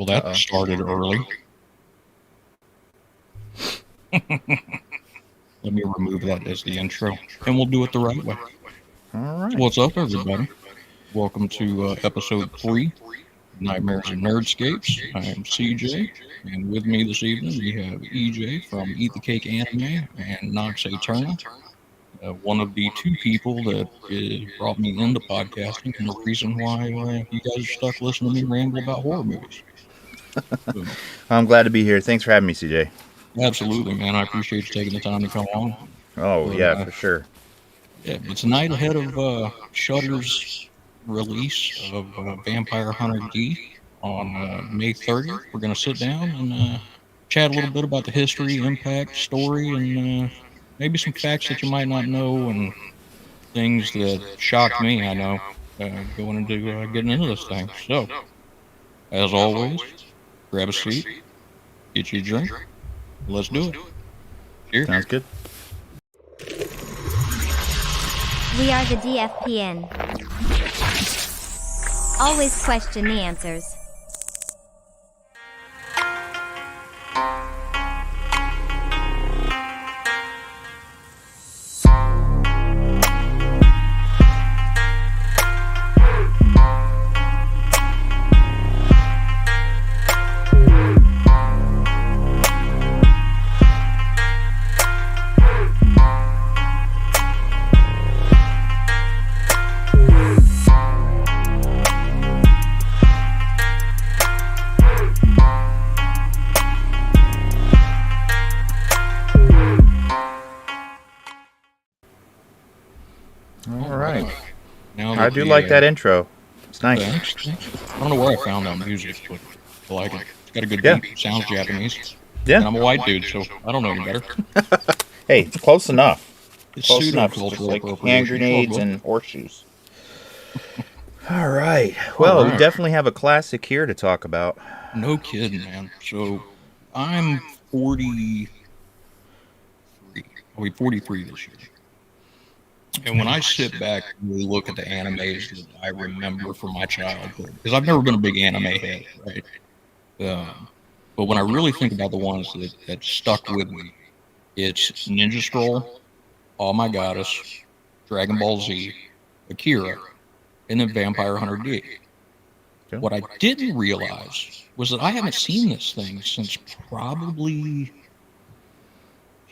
Well, that started early. Let me remove that as the intro, and we'll do it the right way. All right. What's up, everybody? Welcome to episode 3, Nightmares and Nerdscapes. I am CJ, and with me this evening we have EJ from Eat the Cake Anime and Nox Eterna, one of the two people that brought me into podcasting and the reason why you guys are stuck listening to me ramble about horror movies. So, I'm glad to be here. Thanks for having me, CJ. absolutely, man. I appreciate you taking the time to come on. Oh, But, yeah, for sure. Yeah, it's a night ahead of Shudder's release of Vampire Hunter D on May 30th. We're going to sit down and chat a little bit about the history, impact, story, and maybe some facts that you might not know and things that shocked me, I know, going into getting into this thing. So, as always, grab a seat, get you a drink, let's do it. Cheers. Sounds good. We are the DFPN. Always question the answers. All right. Now I do like that intro. It's nice. Thanks. I don't know where I found that music, but I like it. It's got a good Yeah. beat. Sounds Japanese. And Yeah. I'm a white dude, so I don't know any better. Hey, it's close enough. It's Close enough. It's just pseudo-cultural like appropriation. hand grenades Sure, and horseshoes. All right. Well, All we right. definitely have a classic here to talk about. no kidding, man. So I'm 43. I'll be 43 this year. And when I sit back and really look at the animes that I remember from my childhood, because I've never been a big anime head, right? But when I really think about the ones that stuck with me, it's Ninja Scroll, All My Goddess, Dragon Ball Z, Akira, and then Vampire Hunter D. Okay. What I didn't realize was that I haven't seen this thing since probably,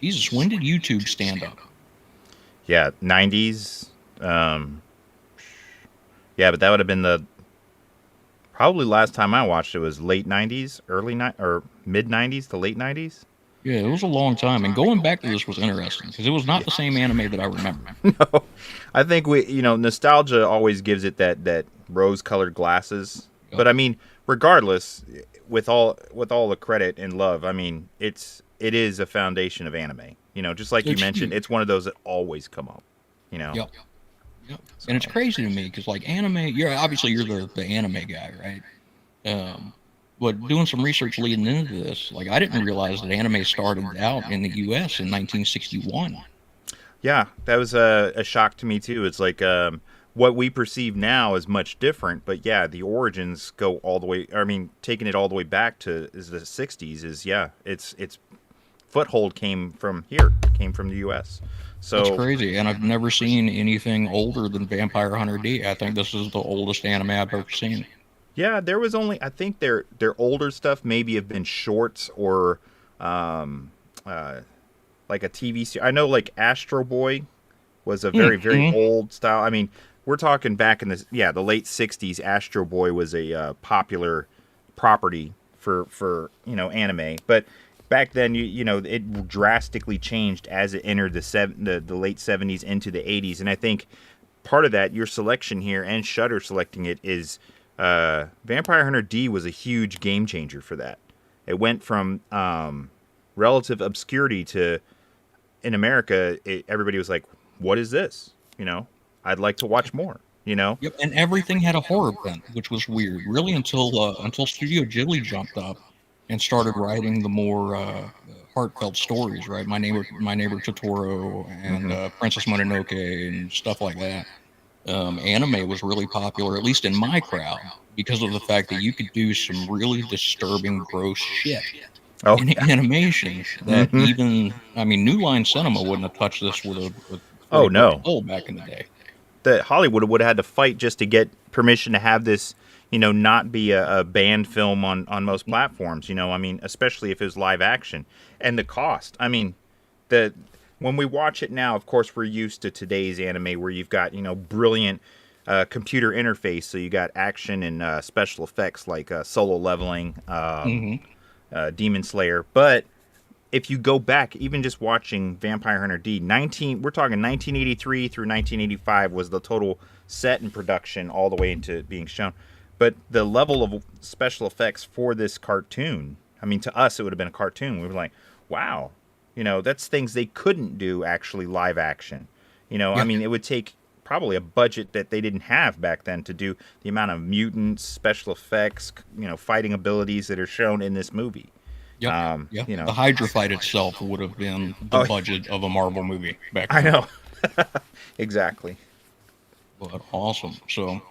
Jesus, when did YouTube stand up? Yeah, 90s. Yeah, but that would have been the probably last time I watched it was late 90s, or mid 90s to late 90s. Yeah, it was a long time, and going back to this was interesting because it was not the same anime that I remember. No, I think nostalgia always gives it that rose-colored glasses. Yep. But I mean, regardless, with all the credit and love, I mean, it is a foundation of anime. Just like you It's mentioned, huge. it's one of those that always come up. Yep. And it's crazy to me because, like, anime, you're the anime guy, right? But doing some research leading into this, like, I didn't realize that anime started out in the U.S. in 1961. Yeah, that was a shock to me too. It's like what we perceive now is much different, but yeah, the origins go all the way. I mean, taking it all the way back to the '60s it's foothold came from here, came from the U.S. So That's crazy, and I've never seen anything older than Vampire Hunter D. I think this is the oldest anime I've ever seen. yeah, there was only I think their older stuff maybe have been shorts or like a TV series. I know like Astro Boy was a very old style. I mean, we're talking back in the late '60s. Astro Boy was a popular property for anime, but back then it drastically changed as it entered the late '70s into the '80s, and I think part of that, your selection here and Shudder selecting it, is Vampire Hunter D was a huge game changer for that. It went from relative obscurity to, in America, everybody was like, what is this? I'd like to watch more, Yep, and everything had a horror bent, which was weird, really, until Studio Ghibli jumped up and started writing the more heartfelt stories, right? My Neighbor Totoro and Princess Mononoke and stuff like that. Anime was really popular, at least in my crowd, because of the fact that you could do some really disturbing, gross shit Oh, in animation that even, I mean, New Line Cinema wouldn't have touched this with a Oh, 40-foot no. pole back in the day. that Hollywood would have had to fight just to get permission to have this, not be a banned film on most platforms. I mean, especially if it was live action, and the cost. I mean, when we watch it now, of course, we're used to today's anime where you've got brilliant computer interface, so you got action and special effects like Solo Leveling, Demon Slayer, but if you go back, even just watching Vampire Hunter D, we're talking 1983 through 1985 was the total set and production all the way into being shown. But the level of special effects for this cartoon, I mean, to us, it would have been a cartoon. We were like, wow, that's things they couldn't do actually live action. I mean, it would take probably a budget that they didn't have back then to do the amount of mutants, special effects, fighting abilities that are shown in this movie. Yep. The Hydra fight itself would have been the budget of a Marvel movie back then. I know. Exactly. But awesome. So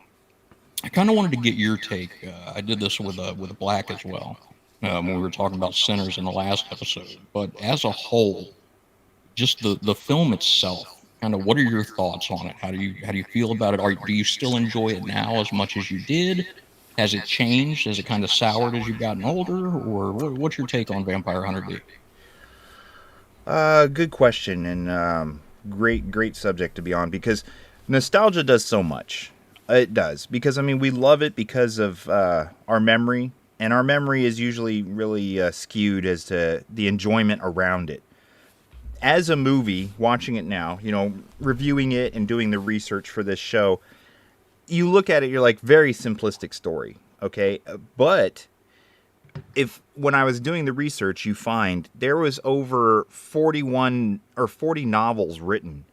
I kind of wanted to get your take. I did this with Black as well when we were talking about Sinners in the last episode. But as a whole, just the film itself, kind of what are your thoughts on it? How do you feel about it? Do you still enjoy it now as much as you did? Has it changed? Has it kind of soured as you've gotten older? Or what's your take on Vampire Hunter D? Good question, and great subject to be on, because nostalgia does so much. It does, because, I mean, we love it because of our memory, and our memory is usually really skewed as to the enjoyment around it. As a movie, watching it now, reviewing it and doing the research for this show, you look at it, you're like, very simplistic story, okay? But when I was doing the research, you find there was over 41 or 40 novels written,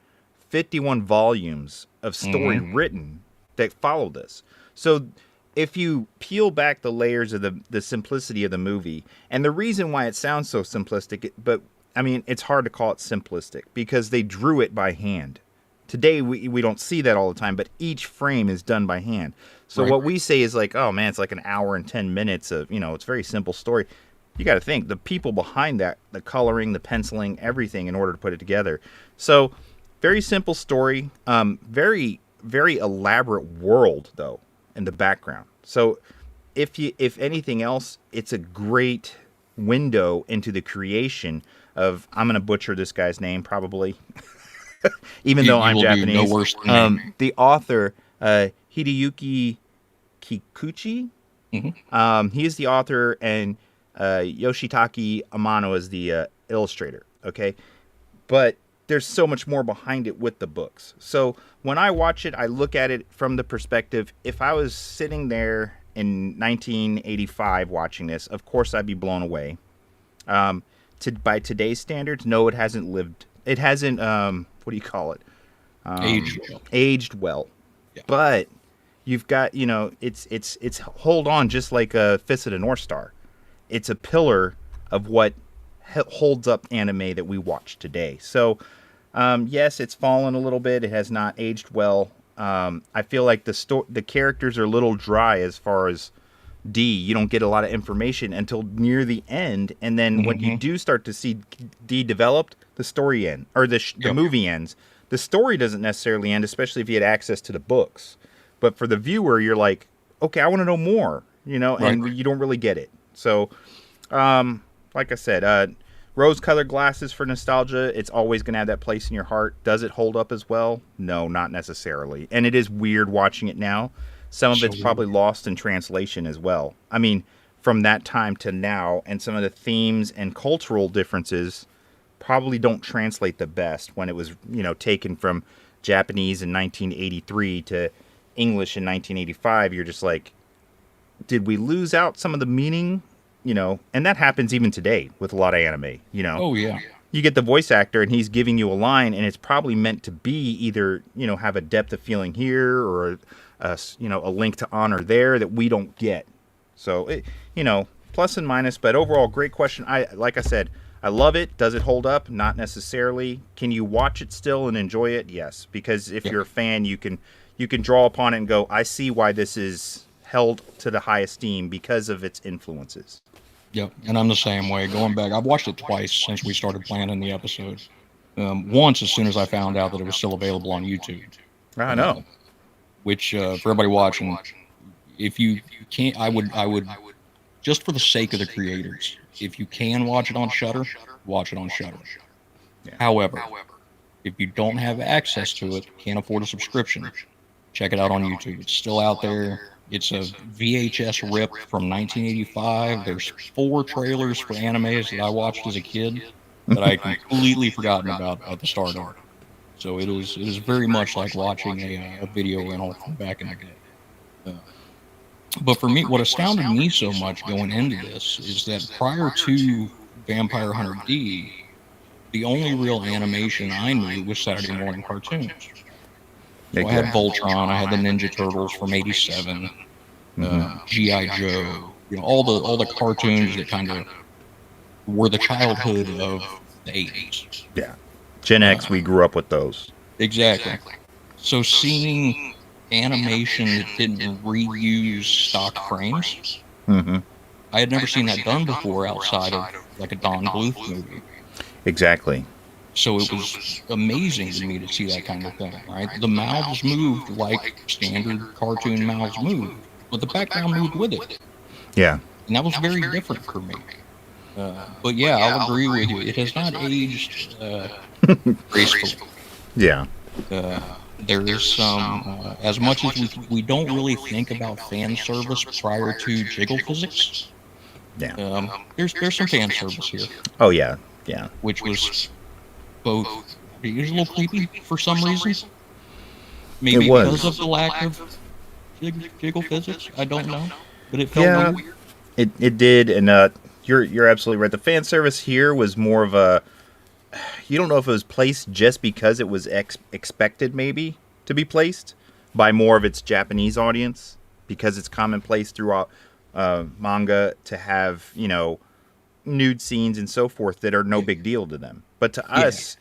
51 volumes of story written that follow this. So if you peel back the layers of the simplicity of the movie, and the reason why it sounds so simplistic, but I mean, it's hard to call it simplistic because they drew it by hand. Today, we don't see that all the time, but each frame is done by hand. So what we say is like, oh man, it's like an hour and 10 minutes of, it's a very simple story. You got to think, the people behind that, the coloring, the penciling, everything in order to put it together. So, very simple story, very, very elaborate world, though, in the background. So, if anything else, it's a great window into the creation of, I'm going to butcher this guy's name, probably. Even though I'm Japanese, no worse than the author, Hideyuki Kikuchi, he is the author, and Yoshitaka Amano is the illustrator, okay? But there's so much more behind it with the books. So when I watch it, I look at it from the perspective, if I was sitting there in 1985 watching this, of course I'd be blown away. By today's standards, no, it hasn't lived. It hasn't, what do you call it? Aged well. Yeah. But you've got, it's hold on, just like a Fist of the North Star. It's a pillar of what holds up anime that we watch today. So, yes, it's fallen a little bit. It has not aged well. I feel like the characters are a little dry as far as D. You don't get a lot of information until near the end, and then when you do start to see D developed, the story ends, or the movie ends. The story doesn't necessarily end, especially if you had access to the books. But for the viewer, you're like, okay, I want to know more, and you don't really get it. So, like I said, rose-colored glasses for nostalgia. It's always going to have that place in your heart. Does it hold up as well? No, not necessarily. And it is weird watching it now. Some of it's probably lost in translation as well. I mean, from that time to now, and some of the themes and cultural differences probably don't translate the best when it was, taken from Japanese in 1983 to English in 1985. You're just like, did we lose out some of the meaning? And that happens even today with a lot of anime, Oh, yeah. You get the voice actor and he's giving you a line and it's probably meant to be either, have a depth of feeling here or a link to honor there that we don't get. So, plus and minus, but overall, great question. Like I said, I love it. Does it hold up? Not necessarily. Can you watch it still and enjoy it? Yes, because if you're a fan, you can draw upon it and go, I see why this is held to the high esteem because of its influences. Yep, and I'm the same way. Going back, I've watched it twice since we started planning the episode. Once, as soon as I found out that it was still available on YouTube. I know. Which, for everybody watching, if you can't, I would, just for the sake of the creators, if you can watch it on Shudder, watch it on Shudder. Yeah. However, if you don't have access to it, can't afford a subscription, check it out on YouTube. It's still out there. It's a VHS rip from 1985. There's 4 trailers for animes that I watched as a kid that I completely forgotten about at the start of it. So it is very much like watching a video rental from back in the day. But for me, what astounded me so much going into this is that prior to Vampire Hunter D, the only real animation I knew was Saturday morning cartoons. So I had Voltron, I had the Ninja Turtles from '87, G.I. Joe, all the cartoons that kind of were the childhood of the '80s. Yeah, Gen X, we grew up with those. Exactly. So seeing animation that didn't reuse stock frames, I had never seen that done before outside of like a Don Bluth movie. Exactly. So it was amazing to me to see that kind of thing, right? The mouths moved like standard cartoon mouths moved, but the background moved with it. Yeah. And that was very different for me. But yeah, I'll agree with you. It has not aged gracefully. Yeah. There is some, as much as we don't really think about fan service prior to jiggle physics. Yeah. There's some fan service here. Oh yeah. Yeah. Which was both, it was a little creepy for some reason. Maybe because of the lack of jiggle physics. I don't know, but it felt weird. It did, and you're absolutely right. The fan service here was more of a, you don't know if it was placed just because it was expected maybe to be placed by more of its Japanese audience, because it's commonplace throughout manga to have, nude scenes and so forth that are no big deal to them. But to us,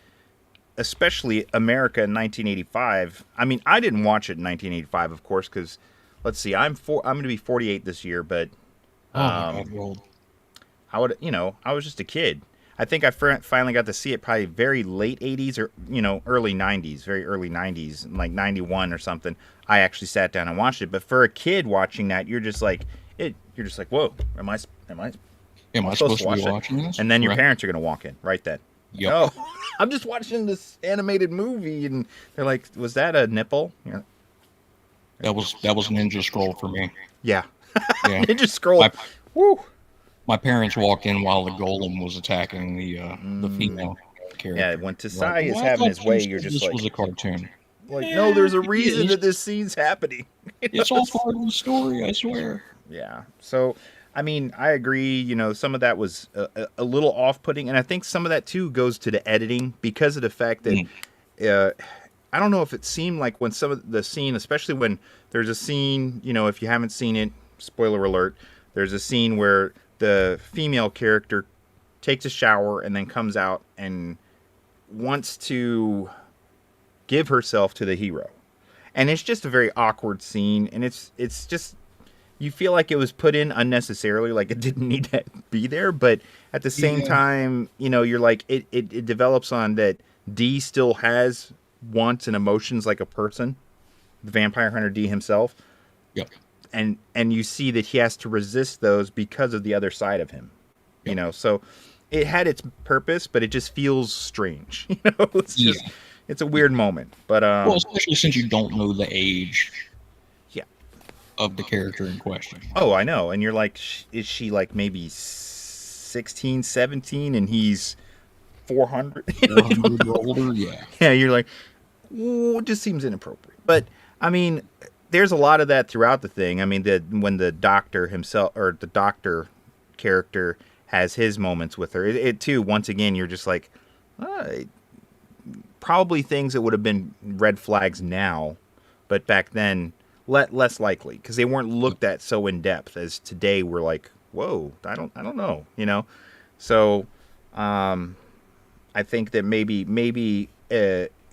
especially America in 1985, I mean, I didn't watch it in 1985, of course, because, let's see, I'm going to be 48 this year, but I was just a kid. I think I finally got to see it probably very late 80s or, early 90s, very early 90s, like 91 or something. I actually sat down and watched it. But for a kid watching that, you're just like, whoa, am I supposed to be watching this? And then your parents are going to walk in right then. Yep. Oh, I'm just watching this animated movie. And they're like, was that a nipple? Yeah. That was Ninja Scroll for me. Yeah. Ninja Scroll. Woo. My parents walked in while the golem was attacking the female character. Yeah, when Tasai is having his way, you're just this like... This was a cartoon. Like, no, there's a reason that this scene's happening. It's all part of the story, I swear. Yeah. So, I mean, I agree, some of that was a little off-putting, and I think some of that, too, goes to the editing, because of the fact that... I don't know if it seemed like when some of the scene, especially when there's a scene, if you haven't seen it, spoiler alert, there's a scene where the female character takes a shower and then comes out and wants to give herself to the hero. And it's just a very awkward scene, and it's just, you feel like it was put in unnecessarily, like it didn't need to be there, but at the same time, you're like, it develops on that D still has wants and emotions like a person, the Vampire Hunter D himself. Yep. And you see that he has to resist those because of the other side of him. Yep. So it had its purpose, but it just feels strange. It's just it's a weird moment. But well, especially since you don't know the age of the character in question. Oh, I know. And you're like, is she like maybe 16, 17 and he's 400? 400 or older, yeah. Yeah, you're like, ooh, it just seems inappropriate. But I mean, there's a lot of that throughout the thing. I mean, when the doctor himself, or the doctor character, has his moments with her, it too, once again, you're just like, probably things that would have been red flags now, but back then, less likely, because they weren't looked at so in depth as today. We're like, whoa, I don't know, So, I think that maybe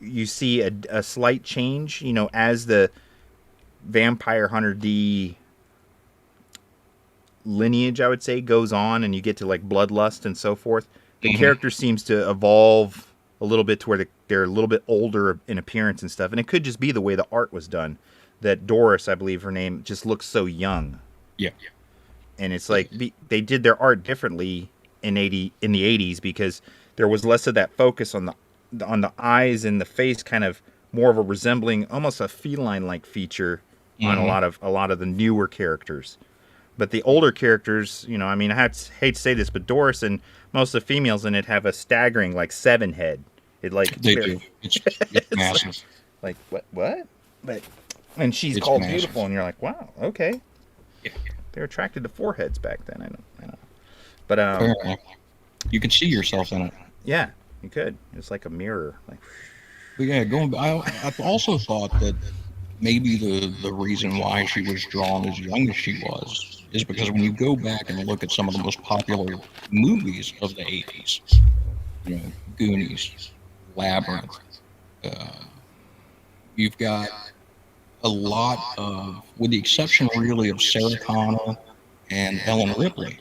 you see a slight change, as the Vampire Hunter D lineage, I would say, goes on, and you get to like bloodlust and so forth, the character seems to evolve a little bit to where they're a little bit older in appearance and stuff. And it could just be the way the art was done. That Doris, I believe her name, just looks so young. Yeah. And it's like they did their art differently in the 80s because there was less of that focus on the eyes and the face, kind of more of a resembling almost a feline-like feature on a lot of the newer characters. But the older characters, you know, I mean, hate to say this, but Doris and most of the females in it have a staggering like 7 head. It like they do. It's massive. Like what? But and she's It's called massive. beautiful, and you're like, wow, okay. Yeah. They're attracted to 4 heads back then. I know. But Fair. You can see yourself in it. yeah, you could. It's like a mirror. Like, But yeah, I also thought that maybe the reason why she was drawn as young as she was is because when you go back and look at some of the most popular movies of the 80s, you know, Goonies, Labyrinth, you've got a lot of, with the exception really of Sarah Connor and Ellen Ripley,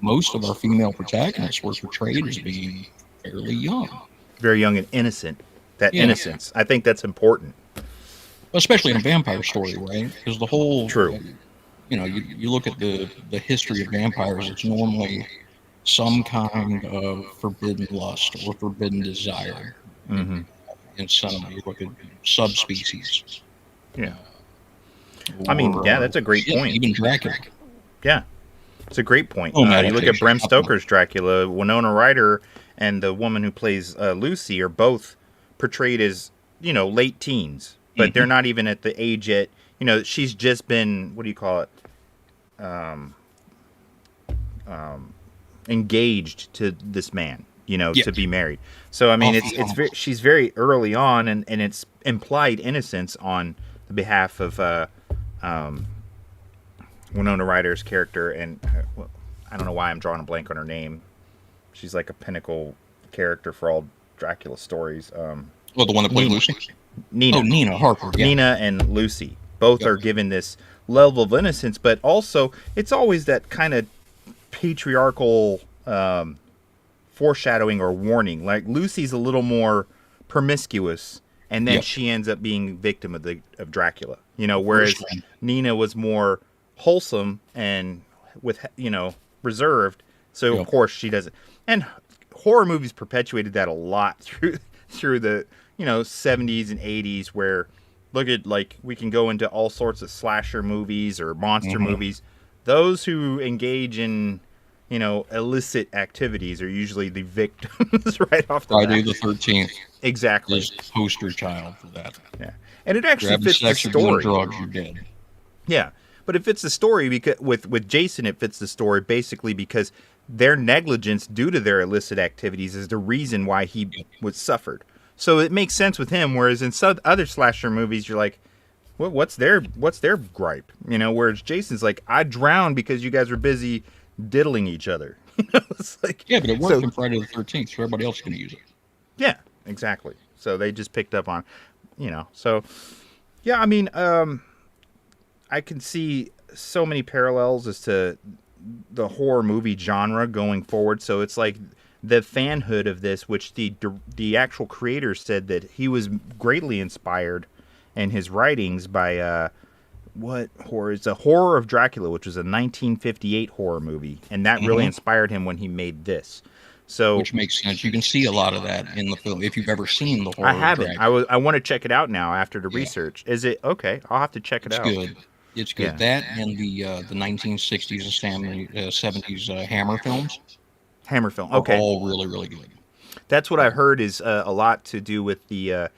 most of our female protagonists were portrayed as being fairly young. very young and innocent. That Yeah. innocence. I think that's important. Especially in a vampire story, right? Because the whole, True. you know, you look at the history of vampires, it's normally some kind of forbidden lust or forbidden desire Mm-hmm. in cinema. You look at subspecies. Yeah. I mean, yeah, that's a great point. Even Dracula. Yeah. It's a great point. Oh, You look at meditation. Bram Stoker's Dracula, Winona Ryder and the woman who plays Lucy are both portrayed as, you know, late teens, but they're not even at the age yet. You know, she's just been, what do you call it? Engaged to this man, you know, Yeah. to be married. So, I mean, Oh, she's very early on, and it's implied innocence on the behalf of Winona Ryder's character, and well, I don't know why I'm drawing a blank on her name. She's like a pinnacle character for all Dracula stories. Well, the one that played Lucy? Nina. Oh, Nina Harper. Yeah. Nina and Lucy both are given this level of innocence, but also it's always that kind of patriarchal foreshadowing or warning. Like Lucy's a little more promiscuous, and then she ends up being victim of Dracula. You know, whereas Nina was more wholesome and with, you know, reserved. So of course she doesn't. And horror movies perpetuated that a lot through the, you know, 70s and 80s, where look at, like, we can go into all sorts of slasher movies or monster movies. Those who engage in, you know, illicit activities are usually the victims right off the Friday bat. the 13th Exactly. is poster child for that. Yeah. And it actually Grab the fits the sex or doing story. drugs, you're dead. Yeah, but it fits the story because with Jason, it fits the story basically because their negligence due to their illicit activities is the reason why he was suffered. So it makes sense with him. Whereas in some other slasher movies, you're like, what's their gripe? You know, whereas Jason's like, I drowned because you guys were busy diddling each other. You know, it's like, Yeah, but it worked on Friday the 13th, so everybody else is going to use it. yeah, exactly. So they just picked up on, you know. So yeah, I mean, I can see so many parallels as to the horror movie genre going forward. So it's like the fanhood of this, which the actual creator said that he was greatly inspired in his writings by what horror? It's a Horror of Dracula, which was a 1958 horror movie, and that really inspired him when he made this. So Which makes sense. You can see a lot of that in the film if you've ever seen the horror. I haven't. Dracula. I want to check it out now after the research. Is it okay? I'll have to check it It's out. good. It's good. Yeah. That and the 1960s and 70s Hammer films Hammer film. are Okay. all really, really good. That's what I heard is a lot to do with the,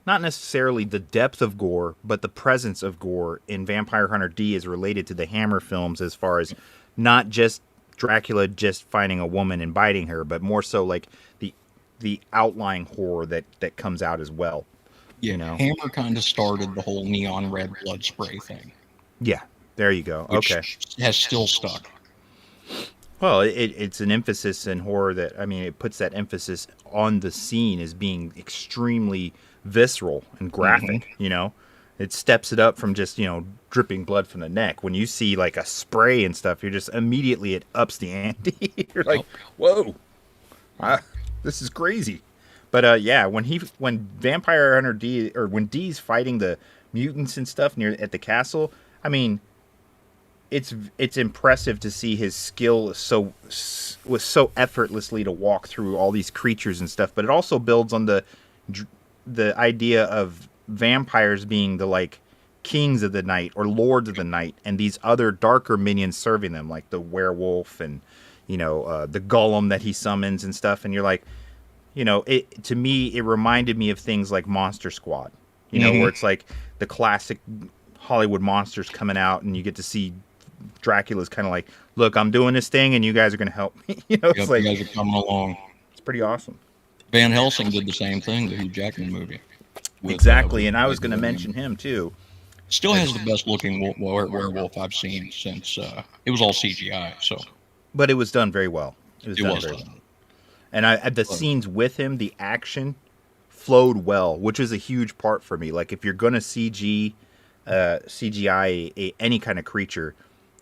not necessarily the depth of gore, but the presence of gore in Vampire Hunter D is related to the Hammer films as far as not just Dracula just finding a woman and biting her, but more so like the outlying horror that comes out as well. Yeah, You know? Hammer kind of started the whole neon red blood spray thing. Yeah, there you go. Which Okay. has still stuck. Well, it's an emphasis in horror that, I mean, it puts that emphasis on the scene as being extremely visceral and graphic, you know? It steps it up from just, you know, dripping blood from the neck. When you see like a spray and stuff, you're just immediately it ups the ante. You're like, whoa, this is crazy. But yeah, when Vampire Hunter D or when D's fighting the mutants and stuff near at the castle, I mean, it's impressive to see his skill was so effortlessly to walk through all these creatures and stuff. But it also builds on the idea of vampires being the like kings of the night or lords of the night, and these other darker minions serving them, like the werewolf and the golem that he summons and stuff. And you're like, to me, it reminded me of things like Monster Squad, where it's like the classic Hollywood monsters coming out, and you get to see Dracula's kind of like, look, I'm doing this thing, and you guys are going to help me. It's like, you guys are coming along. It's pretty awesome. Van Helsing did the same thing, the Hugh Jackman movie. Exactly, and I was going to mention him too. Still has the best looking werewolf I've seen since it was all CGI. So, but it was done very well. It was done very well. And the scenes with him, the action flowed well, which is a huge part for me. Like if you're going to CGI any kind of creature,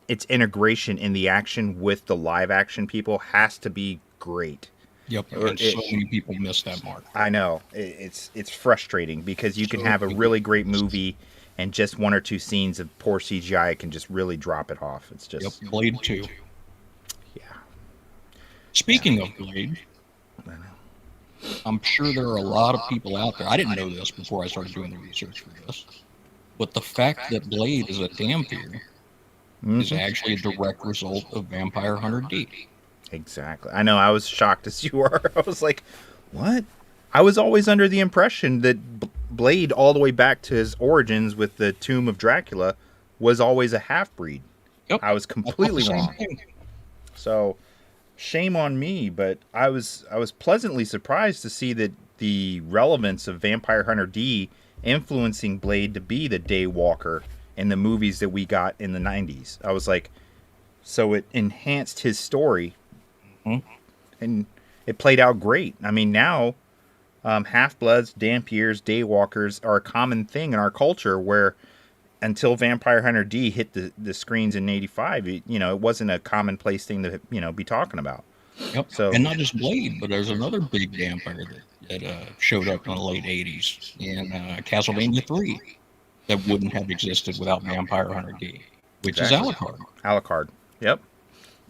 its integration in the action with the live action people has to be great. Yep, and so many people miss that mark. I know. It's frustrating because you can have a really great movie and just one or two scenes of poor CGI can just really drop it off. It's just... Yep, Blade 2. Yeah. Speaking of Blade, I know. I'm sure there are a lot of people out there. I didn't know this before I started doing the research for this. But the fact that Blade is a dhampir is actually a direct result of Vampire Hunter D. Exactly. I know. I was shocked as you were. I was like, what? I was always under the impression that Blade, all the way back to his origins with the Tomb of Dracula, was always a half-breed. Yep. I was completely wrong. So, shame on me, but I was pleasantly surprised to see that the relevance of Vampire Hunter D influencing Blade to be the Daywalker in the movies that we got in the 90s. I was like, so it enhanced his story. And it played out great. I mean, now half-bloods, dhampirs, daywalkers are a common thing in our culture where until Vampire Hunter D hit the screens in 85, it wasn't a commonplace thing to, be talking about. Yep. So, and not just Blade, but there's another big vampire that showed up in the late 80s in Castlevania 3 that wouldn't have existed without Vampire Hunter D, which is Alucard. Alucard, yep.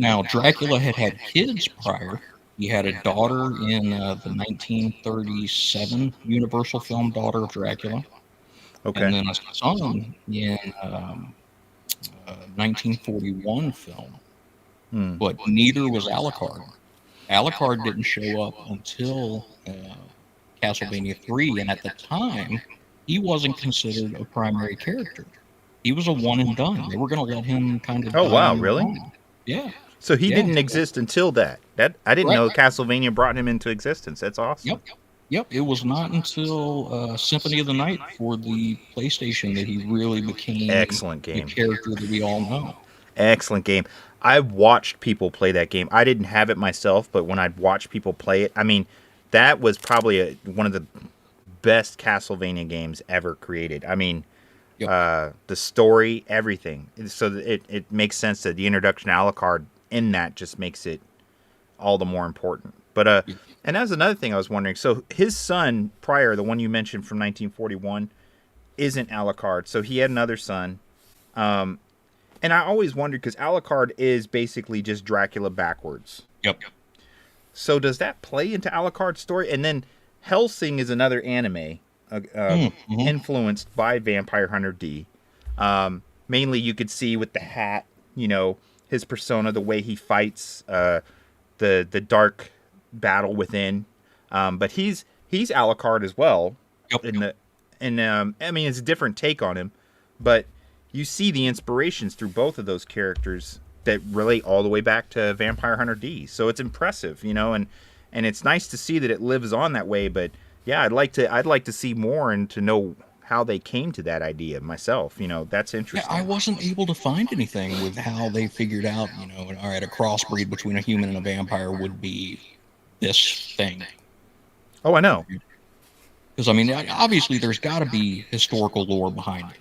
Now, Dracula had kids prior. He had a daughter in the 1937 Universal film Daughter of Dracula. Okay. And then a son in 1941 film. But neither was Alucard. Alucard didn't show up until Castlevania 3, and at the time, he wasn't considered a primary character. He was a one and done. They were going to let him kind of... Oh, wow, really? Yeah. So he didn't exist until that. I didn't know Castlevania brought him into existence. That's awesome. Yep. It was not until Symphony of the Night for the PlayStation that he really became excellent game. The character that we all know. Excellent game. I've watched people play that game. I didn't have it myself, but when I'd watch people play it, I mean, that was probably one of the best Castlevania games ever created. I mean, the story, everything. So it makes sense that the introduction of Alucard in that just makes it all the more important. But and that was another thing I was wondering. So his son prior, the one you mentioned from 1941, isn't Alucard. So he had another son. And I always wondered because Alucard is basically just Dracula backwards. Yep. So does that play into Alucard's story? And then Helsing is another anime influenced by Vampire Hunter D. Mainly you could see with the hat, his persona, the way he fights, the dark battle within. But he's Alucard as well. Yep. I mean, it's a different take on him, but you see the inspirations through both of those characters that relate all the way back to Vampire Hunter D. So it's impressive, and it's nice to see that it lives on that way. But yeah, I'd like to see more and to know how they came to that idea myself. That's interesting. Yeah, I wasn't able to find anything with how they figured out, all right, a crossbreed between a human and a vampire would be this thing. Oh, I know. Because, I mean, obviously there's got to be historical lore behind it.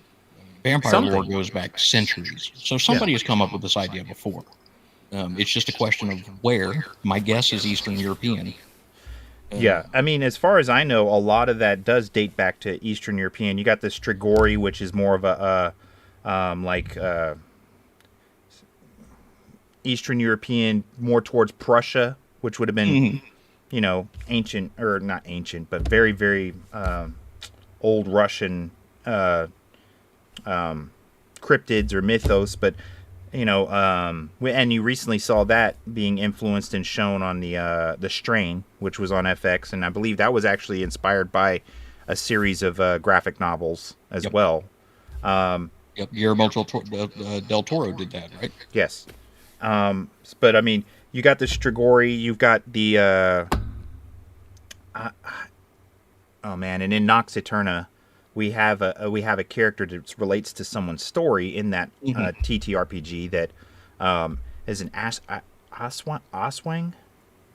vampire lore goes back centuries. So somebody has come up with this idea before. It's just a question of where. My guess is Eastern European. Yeah, I mean, as far as I know, a lot of that does date back to Eastern European. You got the Strigoi, which is more of a Eastern European, more towards Prussia, which would have been, ancient, or not ancient, but very, very old Russian cryptids or mythos. But and you recently saw that being influenced and shown on the Strain, which was on FX, and I believe that was actually inspired by a series of graphic novels as well. Guillermo del Toro did that, right? Yes. But I mean, you got the Strigoi, you've got the and in Nox Eterna, we have a character that relates to someone's story in that TTRPG that is an Aswang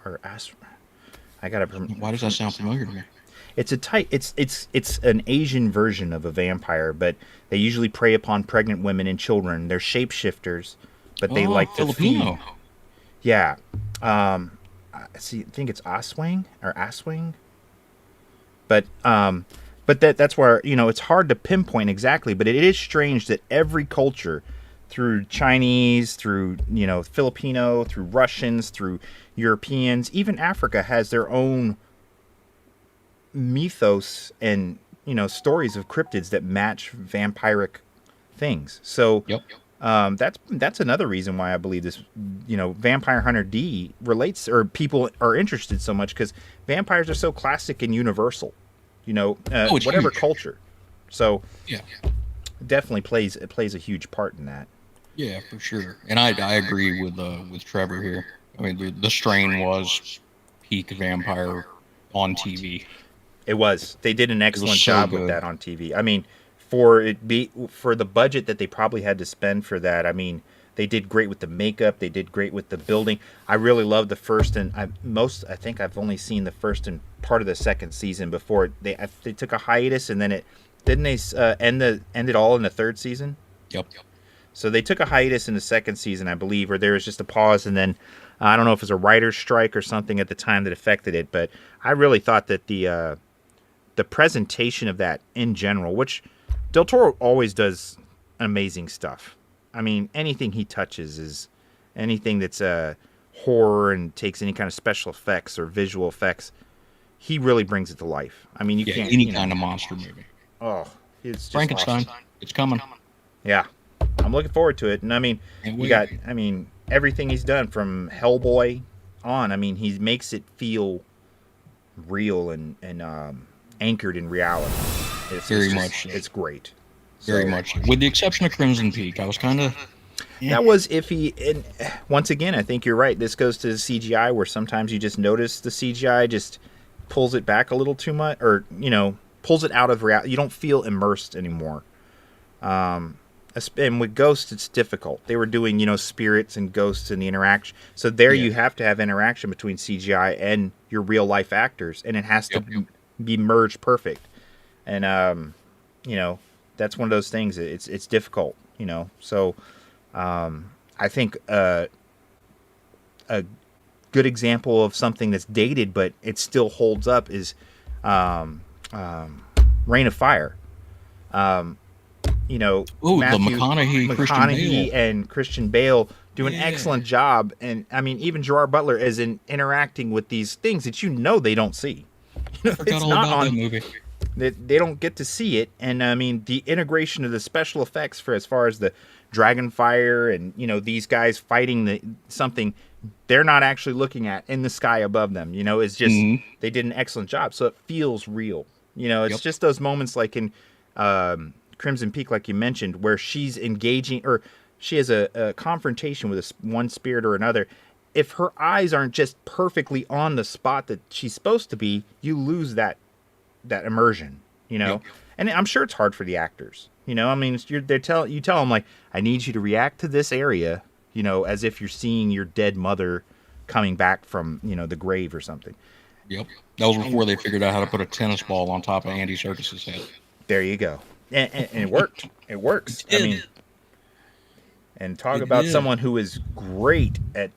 or As. I gotta. Why does that sound familiar to me? It's a type. It's an Asian version of a vampire, but they usually prey upon pregnant women and children. They're shapeshifters, but they like to Filipino. feed. Yeah. I think it's Aswang or Aswang. But that's where, it's hard to pinpoint exactly, but it is strange that every culture, through Chinese, through, Filipino, through Russians, through Europeans, even Africa has their own mythos and, stories of cryptids that match vampiric things. So that's another reason why I believe this, Vampire Hunter D relates, or people are interested so much, because vampires are so classic and universal. Whatever huge. culture. So definitely plays a huge part in that. Yeah, for sure. And I agree with Trevor here. I mean, the Strain was peak vampire on TV. It was. They did an excellent so job good. with that on TV. I mean, for the budget that they probably had to spend for that, I mean, they did great with the makeup. They did great with the building. I really love the first and I think I've only seen the first and part of the second season before they took a hiatus, and then end it all in the third season. Yep. So they took a hiatus in the second season, I believe, or there was just a pause, and then I don't know if it was a writer's strike or something at the time that affected it. But I really thought that the presentation of that in general, which Del Toro always does amazing stuff. I mean, anything he touches is anything that's horror and takes any kind of special effects or visual effects. He really brings it to life. I mean, you can't any kind of monster movie. Oh, it's just Frankenstein. awesome. It's coming. Yeah, I'm looking forward to it. And I mean, everything he's done from Hellboy on. I mean, he makes it feel real and anchored in reality. It's great. Very much. With the exception of Crimson Peak, I was kind of... That was iffy. And once again, I think you're right. This goes to the CGI, where sometimes you just notice the CGI just pulls it back a little too much, or, pulls it out of reality. You don't feel immersed anymore. And with Ghosts, it's difficult. They were doing, spirits and ghosts and the interaction. So you have to have interaction between CGI and your real life actors, and it has to be merged perfect. And, that's one of those things. It's difficult, So, I think a good example of something that's dated but it still holds up is Reign of Fire. the Matthew McConaughey and Christian Bale do an excellent job, and I mean, even Gerard Butler is interacting with these things that they don't see. Forgot all about that movie. They don't get to see it, and I mean, the integration of the special effects for as far as the dragon fire and these guys fighting something they're not actually looking at in the sky above them. It's just they did an excellent job, so it feels real. It's just those moments like in Crimson Peak, like you mentioned, where she's engaging or she has a confrontation with one spirit or another. If her eyes aren't just perfectly on the spot that she's supposed to be, you lose that immersion, and I'm sure it's hard for the actors, I mean, you tell them, like, I need you to react to this area, as if you're seeing your dead mother coming back from, the grave or something. Yep. That was before they figured out how to put a tennis ball on top of Andy Serkis's head. There you go. and it worked. It works. It I mean, did. and talk It about did. someone who is great at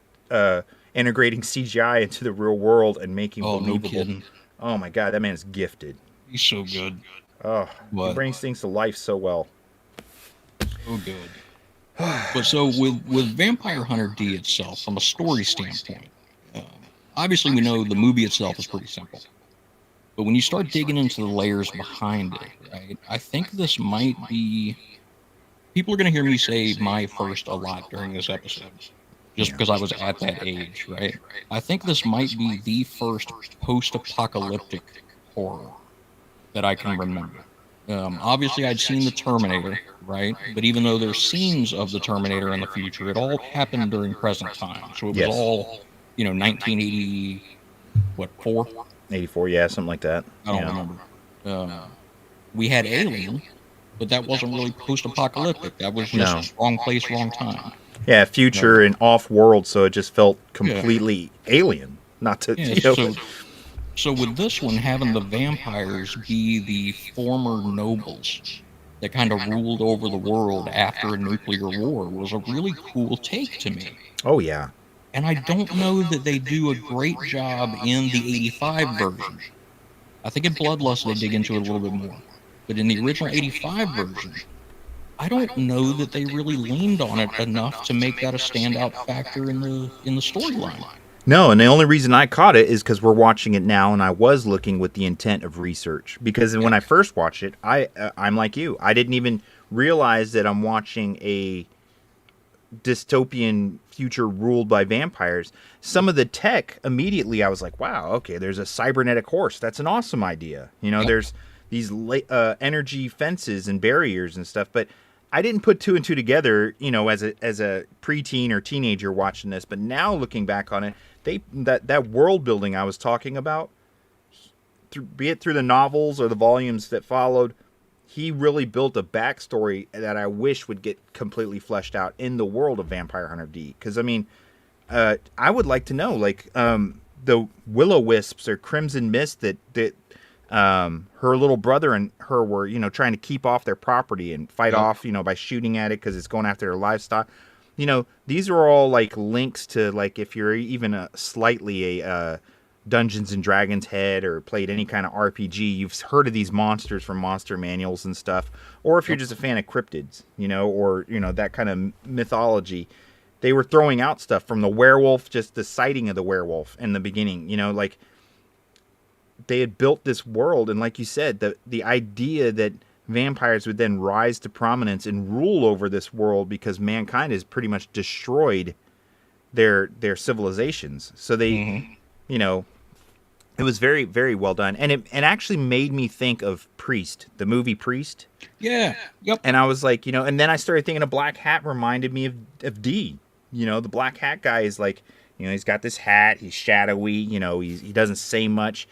integrating CGI into the real world and making Oh, no believable. kidding. Oh my God, that man is gifted. He's so good. Oh, he But brings things to life so well. so good. But so with Vampire Hunter D itself, from a story standpoint, obviously we know the movie itself is pretty simple. But when you start digging into the layers behind it, right, I think this might be. People are going to hear me say my first a lot during this episode, just because I was at that age, right? I think this might be the first post-apocalyptic horror that I can remember. Obviously, I'd seen the Terminator, right? But even though there's scenes of the Terminator in the future, it all happened during present time. So it was Yes. all, 1980, what, 4? 84, yeah, something like that. I don't remember. We had Alien, but that wasn't really post-apocalyptic. That was just wrong place, wrong time. Yeah, future and off-world, so it just felt completely alien. Not to, Yeah, so with this one, having the vampires be the former nobles that kind of ruled over the world after a nuclear war was a really cool take to me. Oh, yeah. And I don't know that they do a great job in the 85 version. I think in Bloodlust they dig into it a little bit more. But in the original 85 version, I don't know that they really leaned on it enough to make that a standout factor in the storyline. No, and the only reason I caught it is because we're watching it now, and I was looking with the intent of research. Because when I first watched it, I'm like you. I didn't even realize that I'm watching a dystopian future ruled by vampires. Some of the tech, immediately I was like, wow, okay, there's a cybernetic horse. That's an awesome idea. There's these energy fences and barriers and stuff. But I didn't put two and two together, as a preteen or teenager watching this. But now looking back on it, that world building I was talking about, be it through the novels or the volumes that followed, he really built a backstory that I wish would get completely fleshed out in the world of Vampire Hunter D. Because I would like to know, the Will-O-Wisps or Crimson Mist that her little brother and her were, trying to keep off their property and fight off, by shooting at it because it's going after their livestock. These are all links to if you're even slightly a Dungeons and Dragons head or played any kind of RPG, you've heard of these monsters from monster manuals and stuff. Or if you're just a fan of cryptids, or that kind of mythology. They were throwing out stuff from the werewolf, just the sighting of the werewolf in the beginning, they had built this world, and like you said, the idea that vampires would then rise to prominence and rule over this world because mankind has pretty much destroyed their civilizations. So they, it was very, very well done, and it actually made me think of Priest, the movie Priest. Yeah. Yep. And I was like, and then I started thinking a black hat reminded me of D. The black hat guy is he's got this hat, he's shadowy, he doesn't say much.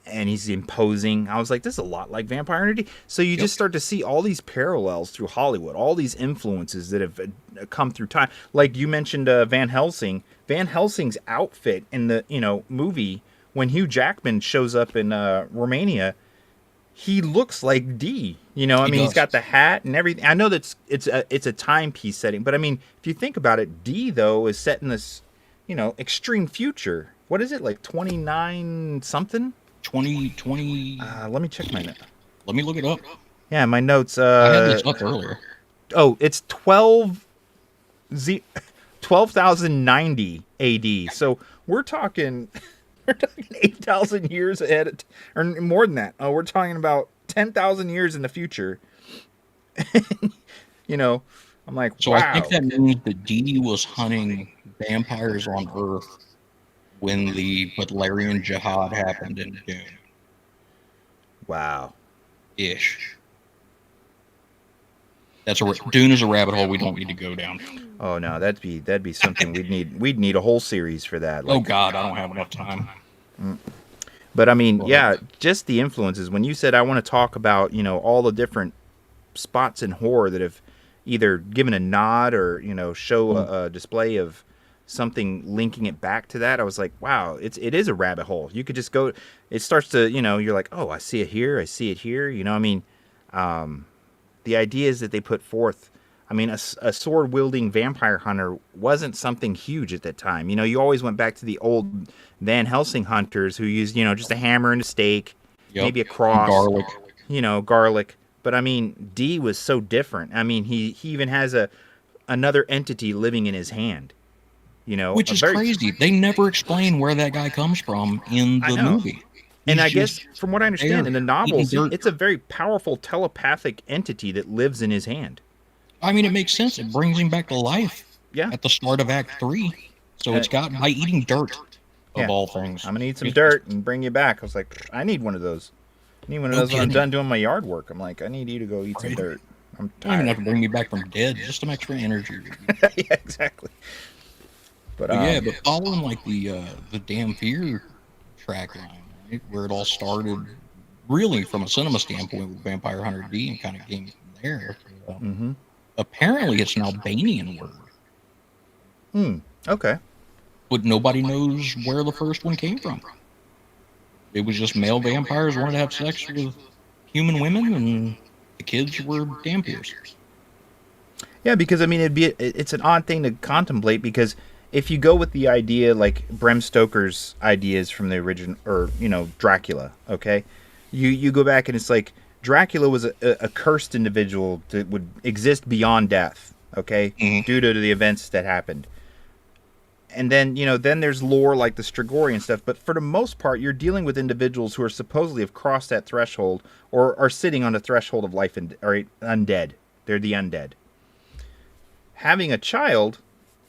And he's imposing. I was like, this is a lot like Vampire Hunter D. So you just start to see all these parallels through Hollywood, all these influences that have come through time. Like you mentioned Van Helsing. Van Helsing's outfit in the movie, when Hugh Jackman shows up in Romania, he looks like D. He's got the hat and everything. I know that it's a timepiece setting, but I mean, if you think about it, D, though, is set in this, extreme future. What is it, 29 something? 2020. Let me check my notes. Let me look it up. Yeah, my notes. I had this up earlier. Oh, it's 12,090 AD. So we're talking 8,000 years ahead, or more than that. We're talking about 10,000 years in the future. I'm like, so wow. I think that means that Dee was hunting vampires on Earth when the Butlerian Jihad happened in Dune. Wow. Ish. Dune is a rabbit hole we don't need to go down. Oh no, that'd be something we'd need a whole series for that. Oh God, I don't have enough time. But I mean, just the influences. When you said I want to talk about, all the different spots in horror that have either given a nod or, show a display of something linking it back to that, I was like, wow, it is a rabbit hole. You could just go, it starts to, you're like, oh, I see it here, I see it here, the ideas that they put forth. I mean, a sword wielding vampire hunter wasn't something huge at that time. You know, you always went back to the old Van Helsing hunters who used, you know, just a hammer and a stake, maybe a cross, garlic. You know, garlic. But I mean, D was so different. I mean, he even has another entity living in his hand. You know, Which is crazy. They never explain where that guy comes from in the movie. And I guess, from what I understand, in the novels, it's a very powerful telepathic entity that lives in his hand. I mean, it makes sense. It brings him back to life. Yeah. At the start of Act 3. So it's got by eating dirt, of all things. I'm going to eat some dirt and bring you back. I was like, I need one of those. I need one of those when I'm done doing my yard work. I'm like, I need you to go eat some dirt. I'm tired. You don't even have to bring me back from dead. Just some extra energy. Yeah, exactly. But but following like the Dhampir track line, right, where it all started, really from a cinema standpoint with Vampire Hunter D, and kind of came from there. Apparently, it's an Albanian word. Okay. But nobody knows where the first one came from. It was just male vampires wanted to have sex with human women, and the kids were Dhampirs. Yeah, because I mean, it's an odd thing to contemplate, because if you go with the idea like Bram Stoker's ideas from the original, or you know, Dracula, okay, you go back and it's like Dracula was a cursed individual that would exist beyond death, okay, due to the events that happened. And then, you know, then there's lore like the Strigoi and stuff. But for the most part, you're dealing with individuals who are supposedly have crossed that threshold or are sitting on the threshold of life and are undead. They're the undead. Having a child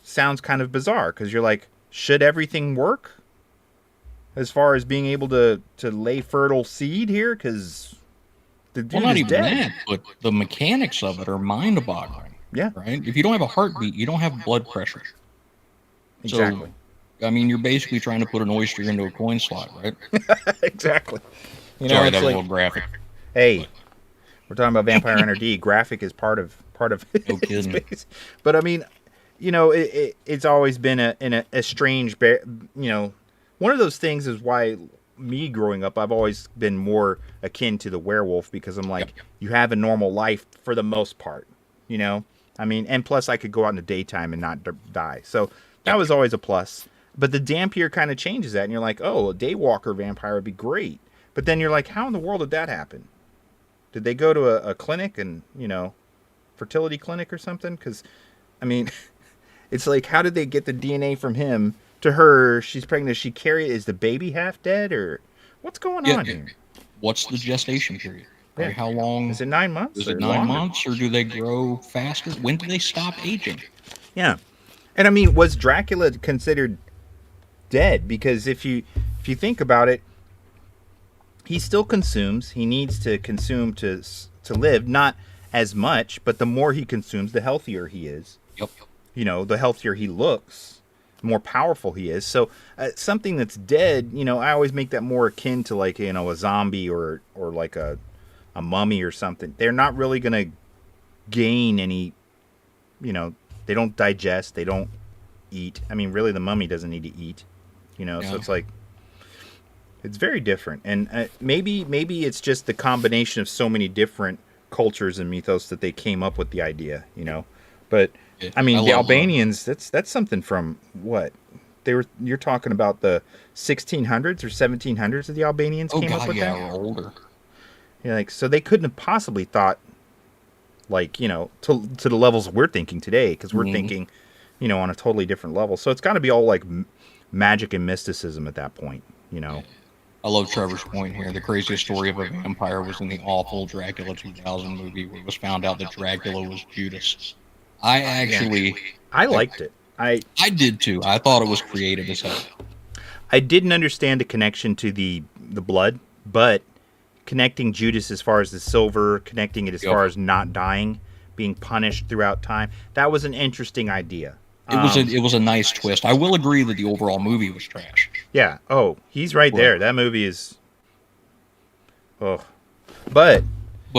sounds kind of bizarre, because you're like, should everything work as far as being able to lay fertile seed here? Because the dude not is even dead. that, but the mechanics of it are mind-boggling. Yeah. Right? If you don't have a heartbeat, you don't have blood pressure. Exactly. So, I mean, you're basically trying to put an oyster into a coin slot, right? Exactly. You know, Sorry, it's that was like, a little graphic. Hey, we're talking about Vampire Hunter D. Graphic is part of No kidding. space. But I mean, you know, it's always been a strange, you know, one of those things is why me growing up, I've always been more akin to the werewolf, because I'm like, you have a normal life for the most part, you know? I mean, and plus I could go out in the daytime and not die. So that was always a plus. But the Dhampir kind of changes that, and you're like, oh, a daywalker vampire would be great. But then you're like, how in the world did that happen? Did they go to a clinic and, you know, fertility clinic or something? Because, I mean, it's like, how did they get the DNA from him to her? She's pregnant. Does she carry it? Is the baby half dead, or what's going on here? What's the gestation period? Right? How long? Is it 9 months? Is it 9 months, or do they grow faster? When do they stop aging? Yeah. And I mean, was Dracula considered dead? Because if you think about it, he still consumes. He needs to consume to live. Not as much, but the more he consumes, the healthier he is. Yep. You know, the healthier he looks, the more powerful he is. So something that's dead, you know, I always make that more akin to, like, you know, a zombie or like a mummy or something. They're not really going to gain any, you know, they don't digest, they don't eat. I mean, really, the mummy doesn't need to eat, you know. So it's like, it's very different. And maybe it's just the combination of so many different cultures and mythos that they came up with the idea, you know. But I mean, the Albanians, that's something from what you're talking about, the 1600s or 1700s that the Albanians came up with that. Or older. Yeah, like, so they couldn't have possibly thought, like, you know, to the levels we're thinking today, because we're thinking, you know, on a totally different level. So it's got to be all like magic and mysticism at that point, you know. I love Trevor's point here. The craziest story of a vampire was in the awful Dracula 2000 movie, where it was found out that Dracula was Judas. I liked it. I did too. I thought it was creative as hell. I didn't understand the connection to the blood, but connecting Judas as far as the silver, connecting it as far as not dying, being punished throughout time, that was an interesting idea. It was a nice twist. I will agree that the overall movie was trash. Yeah. Oh, he's right there. That movie is. Oh, but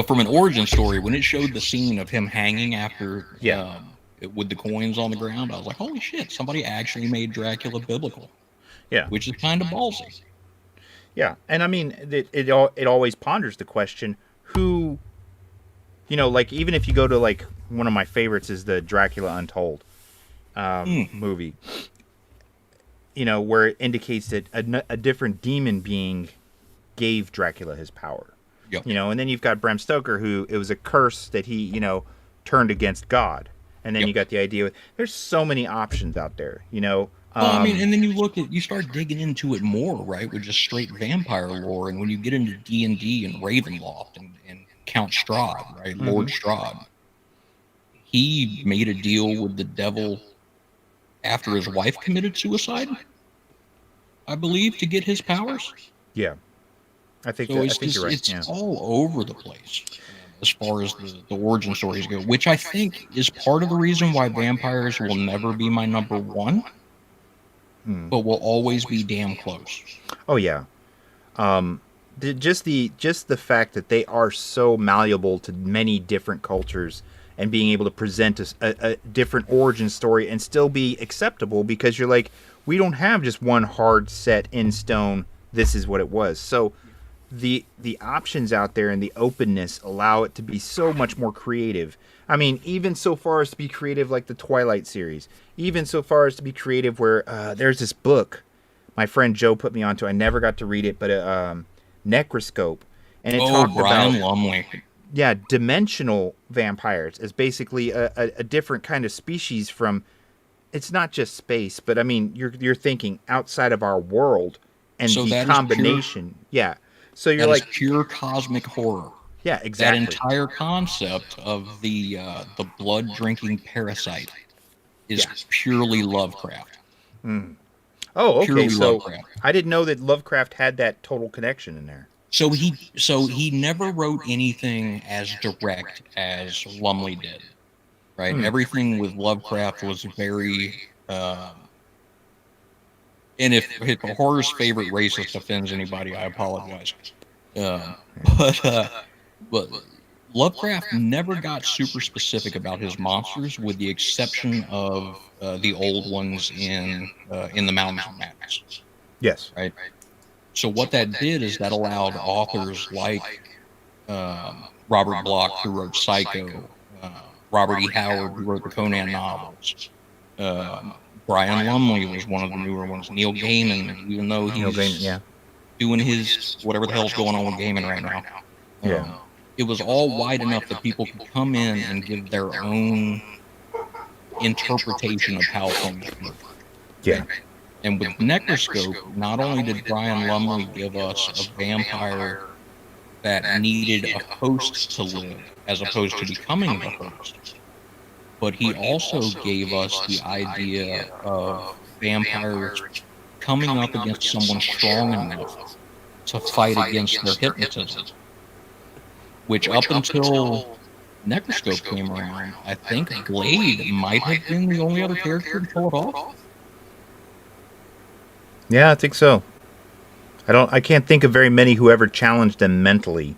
from an origin story, when it showed the scene of him hanging after, with the coins on the ground, I was like, holy shit! Somebody actually made Dracula biblical. Yeah, which is kind of ballsy. Yeah, and I mean, it always ponders the question: who like even if you go to like one of my favorites is the Dracula Untold movie, where it indicates that a different demon being gave Dracula his power. Yep. And then you've got Bram Stoker, who it was a curse that he, turned against God. And then you got the idea. There's so many options out there, Well, I mean, and then you start digging into it more, right, with just straight vampire lore. And when you get into D&D and Ravenloft and Count Strahd, right, Lord Strahd, he made a deal with the devil after his wife committed suicide, I believe, to get his powers. Yeah. I think you're right. It's all over the place as far as the origin stories go, which I think is part of the reason why vampires will never be my number one, but will always be damn close. Oh yeah, just the fact that they are so malleable to many different cultures and being able to present a different origin story and still be acceptable, because you're like, we don't have just one hard set in stone. This is what it was. So the options out there and the openness allow it to be so much more creative. I mean, even so far as to be creative like the Twilight series, even so far as to be creative where there's this book my friend Joe put me onto. I never got to read it, but Necroscope, and it talked Brian about Lumley. Yeah, dimensional vampires as basically a different kind of species from. It's not just space, but I mean, you're thinking outside of our world, and So the that is combination. Yeah, so you're That like is pure cosmic horror. Yeah, That exactly. entire concept of the blood drinking parasite is purely Lovecraft. Oh, okay. Purely So Lovecraft. I didn't know that Lovecraft had that total connection in there. So he never wrote anything as direct as Lumley did, right? Everything with Lovecraft was very. And if a horror's favorite racist offends anybody, I apologize. But Lovecraft never got super specific about his monsters, with the exception of the old ones in the Mountains of Madness. Yes. Right. So what that did is that allowed authors like Robert Bloch, who wrote Psycho, Robert E. Howard, who wrote the Conan novels. Brian Lumley was one of the newer ones. Neil Gaiman, even though he's doing his whatever the hell's going on with Gaiman right now. It was all wide enough that people could come in and give their own interpretation of how things work. Yeah. And with Necroscope, not only did Brian Lumley give us a vampire that needed a host to live as opposed to becoming the host, but he also gave us the idea of vampires coming up against someone strong enough to fight against their hypnotism, which up until Necroscope came around, I think Blade might have been the only other character to pull it off. Yeah, I think so. I can't think of very many who ever challenged them mentally.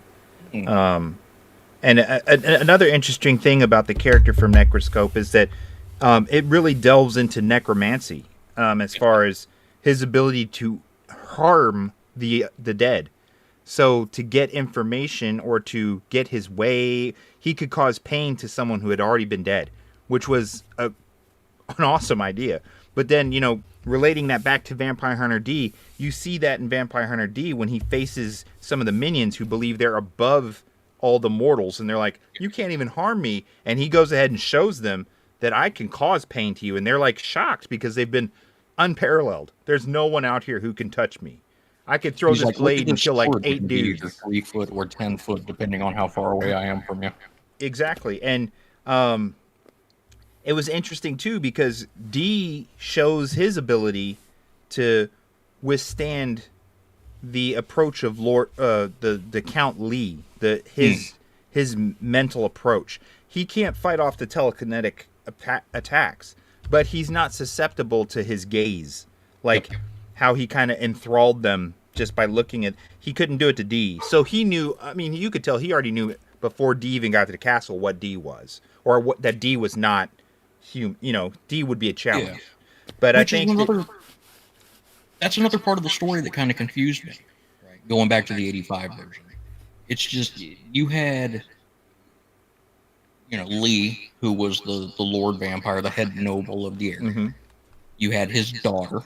And another interesting thing about the character from Necroscope is that it really delves into necromancy as far as his ability to harm the dead. So to get information or to get his way, he could cause pain to someone who had already been dead, which was an awesome idea. But then, relating that back to Vampire Hunter D, you see that in Vampire Hunter D when he faces some of the minions who believe they're above all the mortals, and they're like, you can't even harm me, and he goes ahead and shows them that I can cause pain to you, and they're like shocked because they've been unparalleled. There's no one out here who can touch me. I could throw this blade and kill like 8 dudes. 3 foot or 10 foot, depending on how far away I am from you. Exactly. And it was interesting too because D shows his ability to withstand the approach of Lord the Count Lee, his mental approach. He can't fight off the telekinetic attacks, but he's not susceptible to his gaze, like how he kind of enthralled them just by looking at. He couldn't do it to D, so he knew. I mean, you could tell he already knew before D even got to the castle what D was, or what that D was not human. D would be a challenge. Yeah. But I think that's another part of the story that kind of confused me. Right? Going back to the '85 version, it's just you had Lee, who was the Lord Vampire, the head noble of the area. Mm-hmm. You had his daughter,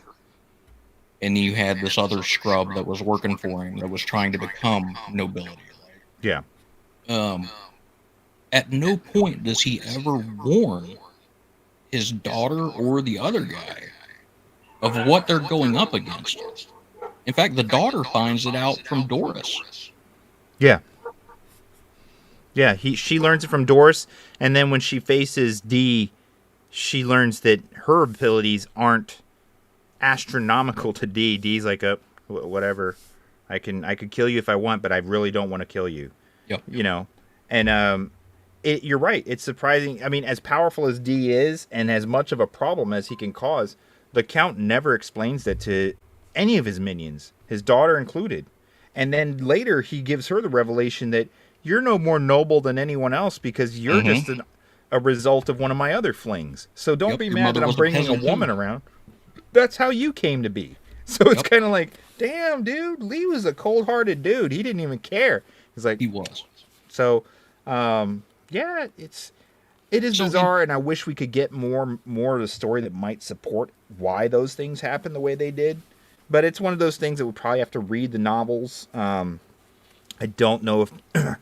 and you had this other scrub that was working for him that was trying to become nobility. Yeah. At no point does he ever warn his daughter or the other guy of what they're going up against. In fact, the daughter finds it out from Doris. Yeah. Yeah, she learns it from Doris, and then when she faces Dee, she learns that her abilities aren't astronomical to Dee. Dee's like, whatever. I could kill you if I want, but I really don't want to kill you. Yep. And you're right. It's surprising. I mean, as powerful as Dee is, and as much of a problem as he can cause, the Count never explains that to any of his minions, his daughter included. And then later, he gives her the revelation that you're no more noble than anyone else because you're just a result of one of my other flings. So don't be mad that I'm bringing a woman around. That's how you came to be. So it's kind of like, damn, dude, Lee was a cold-hearted dude. He didn't even care. He's like, he was. So, yeah, it is bizarre, and I wish we could get more of the story that might support why those things happened the way they did. But it's one of those things that we'll probably have to read the novels. I don't know if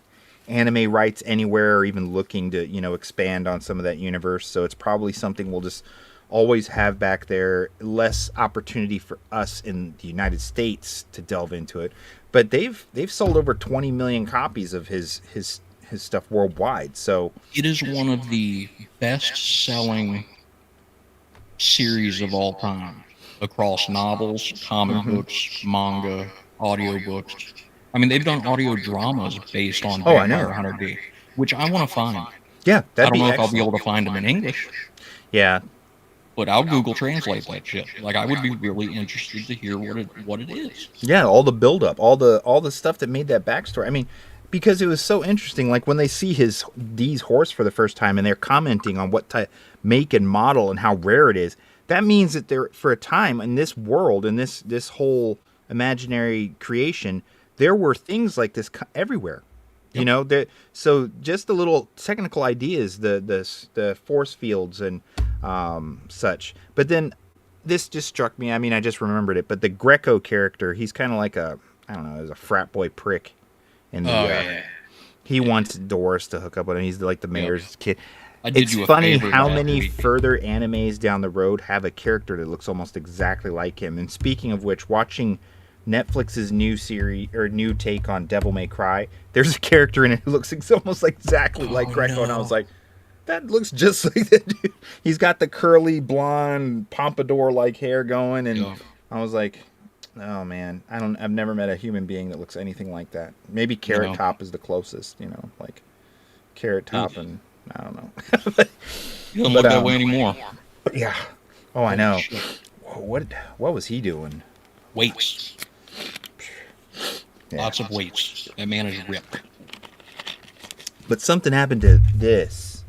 Anime Rights anywhere are even looking to, expand on some of that universe. So it's probably something we'll just always have back there. Less opportunity for us in the United States to delve into it. But they've sold over 20 million copies of his stuff worldwide. So it is one of the best-selling series of all time across novels, comic books, manga, audiobooks. I mean, they've done audio dramas based on Vampire Hunter D, which I want to find. Yeah, I don't know if I'll be able to find them in English. Yeah. But I'll Google Translate that shit. Like, I would be really interested to hear what it is. Yeah, all the build-up, all the stuff that made that backstory. I mean, because it was so interesting. Like, when they see Dee's horse for the first time and they're commenting on what type, make and model and how rare it is, that means that there, for a time in this world, in this whole imaginary creation, there were things like this everywhere. Yep. So just the little technical ideas, the force fields and such. But then this just struck me. I mean, I just remembered it. But the Greco character, he's kind of like a frat boy prick. In the, he wants Doris to hook up with him. He's like the mayor's kid. It's funny how many further animes down the road have a character that looks almost exactly like him. And speaking of which, watching Netflix's new series or new take on Devil May Cry, there's a character in it who looks almost exactly like Greco, and I was like, that looks just like that dude. He's got the curly blonde pompadour like hair going, and I was like, oh man, I've never met a human being that looks anything like that. Maybe Carrot Top is the closest, like Carrot Top, and I don't know. You don't look that way anymore. Yeah. Oh, I know. What was he doing? Weights. Yeah. Lots of weights. That man is ripped. But something happened to this.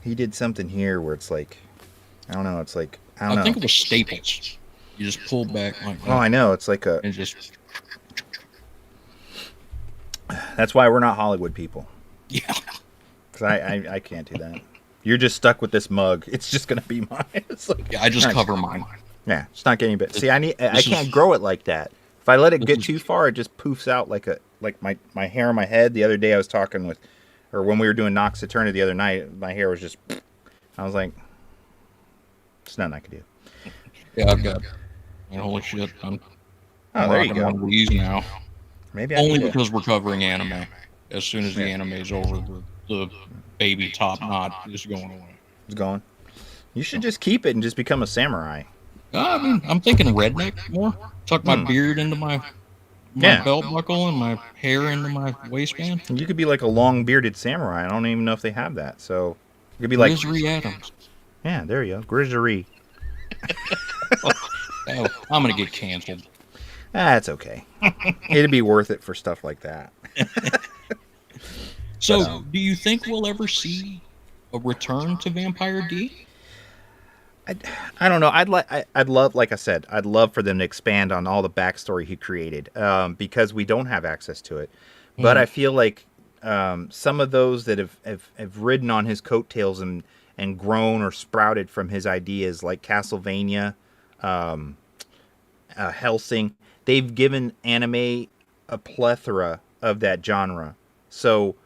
He did something here where it's like, I don't know. It's like, I don't know. I think it was staples. You just pulled back like that. Oh, I know. It's like and just. That's why we're not Hollywood people. Yeah. Because I can't do that. You're just stuck with this mug. It's just gonna be mine. It's like, yeah, I just cover mine. Yeah, it's not getting bit. See, I can't grow it like that. If I let it get too far, it just poofs out like my hair on my head. The other day I was talking with, or when we were doing Nox Eterna the other night, my hair was just. I was like, there's nothing I can do. Yeah, I've got. Holy shit! I'm there you go. On these now. Maybe only because we're covering anime. As soon as the anime's over, the baby top knot is going away. It's gone. You should just keep it and just become a samurai. I mean, I'm thinking redneck more. Tuck my beard into my belt buckle and my hair into my waistband. You could be like a long bearded samurai. I don't even know if they have that. So you could be like Grizzly Adams. Yeah, there you go. Grizzly. Oh, I'm gonna get canceled. That's okay. It'd be worth it for stuff like that. So, do you think we'll ever see a return to Vampire D? I don't know. I'd love, like I said, I'd love for them to expand on all the backstory he created, because we don't have access to it. But I feel like some of those that have ridden on his coattails and grown or sprouted from his ideas, like Castlevania, Hellsing, they've given anime a plethora of that genre. So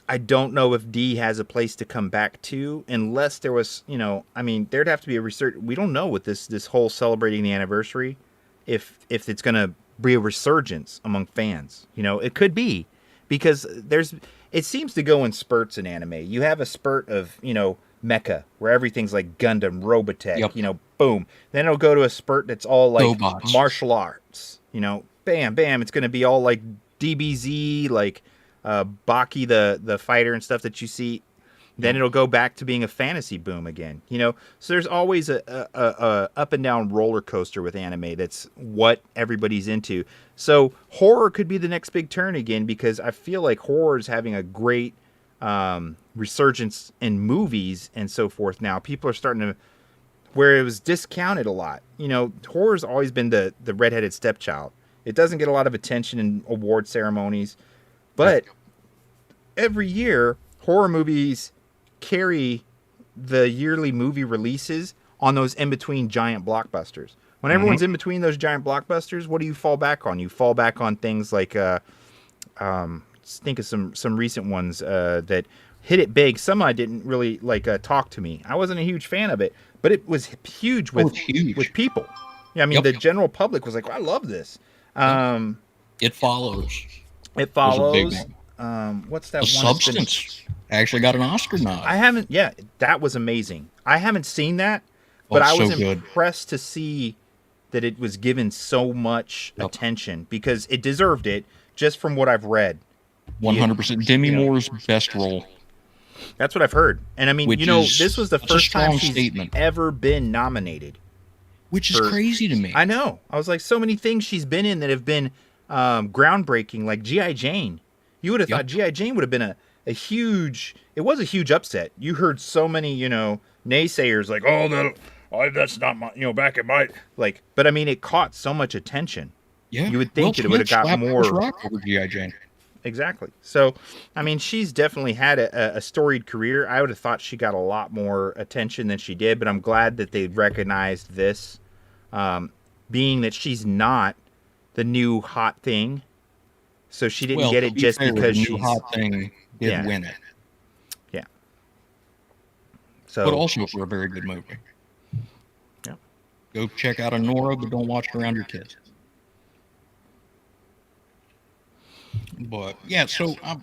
I don't know if D has a place to come back to, unless there was, I mean, there'd have to be a research. We don't know with this whole celebrating the anniversary, if it's going to be a resurgence among fans. It could be, because it seems to go in spurts in anime. You have a spurt of, mecha, where everything's like Gundam, Robotech, Yep. Boom. Then it'll go to a spurt that's all like Robots. martial arts, bam, bam. It's going to be all like DBZ, like Baki the fighter and stuff that you see. Then it'll go back to being a fantasy boom again. So there's always a up and down roller coaster with anime. That's what everybody's into. So horror could be the next big turn again, because I feel like horror is having a great resurgence in movies and so forth. Now people are starting to, where it was discounted a lot. Horror's always been the redheaded stepchild. It doesn't get a lot of attention in award ceremonies, but every year horror movies carry the yearly movie releases on those in-between giant blockbusters. When everyone's in between those giant blockbusters, what do you fall back on? You fall back on things like, think of some recent ones that hit it big. Some I didn't really like talk to me. I wasn't a huge fan of it, but it was huge with people. Yeah, I mean, the general public was like, I love this. It Follows. It Follows. What's that The one? Substance actually got an Oscar nod. I haven't. Yeah, that was amazing. I haven't seen that, but I was impressed to see that it was given so much attention, because it deserved it, just from what I've read. 100%. Demi Moore's best role. That's what I've heard. And I mean, this was the first time she's ever been nominated. Which is crazy to me. I know. I was like, so many things she's been in that have been groundbreaking, like G.I. Jane. You would have thought G.I. Jane would have been a huge... It was a huge upset. You heard so many, naysayers like, that's not my... back in my... Like, but I mean, it caught so much attention. Yeah. You would think it would have got more... over G.I. Jane. Exactly. So, I mean, she's definitely had a storied career. I would have thought she got a lot more attention than she did, but I'm glad that they recognized this, being that she's not the new hot thing. So she didn't get it just because she's... The new hot thing did win it. Yeah. So, but also for a very good movie. Yeah. Go check out Anora, but don't watch it around your kids. But yeah, so I'm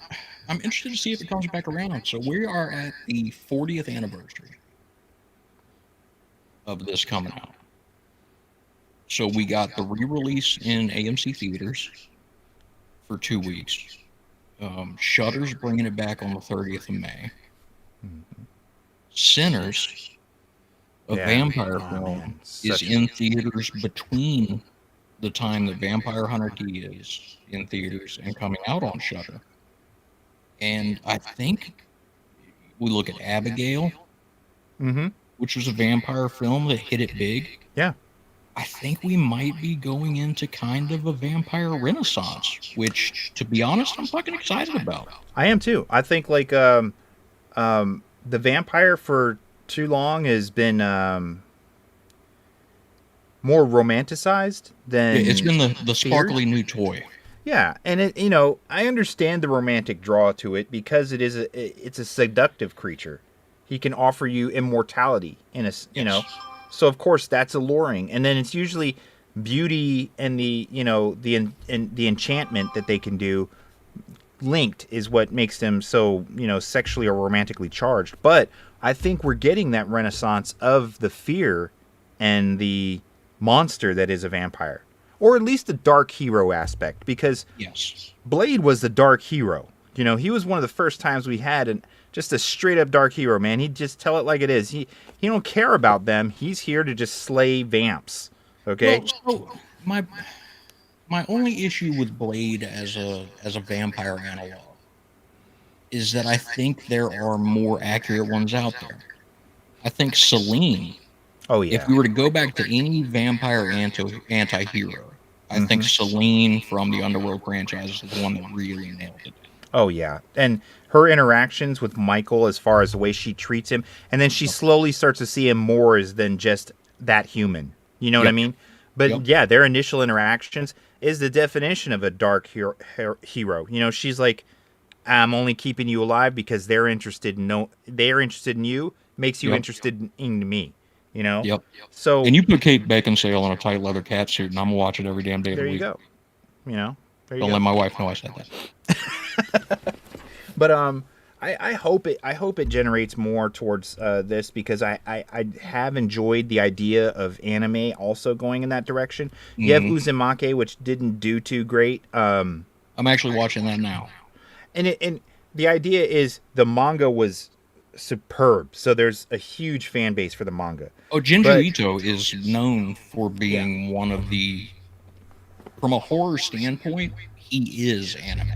interested to see if it comes back around. So we are at the 40th anniversary of this coming out. So we got the re-release in AMC theaters for 2 weeks. Shudder's bringing it back on the 30th of May. Sinners, a vampire film, is in theaters between the time that Vampire Hunter D is in theaters and coming out on Shudder. And I think we look at Abigail, which was a vampire film that hit it big. Yeah. I think we might be going into kind of a vampire renaissance, which, to be honest, I'm fucking excited about. I am too. I think like the vampire for too long has been more romanticized than... Yeah, it's been the sparkly new toy. Yeah, and it, I understand the romantic draw to it, because it's a seductive creature. He can offer you immortality in a, so of course that's alluring. And then it's usually beauty and the enchantment that they can do linked is what makes them so, sexually or romantically charged. But I think we're getting that renaissance of the fear and the monster that is a vampire, or at least the dark hero aspect, because Blade was the dark hero. He was one of the first times we had just a straight up dark hero, man. He'd just tell it like it is. He don't care about them. He's here to just slay vamps. Okay. Well, so my only issue with Blade as a vampire analog is that I think there are more accurate ones out there. I think Selene. Oh yeah. If we were to go back to any vampire anti-hero, I think Selene from the Underworld franchise is the one that really nailed it. Oh yeah, and her interactions with Michael, as far as the way she treats him, and then she slowly starts to see him more as than just that human. You know what I mean? But yeah, their initial interactions is the definition of a dark hero. You know, she's like, "I'm only keeping you alive because they're interested in you. Makes you interested in me." You know? Yep. So, and you put Kate Beckinsale in a tight leather catsuit, and I'm gonna watch it every damn day of the week. There you go. You know? There you Don't go. let my wife know I said that. But I hope it generates more towards this, because I have enjoyed the idea of anime also going in that direction. You have Uzumake, which didn't do too great. I'm actually watching that now. And the idea is the manga was superb, so there's a huge fan base for the manga. Oh, Junji Ito is known for being one of the, from a horror standpoint, he is anime.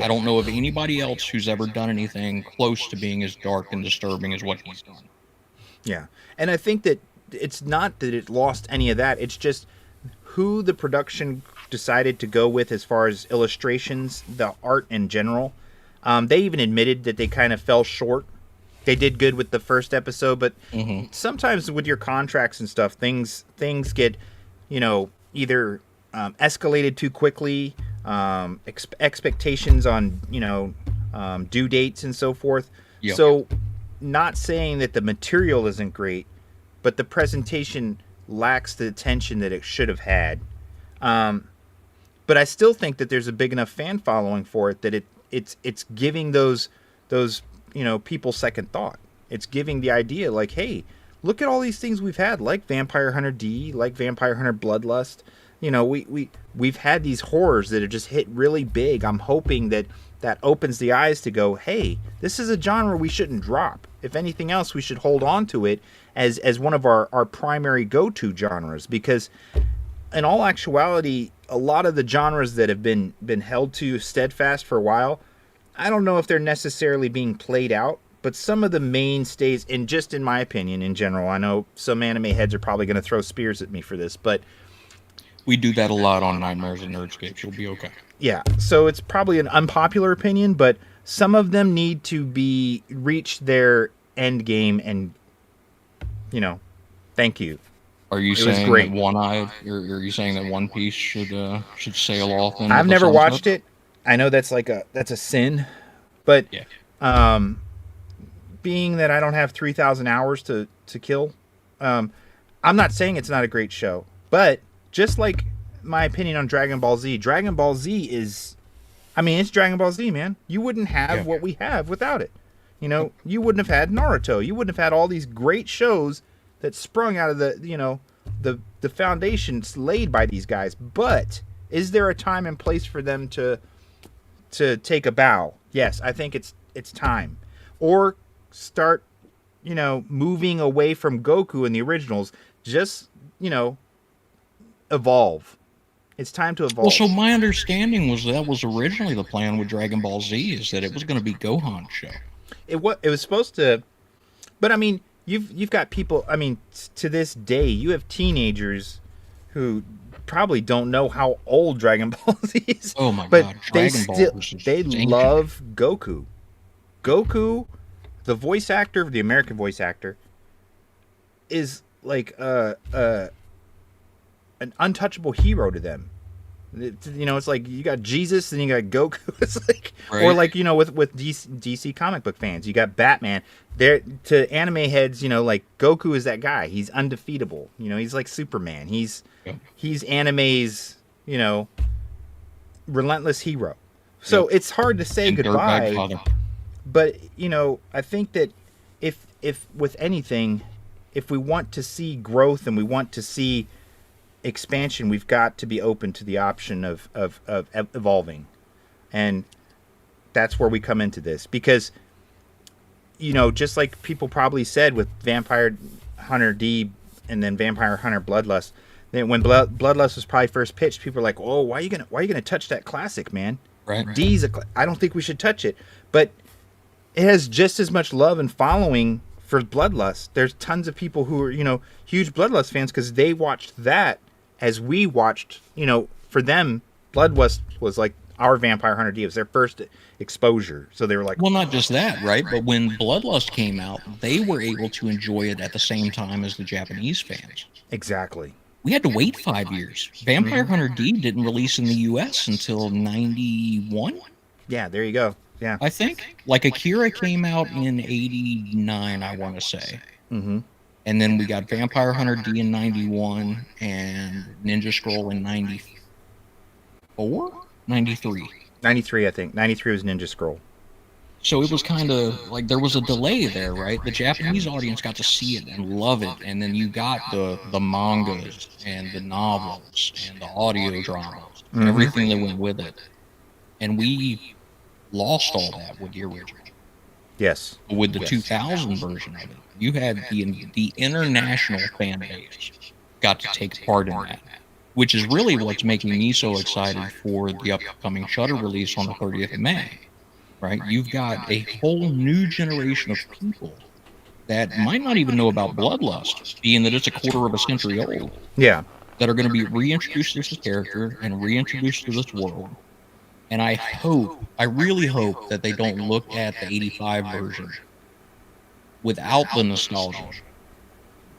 I don't know of anybody else who's ever done anything close to being as dark and disturbing as what he's done. Yeah, and I think that it's not that it lost any of that. It's just who the production decided to go with as far as illustrations, the art in general. They even admitted that they kind of fell short. They did good with the first episode, but sometimes with your contracts and stuff, things get, either escalated too quickly, expectations on, due dates and so forth. Yep. So, not saying that the material isn't great, but the presentation lacks the attention that it should have had. But I still think that there's a big enough fan following for it that it's giving those people second thought. It's giving the idea like, hey, look at all these things we've had, like Vampire Hunter D, like Vampire Hunter Bloodlust. We've had these horrors that have just hit really big. I'm hoping that opens the eyes to go, hey, this is a genre we shouldn't drop. If anything else, we should hold on to it as one of our primary go-to genres, because in all actuality, a lot of the genres that have been held to steadfast for a while, I don't know if they're necessarily being played out, but some of the mainstays, and just in my opinion, in general, I know some anime heads are probably going to throw spears at me for this, but we do that a lot on Nightmares and Nerdscapes. You'll be okay. Yeah, so it's probably an unpopular opinion, but some of them need to reach their end game, and thank you. Are you saying that One-Eyed, or are you saying that One Piece should sail off? I've never watched it. I know that's a sin, but being that I don't have 3,000 hours to kill, I'm not saying it's not a great show. But just like my opinion on Dragon Ball Z is, it's Dragon Ball Z, man. You wouldn't have what we have without it. You wouldn't have had Naruto. You wouldn't have had all these great shows that sprung out of the foundations laid by these guys. But is there a time and place for them to take a bow? Yes, I think it's time. Or start, moving away from Goku and the originals. Just, evolve. It's time to evolve. Well, so my understanding was that was originally the plan with Dragon Ball Z, is that it was going to be Gohan's show. It was supposed to, but you've got people. To this day, you have teenagers who probably don't know how old Dragon Ball Z is. Oh my god! Dragon They love Goku. Goku, the voice actor, the American voice actor, is like an untouchable hero to them. It's like you got Jesus and you got Goku. It's like, right. Or like, with DC comic book fans, you got Batman. There to anime heads, like Goku is that guy. He's undefeatable. He's like Superman. He's anime's, relentless hero. So it's hard to say goodbye. But I think that if with anything, if we want to see growth and we want to see expansion, we've got to be open to the option of evolving. And that's where we come into this, because just like people probably said with Vampire Hunter D and then Vampire Hunter Bloodlust, then when Bloodlust was probably first pitched, people were like, "Oh, why are you gonna touch that classic, man?" Right. D's I don't think we should touch it, but it has just as much love and following for Bloodlust. There's tons of people who are huge Bloodlust fans because they watched that as we watched. For them, Bloodlust was like our Vampire Hunter D. It was their first exposure, so they were like, well, not just that, right? But when Bloodlust came out, they were able to enjoy it at the same time as the Japanese fans. exactly. We had to wait 5 years. Vampire Hunter D didn't release in the US until 91, Yeah, there you go. Yeah. I think. Like Akira came out in 89, I want to say. Mm-hmm. And then we got Vampire Hunter D in 91 and Ninja Scroll in 94, 93. 93, I think. 93 was Ninja Scroll. So it was kind of like there was a delay there, right? The Japanese audience got to see it and love it, and then you got the mangas and the novels and the audio dramas and everything that went with it. And we lost all that with the original. Yes. With the 2000 version of it, you had the international fan base got to take part in that, which is really what's making me so excited for the upcoming Shudder release on the 30th of May. Right? You've got a whole new generation of people that might not even know about Bloodlust, being that it's a quarter of a century old, Yeah. that are going to be reintroduced to this character and reintroduced to this world. And I really hope that they don't look at the 85 version without the nostalgia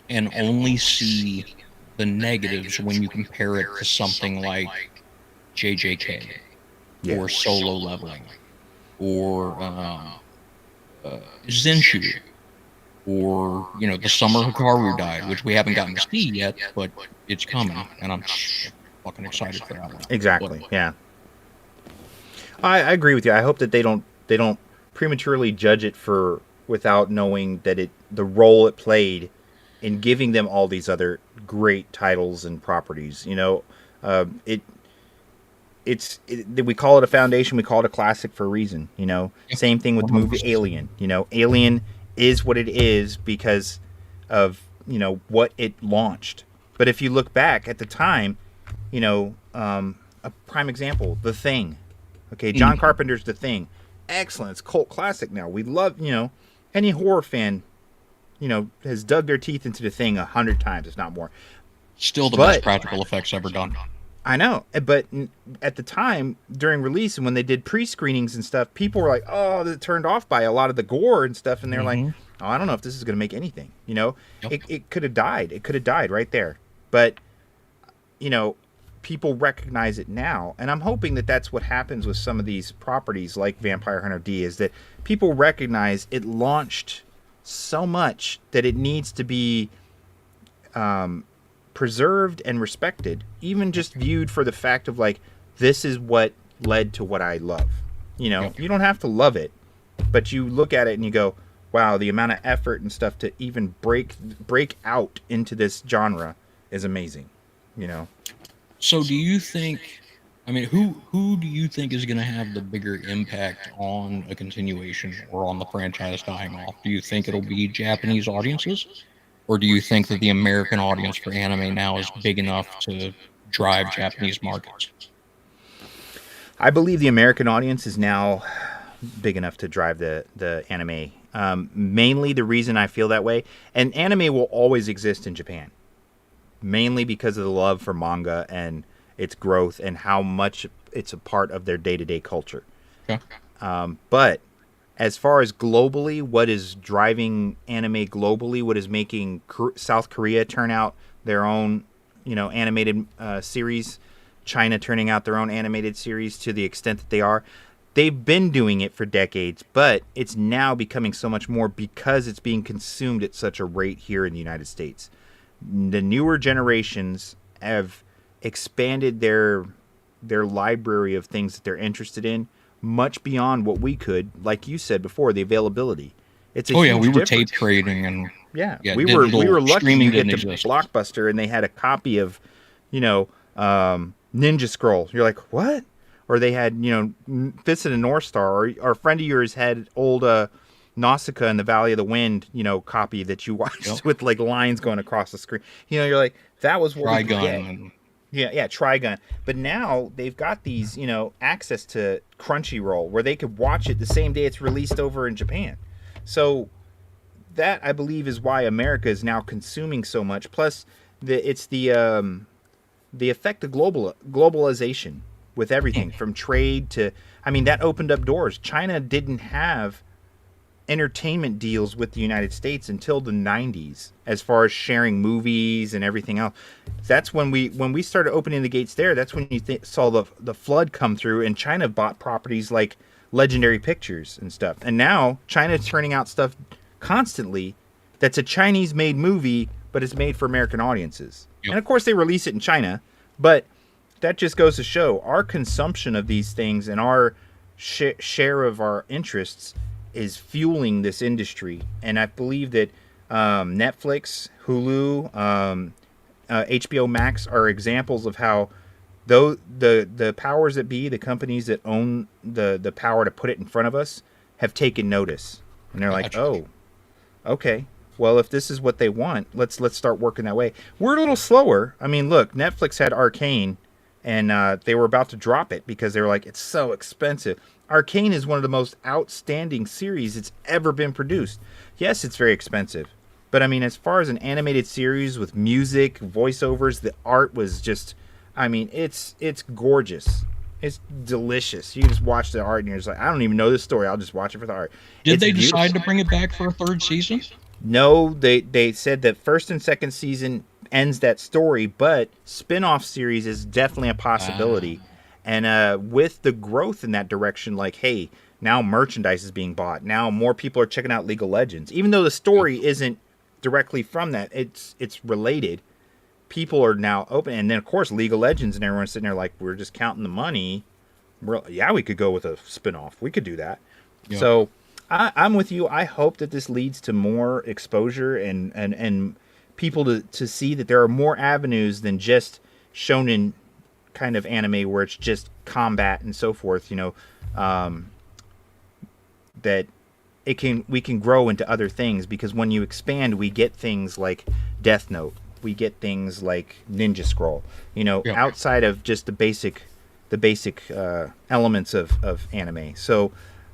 and only see the negatives when you compare it to something like JJK or Solo Leveling or Zenshu, or the summer Hikaru died, which we haven't gotten to see yet, but it's coming, and I'm fucking excited for that one. Exactly. Yeah. I agree with you. I hope that they don't prematurely judge it without knowing that the role it played in giving them all these other great titles and properties. We call it a foundation. We call it a classic for a reason. Same thing with the movie Alien. Alien is what it is because of what it launched. But if you look back at the time, a prime example, The Thing. Okay, John Carpenter's The Thing, excellent. It's a cult classic now. We love any horror fan, has dug their teeth into The Thing 100 times, if not more. Still the best practical effects ever done. I know, but at the time during release and when they did pre-screenings and stuff, people were like, "Oh, they're turned off by a lot of the gore and stuff," and they're like, "Oh, I don't know if this is going to make anything." Yep. It could have died. It could have died right there. But people recognize it now, and I'm hoping that that's what happens with some of these properties like Vampire Hunter D, is that people recognize it launched so much that it needs to be preserved and respected, even just viewed for the fact of like, this is what led to what I love. You don't have to love it, but you look at it and you go, wow, the amount of effort and stuff to even break out into this genre is amazing. So do you think, who do you think is going to have the bigger impact on a continuation or on the franchise dying off? Do you think it'll be Japanese audiences? Or do you think that the American audience for anime now is big enough to drive Japanese markets? I believe the American audience is now big enough to drive the anime. Mainly the reason I feel that way, and anime will always exist in Japan, mainly because of the love for manga and its growth and how much it's a part of their day-to-day culture. Okay. But as far as globally, what is driving anime globally, what is making South Korea turn out their own, animated series, China turning out their own animated series to the extent that they are, they've been doing it for decades, but it's now becoming so much more because it's being consumed at such a rate here in the United States. The newer generations have expanded their library of things that they're interested in much beyond what we could, like you said before, the availability. It's a huge we were difference. tape trading and we were lucky to get to Blockbuster and they had a copy of Ninja Scroll. You're like, what? Or they had Fist of the North Star, or a friend of yours had old Nausicaa and the Valley of the Wind copy that you watched with like lines going across the screen. You're like, that was what we could get. Yeah, Trigun. But now they've got these, access to Crunchyroll where they could watch it the same day it's released over in Japan. So that, I believe, is why America is now consuming so much. Plus, it's the effect of globalization. with everything from trade to, I mean, that opened up doors. China didn't have entertainment deals with the United States until the 90s as far as sharing movies and everything else. That's when we started opening the gates there. That's when you saw the flood come through, and China bought properties like Legendary Pictures and stuff. And now China's turning out stuff constantly that's a Chinese made movie, but it's made for American audiences. Yep. And of course they release it in China, but that just goes to show our consumption of these things and our share of our interests is fueling this industry. And I believe that Netflix, Hulu, HBO Max are examples of how though the powers that be, the companies that own the power to put it in front of us, have taken notice. And they're like, oh, okay. Well, if this is what they want, let's start working that way. We're a little slower. I mean, look, Netflix had Arcane, and they were about to drop it because they were like, it's so expensive. Arcane is one of the most outstanding series that's ever been produced. Yes, it's very expensive. But, I mean, as far as an animated series with music, voiceovers, the art was just, I mean, it's gorgeous. It's delicious. You just watch the art and you're just like, I don't even know this story. I'll just watch it for the art. Did they decide to bring it back for a third season? No, they said that first and second season ends that story, but spin-off series is definitely a possibility. And with the growth in that direction, like, hey, now merchandise is being bought. Now more people are checking out League of Legends. Even though the story isn't directly from that, it's related. People are now open. And then, of course, League of Legends and everyone's sitting there like, we're just counting the money. Yeah, we could go with a spin-off. We could do that. Yeah. So I'm with you. I hope that this leads to more exposure and people to see that there are more avenues than just shonen kind of anime where it's just combat and so forth, you know, that we can grow into other things, because when you expand, we get things like Death Note, we get things like Ninja Scroll, you know, outside of just the basic elements of anime. So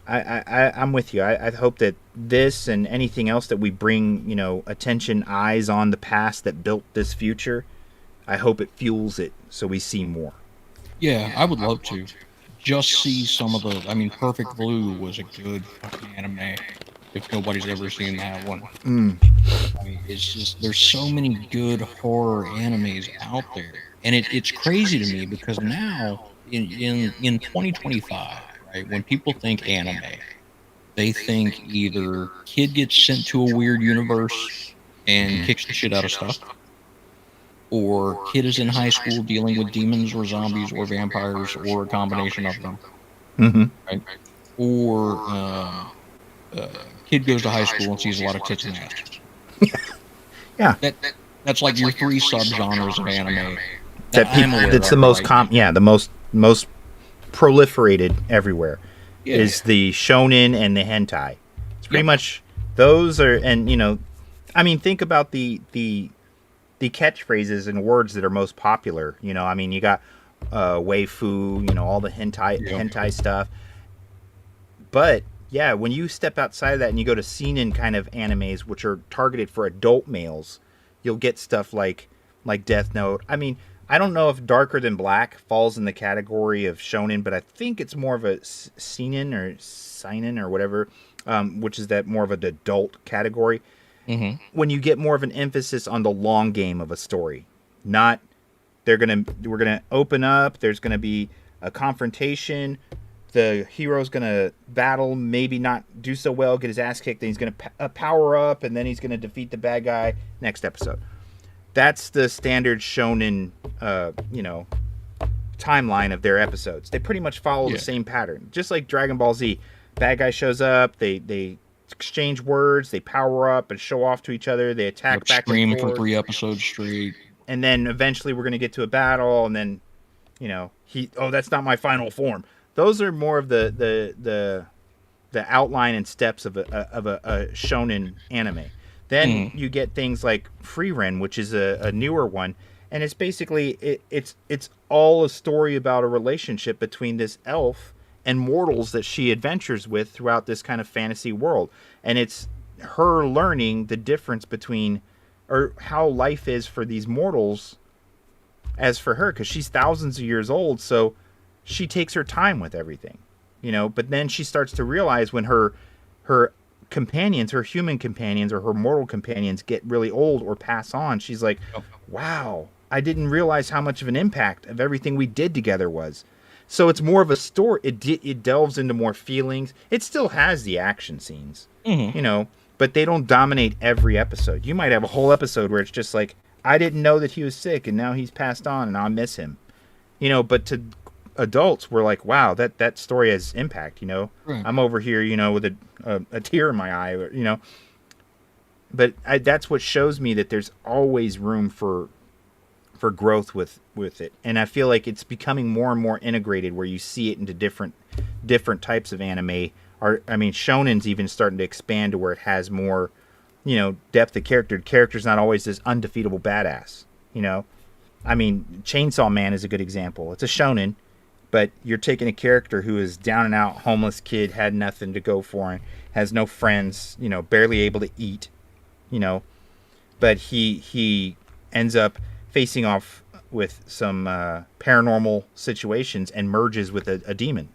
I'm with you. I hope that this and anything else that we bring, you know, attention, eyes on the past that built this future, I hope it fuels it so we see more. Yeah, I would love to. Just see some of the, I mean, Perfect Blue was a good fucking anime. If nobody's ever seen that one. I mean, it's just, there's so many good horror animes out there. And it's crazy to me because now, in 2025, right, when people think anime, they think either kid gets sent to a weird universe and kicks the shit out of stuff, or kid is in high school dealing with demons or zombies or vampires or a combination of them. Right? Or kid goes to high school and sees a lot of tits and ass. Yeah. That's like your three subgenres of anime. That's the most the most proliferated everywhere is the shonen and the hentai. It's pretty much those are, and you know, I mean, think about the catchphrases and words that are most popular. You know, I mean, you got waifu, you know, all the hentai stuff. But yeah, when you step outside of that and you go to seinen kind of animes, which are targeted for adult males, you'll get stuff like Death Note. I mean, I don't know if Darker Than Black falls in the category of shonen, but I think it's more of a seinen or whatever, which is that more of an adult category. When you get more of an emphasis on the long game of a story, not we're gonna open up, there's gonna be a confrontation, the hero's gonna battle, maybe not do so well, get his ass kicked, then he's gonna power up, and then he's gonna defeat the bad guy next episode. That's the standard shonen, timeline of their episodes. They pretty much follow the same pattern, just like Dragon Ball Z. Bad guy shows up, they exchange words, they power up and show off to each other, they attack back and forth for 3 episodes straight, and then eventually we're going to get to a battle, and then, you know, that's not my final form. Those are more of the outline and steps of a shonen anime. Then you get things like Frieren, which is a newer one, and it's basically it's all a story about a relationship between this elf and mortals that she adventures with throughout this kind of fantasy world. And it's her learning the difference between, or how life is for these mortals as for her, because she's thousands of years old. So she takes her time with everything, but then she starts to realize when her companions, her human companions or her mortal companions get really old or pass on, she's like, wow, I didn't realize how much of an impact of everything we did together was. So it's more of a story. It delves into more feelings. It still has the action scenes, but they don't dominate every episode. You might have a whole episode where it's just like, I didn't know that he was sick and now he's passed on and I miss him, but to adults, we're like, wow, that story has impact, Right. I'm over here, with a tear in my eye, but that's what shows me that there's always room for growth with it. And I feel like it's becoming more and more integrated where you see it into different types of anime. Shonen's even starting to expand to where it has more, depth of character. The character's not always this undefeatable badass, Chainsaw Man is a good example. It's a shonen, but you're taking a character who is down and out homeless kid, had nothing to go for, and has no friends, barely able to eat, but he ends up facing off with some paranormal situations and merges with a demon.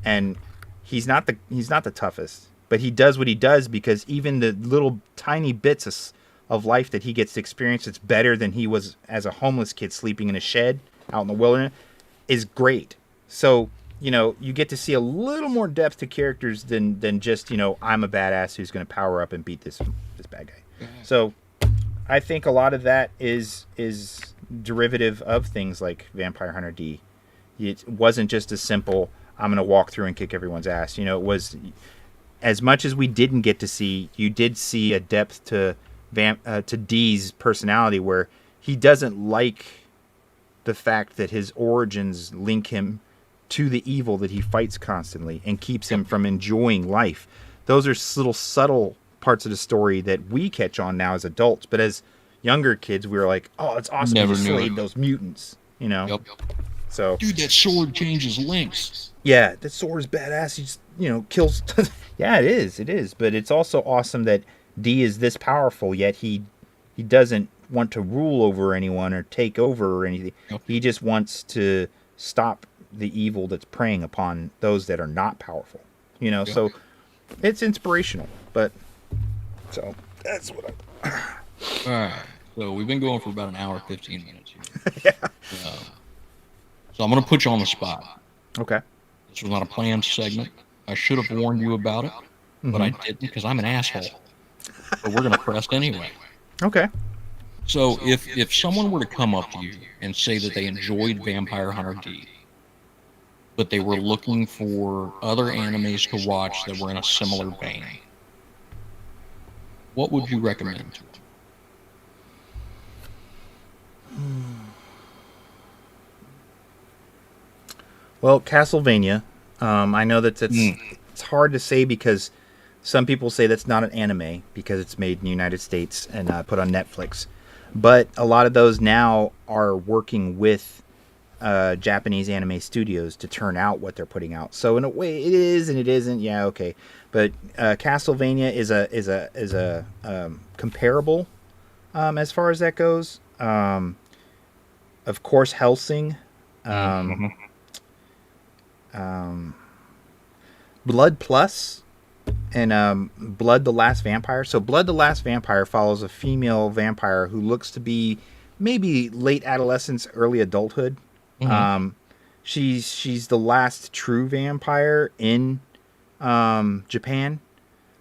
And he's not the toughest, but he does what he does because even the little tiny bits of life that he gets to experience, it's better than he was as a homeless kid sleeping in a shed out in the wilderness, is great. So, you get to see a little more depth to characters than just, I'm a badass who's going to power up and beat this bad guy. So I think a lot of that is derivative of things like Vampire Hunter D. It wasn't just as simple, I'm going to walk through and kick everyone's ass. It was, as much as we didn't get to see, you did see a depth to D's personality where he doesn't like the fact that his origins link him to the evil that he fights constantly and keeps him from enjoying life. Those are little subtle parts of the story that we catch on now as adults, but as younger kids, we were like, "Oh, it's awesome! Never slayed those mutants," Yep. So, dude, that sword changes links. Yeah, that sword is badass. He just, kills. Yeah, it is. But it's also awesome that D is this powerful, yet he doesn't want to rule over anyone or take over or anything. Yep. He just wants to stop the evil that's preying upon those that are not powerful. Yep. So it's inspirational. But so that's what I. All right. So we've been going for about an hour, 15 minutes here. Yeah. So I'm going to put you on the spot. Okay. This was not a planned segment. I should have warned you about it, but I didn't because I'm an asshole. But we're going to press anyway. Okay. So if someone were to come up to you and say that they enjoyed Vampire Hunter D, but they were looking for other animes to watch that were in a similar vein, what would you recommend to them? Well, Castlevania. I know that it's hard to say because some people say that's not an anime because it's made in the United States and put on Netflix. But a lot of those now are working with Japanese anime studios to turn out what they're putting out. So in a way, it is and it isn't. Yeah, okay. But Castlevania is a comparable as far as that goes. Of course, Hellsing. Blood Plus and Blood the Last Vampire. So Blood the Last Vampire follows a female vampire who looks to be maybe late adolescence, early adulthood. She's the last true vampire in Japan,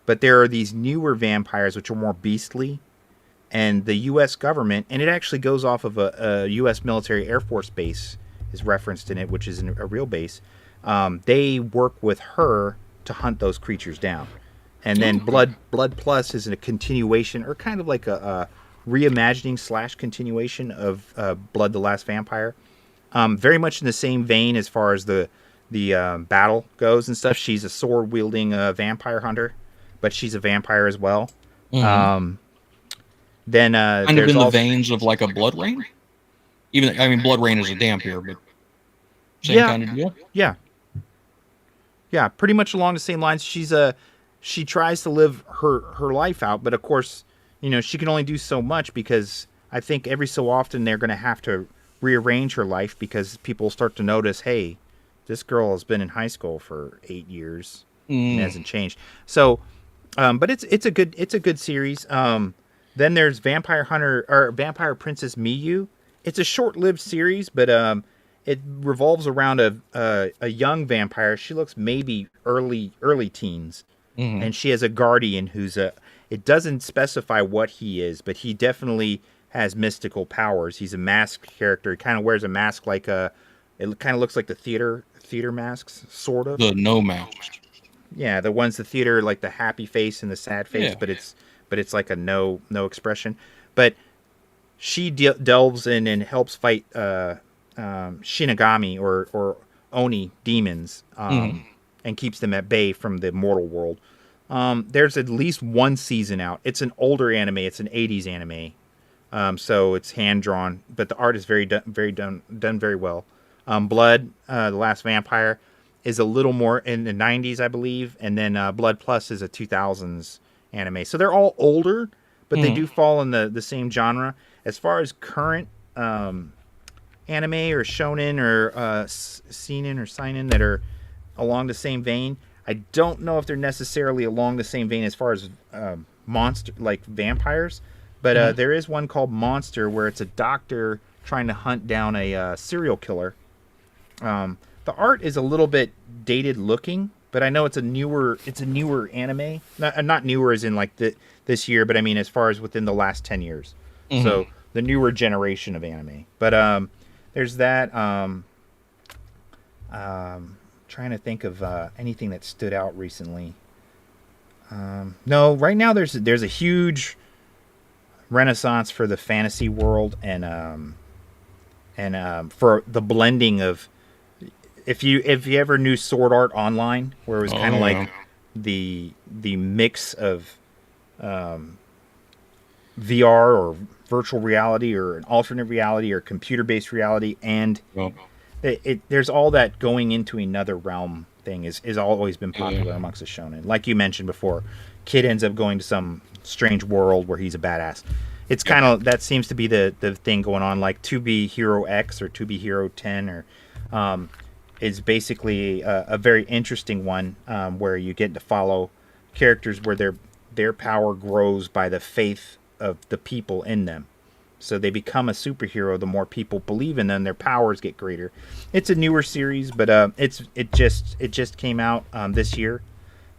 but there are these newer vampires which are more beastly, and the U.S. government, and it actually goes off of a U.S. military Air Force base is referenced in it, which is a real base. They work with her to hunt those creatures down. And then Blood Plus is a continuation, or kind of like a reimagining / continuation of Blood the Last Vampire. Very much in the same vein as far as the battle goes and stuff. She's a sword-wielding vampire hunter, but she's a vampire as well. Then kind of in the veins of like a Blood Rain? Blood Rain is a dhampir, but same kind of deal? Yeah, pretty much along the same lines. She tries to live her life out, but of course, she can only do so much because I think every so often they're going to have to rearrange her life because people start to notice, hey, this girl has been in high school for 8 years and hasn't changed. So, but it's a good series. Then there's Vampire Hunter or Vampire Princess Miyu. It's a short-lived series, but it revolves around a young vampire. She looks maybe early teens, and she has a guardian who's it doesn't specify what he is, but he definitely has mystical powers. He's a masked character. He kind of wears a mask like it kind of looks like the theater masks, sort of. The no mask. Yeah, the ones the theater, like the happy face and the sad face, Yeah. but it's like a no expression. But she delves in and helps fight Shinigami or Oni demons, and keeps them at bay from the mortal world. There's at least one season out. It's an older anime. It's an 80s anime. So it's hand drawn, but the art is done very well. Blood, the Last Vampire, is a little more in the 90s, I believe, and then Blood Plus is a 2000s anime. So they're all older, but they do fall in the same genre. As far as current anime or shonen or seinen or seinen that are along the same vein, I don't know if they're necessarily along the same vein as far as monster like vampires, but there is one called Monster where it's a doctor trying to hunt down a serial killer. The art is a little bit dated looking, but I know it's a newer anime. Not newer as in like this year, but I mean as far as within the last 10 years. So the newer generation of anime. But there's that. Trying to think of anything that stood out recently. No, right now there's a huge renaissance for the fantasy world and for the blending of if you ever knew Sword Art Online, where it was kind of like the mix of VR or virtual reality or an alternate reality or computer-based reality, and there's all that going into another realm thing is always been popular amongst the shonen. Like you mentioned before, kid ends up going to some strange world where he's a badass. It's kind of that seems to be the thing going on. Like 2B Hero X or 2B Hero 10 or is basically a very interesting one where you get to follow characters where their power grows by the faith of the people in them. So they become a superhero. The more people believe in them, their powers get greater. It's a newer series, but it just came out this year.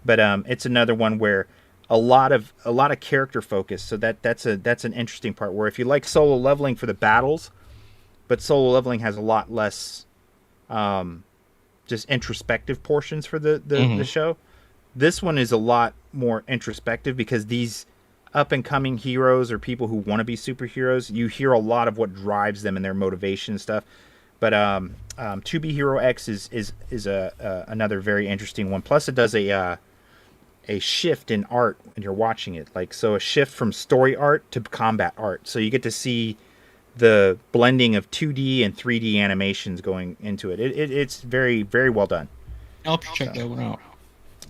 But it's another one where a lot of character focus. So that's an interesting part. Where if you like solo leveling for the battles, but solo leveling has a lot less just introspective portions for the show. This one is a lot more introspective because these up and coming heroes or people who want to be superheroes, you hear a lot of what drives them and their motivation and stuff. But 2B Hero X is another very interesting one. Plus, it does a shift in art when you're watching it. Like so, a shift from story art to combat art. So you get to see the blending of 2D and 3D animations going into it. It's very, very well done. I'll check that one out.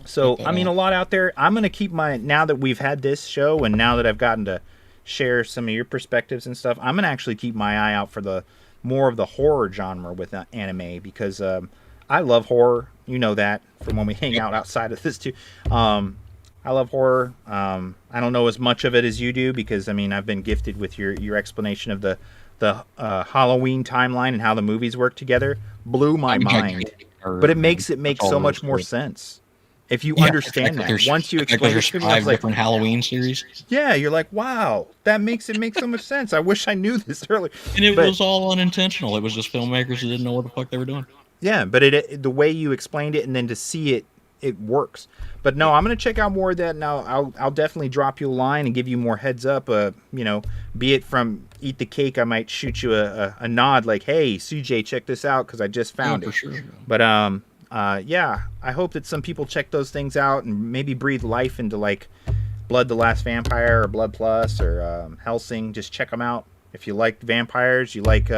So, I mean, a lot out there. I'm going to keep now that we've had this show and now that I've gotten to share some of your perspectives and stuff, I'm going to actually keep my eye out for more of the horror genre with anime because I love horror. You know that from when we hang out outside of this too. I love horror. I don't know as much of it as you do because, I mean, I've been gifted with your explanation of the Halloween timeline and how the movies work together. Blew my mind. But it makes it make so much more sense. If you understand that, once you explain it to me, I was like, different Halloween series. Yeah, you're like, wow, that makes it make so much sense. I wish I knew this earlier. And it was all unintentional. It was just filmmakers who didn't know what the fuck they were doing. Yeah, but the way you explained it and then to see it, it works. But no, I'm going to check out more of that now. I'll definitely drop you a line and give you more heads up. Be it from Eat the Cake, I might shoot you a nod like, hey, CJ, check this out because I just found it. For sure. But yeah, I hope that some people check those things out and maybe breathe life into like Blood the Last Vampire or Blood Plus or Hellsing. Just check them out. If you like vampires, you like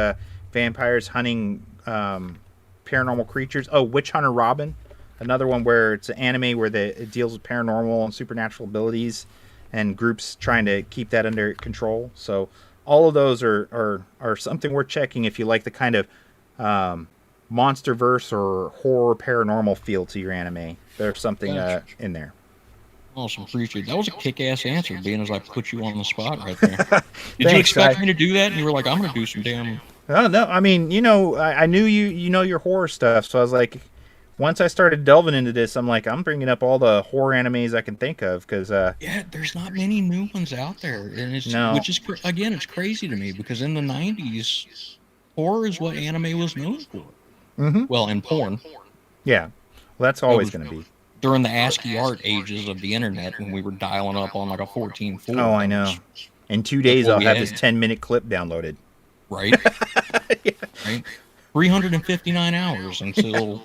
vampires hunting paranormal creatures. Oh, Witch Hunter Robin, another one where it's an anime where it deals with paranormal and supernatural abilities and groups trying to keep that under control. So all of those are something worth checking if you like the kind of MonsterVerse or horror paranormal feel to your anime. There's something Gotcha. in there. Awesome, appreciate it. That was a kick-ass answer, being as I put you on the spot right there. Did you Thanks. expect me to do that? And you were like, I'm going to do some damn... I don't know. I mean, I knew you know your horror stuff, so I was like, once I started delving into this, I'm like, I'm bringing up all the horror animes I can think of because yeah, there's not many new ones out there, and No. which is again, it's crazy to me because in the '90s, horror is what anime was known for. Mhm. Well, and porn. Yeah, well, that's always was- going to be. During the ASCII art ages of the internet, when we were dialing up on like a 14.4. Oh, I know. In 2 days, what I'll we have had. this 10-minute clip downloaded. Right? Right? 359 hours until,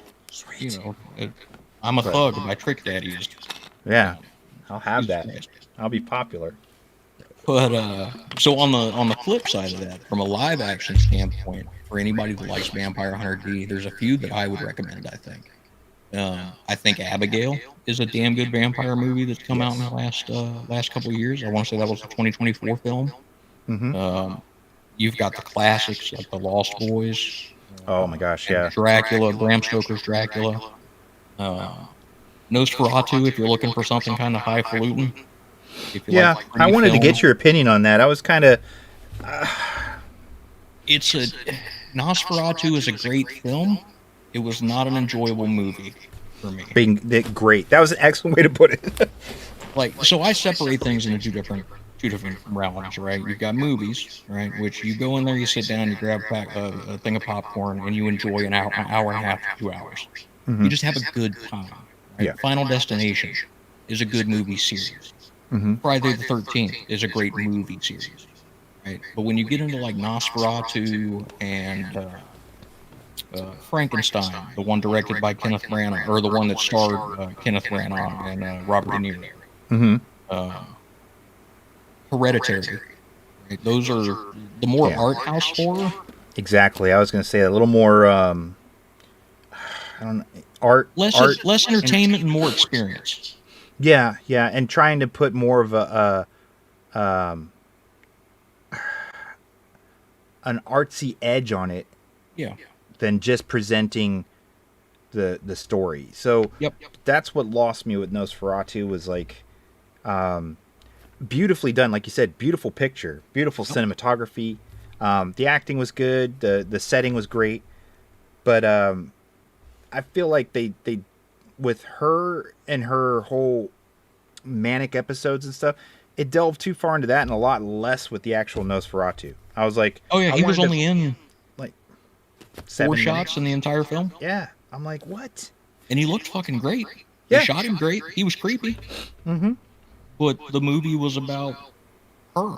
I'm a thug by Trick Daddy. Yeah, I'll have that. I'll be popular. But so on the flip side of that, from a live action standpoint, for anybody that likes Vampire Hunter D, there's a few that I would recommend. I think Abigail is a damn good vampire movie that's come out in the last couple of years. I want to say that was a 2024 film. Mm-hmm. You've got the classics like The Lost Boys, Oh my gosh, yeah. Dracula, Bram Stoker's Dracula, Nosferatu. If you're looking for something kind of highfalutin. Yeah, I wanted to get your opinion on that. I was kind of. Nosferatu is a great film. It was not an enjoyable movie for me. Being great. That was an excellent way to put it. So I separate things into two different realms, right? You've got movies, right? Which you go in there, you sit down, you grab a thing of popcorn, and you enjoy an hour and a half to 2 hours. Mm-hmm. You just have a good time. Right? Yeah. Final Destination is a good movie series. Mm-hmm. Friday the 13th is a great movie series. Right? But when you get into like Nosferatu and Frankenstein, the one directed by Kenneth Branagh, or the one that starred Kenneth Branagh and Robert De Niro. Mm-hmm. Hereditary. Right? Those are the more art house horror. Exactly. I was going to say a little more. I don't know. Less entertainment and more experience. Yeah, and trying to put more of an artsy edge on it. Yeah. Than just presenting the story. So that's what lost me with Nosferatu was like beautifully done, like you said, beautiful picture, beautiful cinematography. The acting was good, the setting was great, but I feel like they with her and her whole manic episodes and stuff, it delved too far into that and a lot less with the actual Nosferatu. I was like, oh yeah, he was only in like 4 shots in the entire film. Yeah, I'm like, what? And he looked fucking great. Yeah. They shot him great. He was creepy. Mm-hmm. But the movie was about her,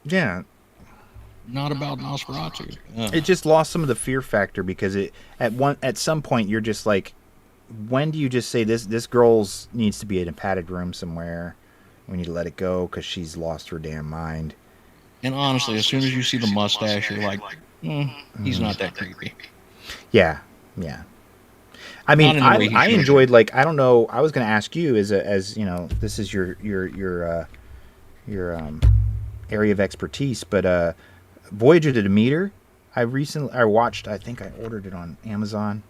Yeah. not about Nosferatu. It just lost some of the fear factor because at some point you're just like, when do you just say this girl's needs to be in a padded room somewhere? We need to let it go because she's lost her damn mind. And honestly, as soon as you see the mustache, you're like, he's not that creepy. Yeah. I mean, Not in the way he I should. enjoyed, like, I don't know. I was going to ask you as you know, this is your area of expertise, but Voyage of the Demeter, I watched. I think I ordered it on Amazon.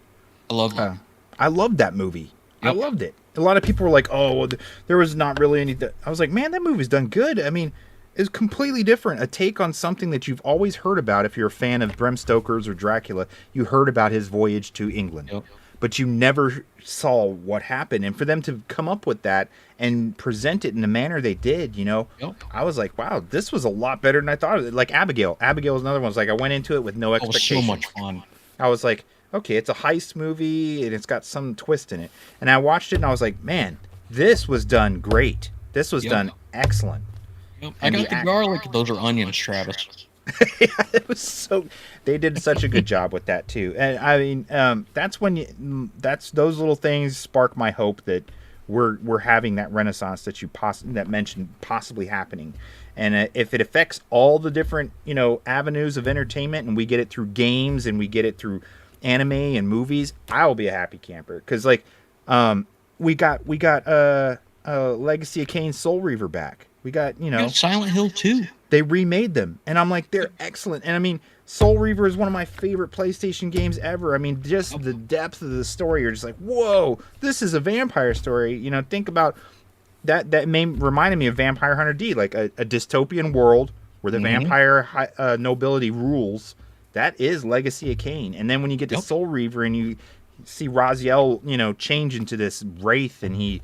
I love that. I loved that movie. I Yep. loved it. A lot of people were like, "Oh, well, there was not really anything." I was like, "Man, that movie's done good." I mean, it's completely different. A take on something that you've always heard about. If you're a fan of Bram Stoker's or Dracula, you heard about his voyage to England, but you never saw what happened. And for them to come up with that and present it in the manner they did, I was like, "Wow, this was a lot better than I thought." Like Abigail. Abigail was another one. It was like I went into it with no It was so expectations. much fun. I was like, okay, it's a heist movie and it's got some twist in it. And I watched it and I was like, man, this was done great. This was done excellent. Yep. I got the garlic. Those are onions, Travis. It was so. They did such a good job with that too. And I mean, that's when those little things spark my hope that we're having that renaissance that you mentioned possibly happening. And if it affects all the different avenues of entertainment, and we get it through games and we get it through anime and movies, I'll be a happy camper. Because we got Legacy of Kain Soul Reaver back. We got Silent Hill 2. they remade them, and I'm like, they're excellent. And I mean, Soul Reaver is one of my favorite PlayStation games ever. I mean, just the depth of the story. You're just like, whoa, this is a vampire story. You know, think about that. That reminded me of Vampire Hunter D, like a dystopian world where the vampire nobility rules. That is Legacy of Kain. And then when you get to Soul Reaver and you see Raziel, you know, change into this wraith and he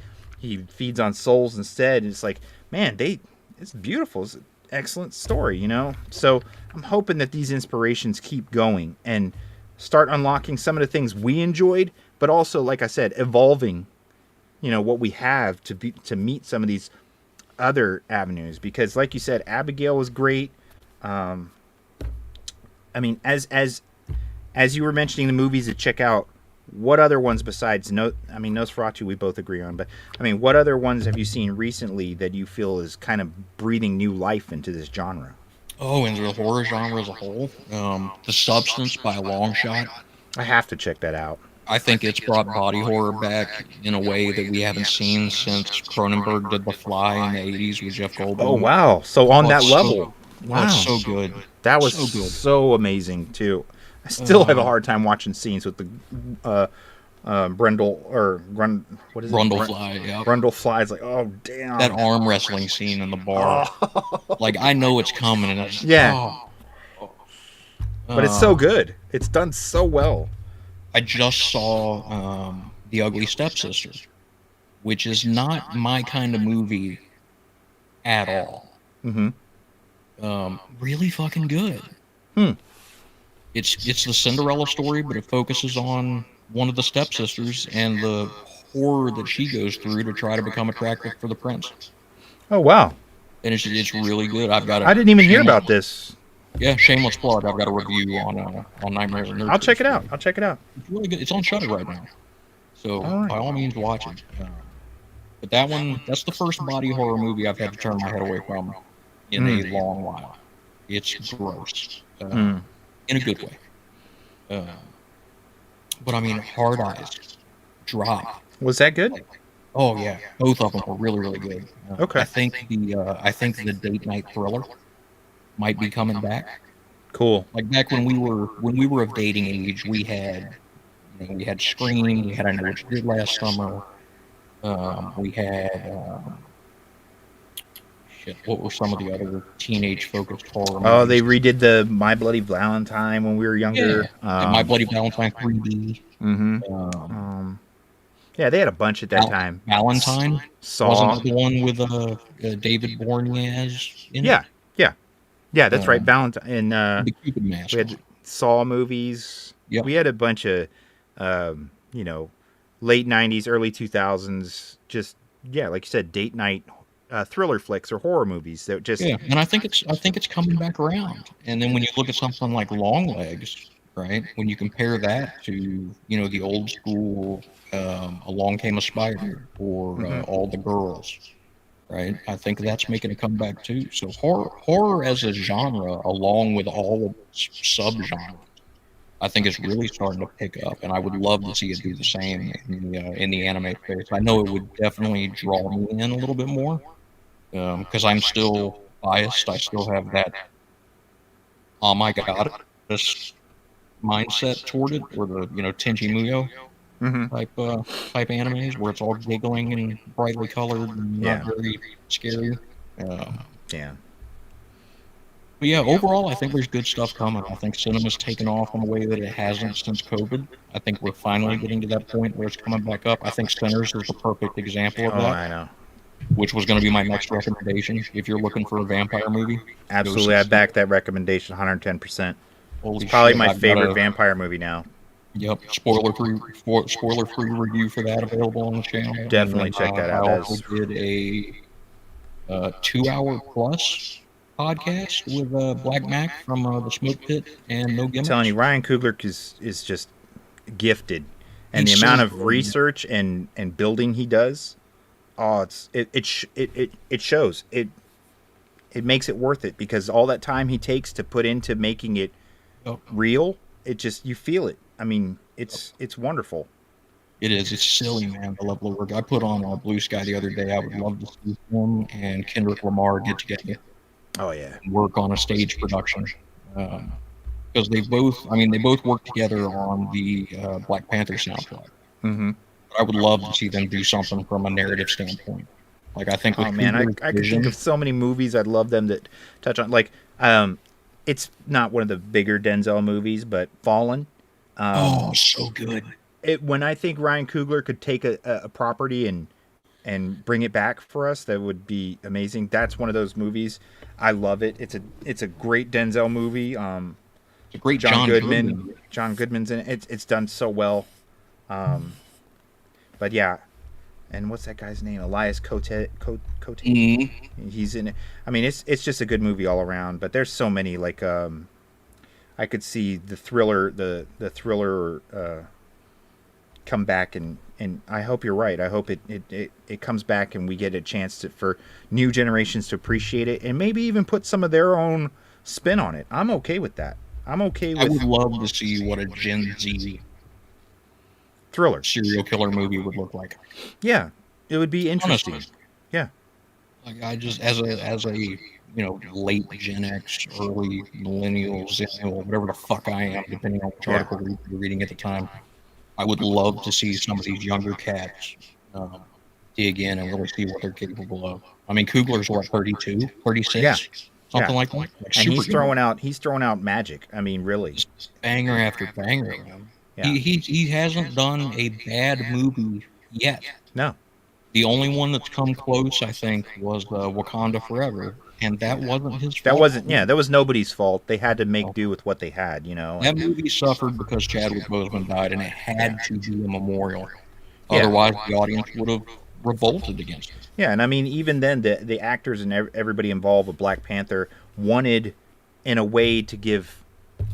feeds on souls instead, and it's like, man, it's beautiful. It's an excellent story, you know? So I'm hoping that these inspirations keep going and start unlocking some of the things we enjoyed, but also, like I said, evolving, you know, what we have to meet some of these other avenues. Because like you said, Abigail was great. I mean, as you were mentioning the movies to check out, what other ones besides Nosferatu we both agree on, but I mean, what other ones have you seen recently that you feel is kind of breathing new life into this genre? Oh, into the horror genre as a whole, The Substance by a long shot. I have to check that out. I think it's brought body horror back in a way that we haven't seen since Cronenberg did The Fly in the 80s with Jeff Goldblum. Oh, wow. So on that level. Wow. It's so good. That was so amazing, too. I still have a hard time watching scenes with the Brundle Fly. Yeah. Brundle Fly is like, oh, damn. That arm wrestling scene in the bar. Like, I know it's coming. And it's, but it's so good. It's done so well. I just saw The Ugly Stepsister, which is not my kind of movie at all. Really fucking good. It's the Cinderella story, but it focuses on one of the stepsisters and the horror that she goes through to try to become attractive for the prince. Oh, wow. And it's really good. I didn't even hear about this. Yeah, shameless plug. I've got a review on Nightmares and Nurture. I'll check it out. It's really good. It's on Shudder right now, so by all means watch it. But that's the first body horror movie I've had to turn my head away from in a long while. It's gross, in a good way. But I mean, Hard Eyes, Drop. Was that good? Oh yeah, both of them were really, really good. Okay. I think the date night thriller might be coming back. Cool. Like back when we were of dating age, we had Scream, we had I Know What You Did Last Summer, we had what were some of the other teenage focused horror movies? Oh, they redid the My Bloody Valentine when we were younger. Yeah, My Bloody Valentine 3D. Yeah, they had a bunch at that time. Valentine? Saw. Wasn't the one with David Boreanaz in it? Yeah, that's right. Valentine and the Cupid Mask. we had Saw movies. Yep. We had a bunch of late 90s, early 2000s, just like you said, date night thriller flicks or horror movies that just and I think it's coming back around. And then when you look at something like Longlegs, right? When you compare that to the old school Along Came a Spider or All the Girls, right? I think that's making a comeback too. So horror as a genre, along with all of its subgenres, I think is really starting to pick up, and I would love to see it do the same in the anime space. I know it would definitely draw me in a little bit more because I'm still biased. I still have that oh my god this mindset toward it, or the Tenchi Muyo type animes where it's all giggling and brightly colored and not very scary. But yeah, overall, I think there's good stuff coming. I think cinema's taken off in a way that it hasn't since COVID. I think we're finally getting to that point where it's coming back up. I think Sinners is the perfect example of that. I know. Which was going to be my next recommendation if you're looking for a vampire movie. Absolutely, I back that recommendation 110%. Holy it's probably shit, my favorite vampire movie now. Yep, spoiler-free review for that available on the channel. Definitely check that out. I also did a 2-hour plus podcast with Black Mac from the Smoke Pit and No Gimmicks. I'm telling you, Ryan Coogler is just gifted, and the amount of research and building he does, it shows. It makes it worth it, because all that time he takes to put into making it real, you feel it. I mean, it's wonderful. It is. It's silly, man, the level of work. I put on Blue Sky the other day. I would love to see him and Kendrick Lamar get together. Oh, yeah. And work on a stage production. because they both worked together on the Black Panther soundtrack. Mm-hmm. I would love to see them do something from a narrative standpoint. Like I think with Oh man, Coogler's I could think of vision, so many movies I'd love them to touch on. Like, it's not one of the bigger Denzel movies, but Fallen. oh, so good. When I think Ryan Coogler could take a property and bring it back for us, that would be amazing. That's one of those movies. I love it. It's a great Denzel movie. It's a great John John Goodman. Goodman. John Goodman's in it. It's done so well. But yeah, and what's that guy's name? Elias Cote. He's in it. I mean, it's just a good movie all around. But there's so many like I could see the thriller come back and I hope you're right. I hope it comes back and we get a chance for new generations to appreciate it and maybe even put some of their own spin on it. I'm okay with that. I'm okay I with would love to see what a Gen Z thriller. serial killer movie would look like. Yeah, it would be interesting. Honestly. Yeah. Like I just as a late Gen X, early millennial, Zennial, whatever the fuck I am, depending on which Yeah. article you're reading at the time. I would love to see some of these younger cats dig in and really see what they're capable of. I mean, Coogler's what, 32, 36? Yeah. Something Yeah. like that. Like And super he's good. throwing out magic. I mean, really. Banger after banger, man. Yeah. He hasn't done a bad movie yet. No. The only one that's come close, I think, was Wakanda Forever, and that wasn't his fault. That was nobody's fault. They had to make do with what they had, That movie suffered because Chadwick Boseman died, and it had to be a memorial. Yeah. Otherwise, the audience would have revolted against it. Yeah, and I mean, even then, the actors and everybody involved with Black Panther wanted, in a way, to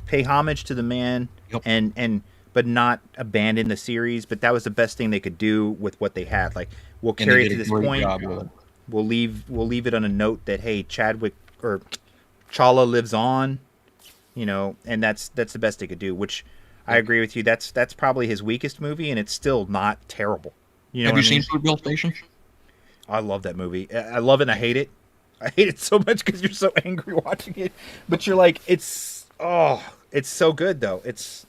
pay homage to the man, Yep. but not abandon the series. But that was the best thing they could do with what they had. Like, we'll And carry they it to did a this great point. job with it. We'll leave it on a note that, hey, Chadwick or Chala lives on, and that's the best they could do. Which I agree with you. That's probably his weakest movie, and it's still not terrible. Have you seen Fruitvale Station? I love that movie. I love it and I hate it. I hate it so much because you're so angry watching it. But you're like, it's so good though.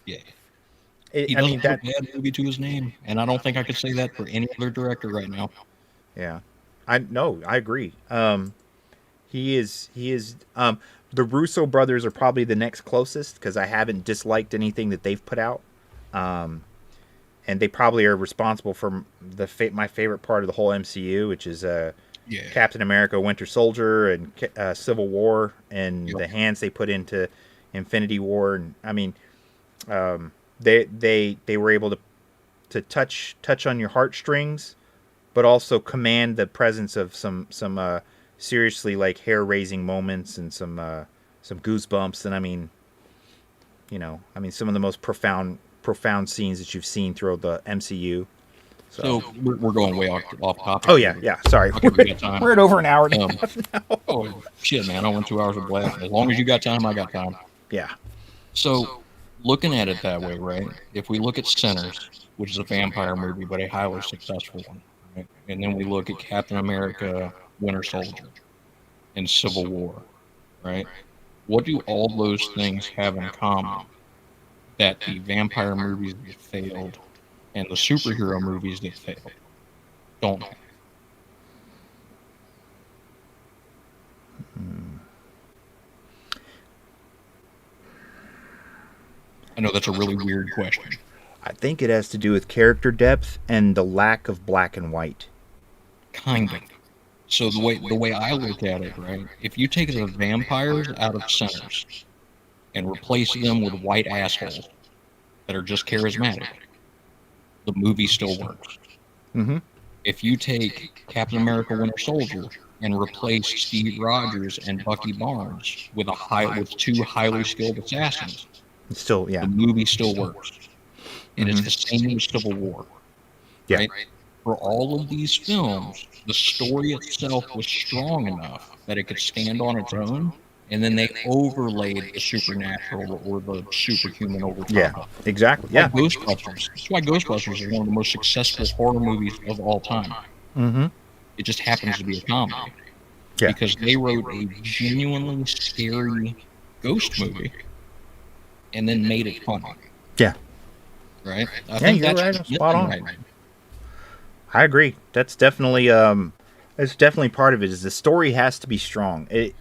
Yeah. He I mean, doesn't have a bad movie to his name, and I don't think I could say that for any other director right now. Yeah, I agree. He is. The Russo brothers are probably the next closest because I haven't disliked anything that they've put out. And they probably are responsible for my favorite part of the whole MCU, which is Captain America, Winter Soldier, and Civil War, and the hands they put into Infinity War. And I mean, they were able to touch on your heartstrings, but also command the presence of some seriously like hair raising moments and some goosebumps. And I mean, some of the most profound scenes that you've seen throughout the MCU. So we're going way off topic. Oh yeah. Sorry, Okay, we got time. we're at over an hour and a half now. Oh shit, man! I went 2 hours of blast. As long as you got time, I got time. Yeah. So, looking at it that way, right? If we look at Sinners, which is a vampire movie, but a highly successful one, right? And then we look at Captain America, Winter Soldier, and Civil War, right? What do all those things have in common that the vampire movies that failed and the superhero movies that failed don't have? I know that's a really weird question. I think it has to do with character depth and the lack of black and white. Kind of. So the way I look at it, right? If you take the vampires out of Sinners and replace them with white assholes that are just charismatic, the movie still works. Mm-hmm. If you take Captain America: Winter Soldier and replace Steve Rogers and Bucky Barnes with two highly skilled assassins, Still, the movie still works. And it's the same with Civil War. Yeah. Right? For all of these films, the story itself was strong enough that it could stand on its own, and then they overlaid the supernatural or the superhuman over top. Yeah, exactly. Yeah. Ghostbusters. That's why Ghostbusters is one of the most successful horror movies of all time. Mm-hmm. It just happens to be a comedy. Yeah. Because they wrote a genuinely scary ghost movie and then made it funny. Yeah. Right? I think you're right. Spot on. Right now. I agree. That's definitely part of it. Is the story has to be strong. It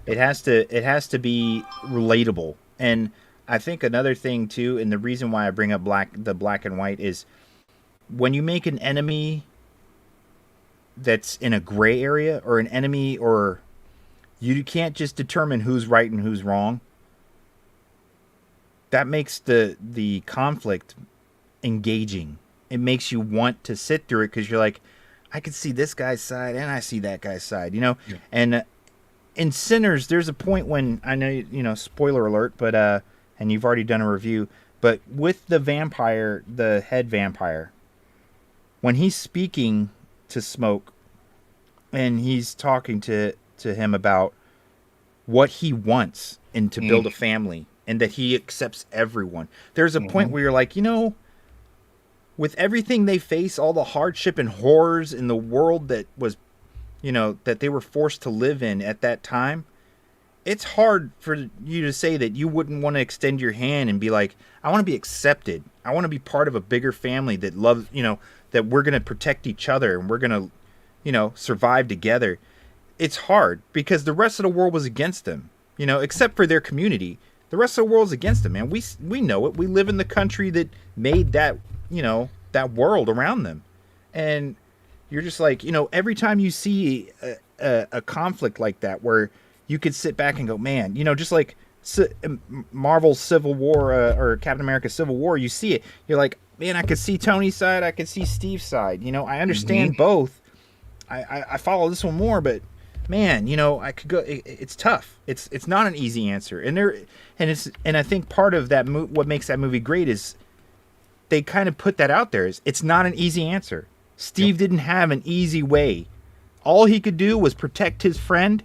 has to be relatable. And I think another thing too, and the reason why I bring up the black and white is when you make an enemy that's in a gray area, or an enemy, or you can't just determine who's right and who's wrong. That makes the conflict engaging. It makes you want to sit through it because you're like, I can see this guy's side and I see that guy's side, you know? Yeah. And in Sinners, there's a point when, I know, you know, spoiler alert, but, and you've already done a review, but with the vampire, the head vampire, when he's speaking to Smoke and he's talking to him about what he wants and to build a family and that he accepts everyone, there's a point where you're like, you know, with everything they face, all the hardship and horrors in the world that was, you know, that they were forced to live in at that time, it's hard for you to say that you wouldn't want to extend your hand and be like, I want to be accepted. I want to be part of a bigger family that loves, you know, that we're going to protect each other and we're going to, you know, survive together. It's hard because the rest of the world was against them, you know, except for their community. The rest of the world's against them, man. We know it. We live in the country that made that, you know, that world around them. And you're just like, you know, every time you see a conflict like that where you could sit back and go, man, you know, just like Marvel's Civil War or Captain America's Civil War, you see it. You're like, man, I could see Tony's side. I could see Steve's side. You know, I understand both. I follow this one more, but man, you know, I could go. It's tough. It's not an easy answer. And I think part of that what makes that movie great is they kind of put that out there. It's not an easy answer. Steve didn't have an easy way. All he could do was protect his friend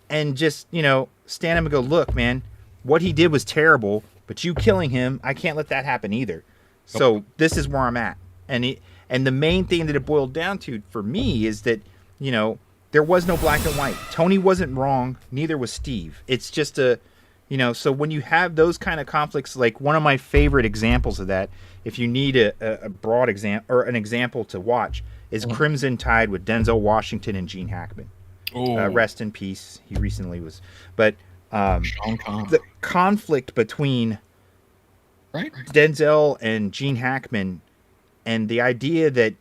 and just, you know, stand him and go, look, man, what he did was terrible, but you killing him, I can't let that happen either. So this is where I'm at. And the main thing that it boiled down to for me is that, you know, there was no black and white. Tony wasn't wrong. Neither was Steve. It's just you know, so when you have those kind of conflicts, like one of my favorite examples of that, if you need a broad example or an example to watch, is Crimson Tide with Denzel Washington and Gene Hackman. Rest in peace. He recently was. But the conflict between Denzel and Gene Hackman, and the idea that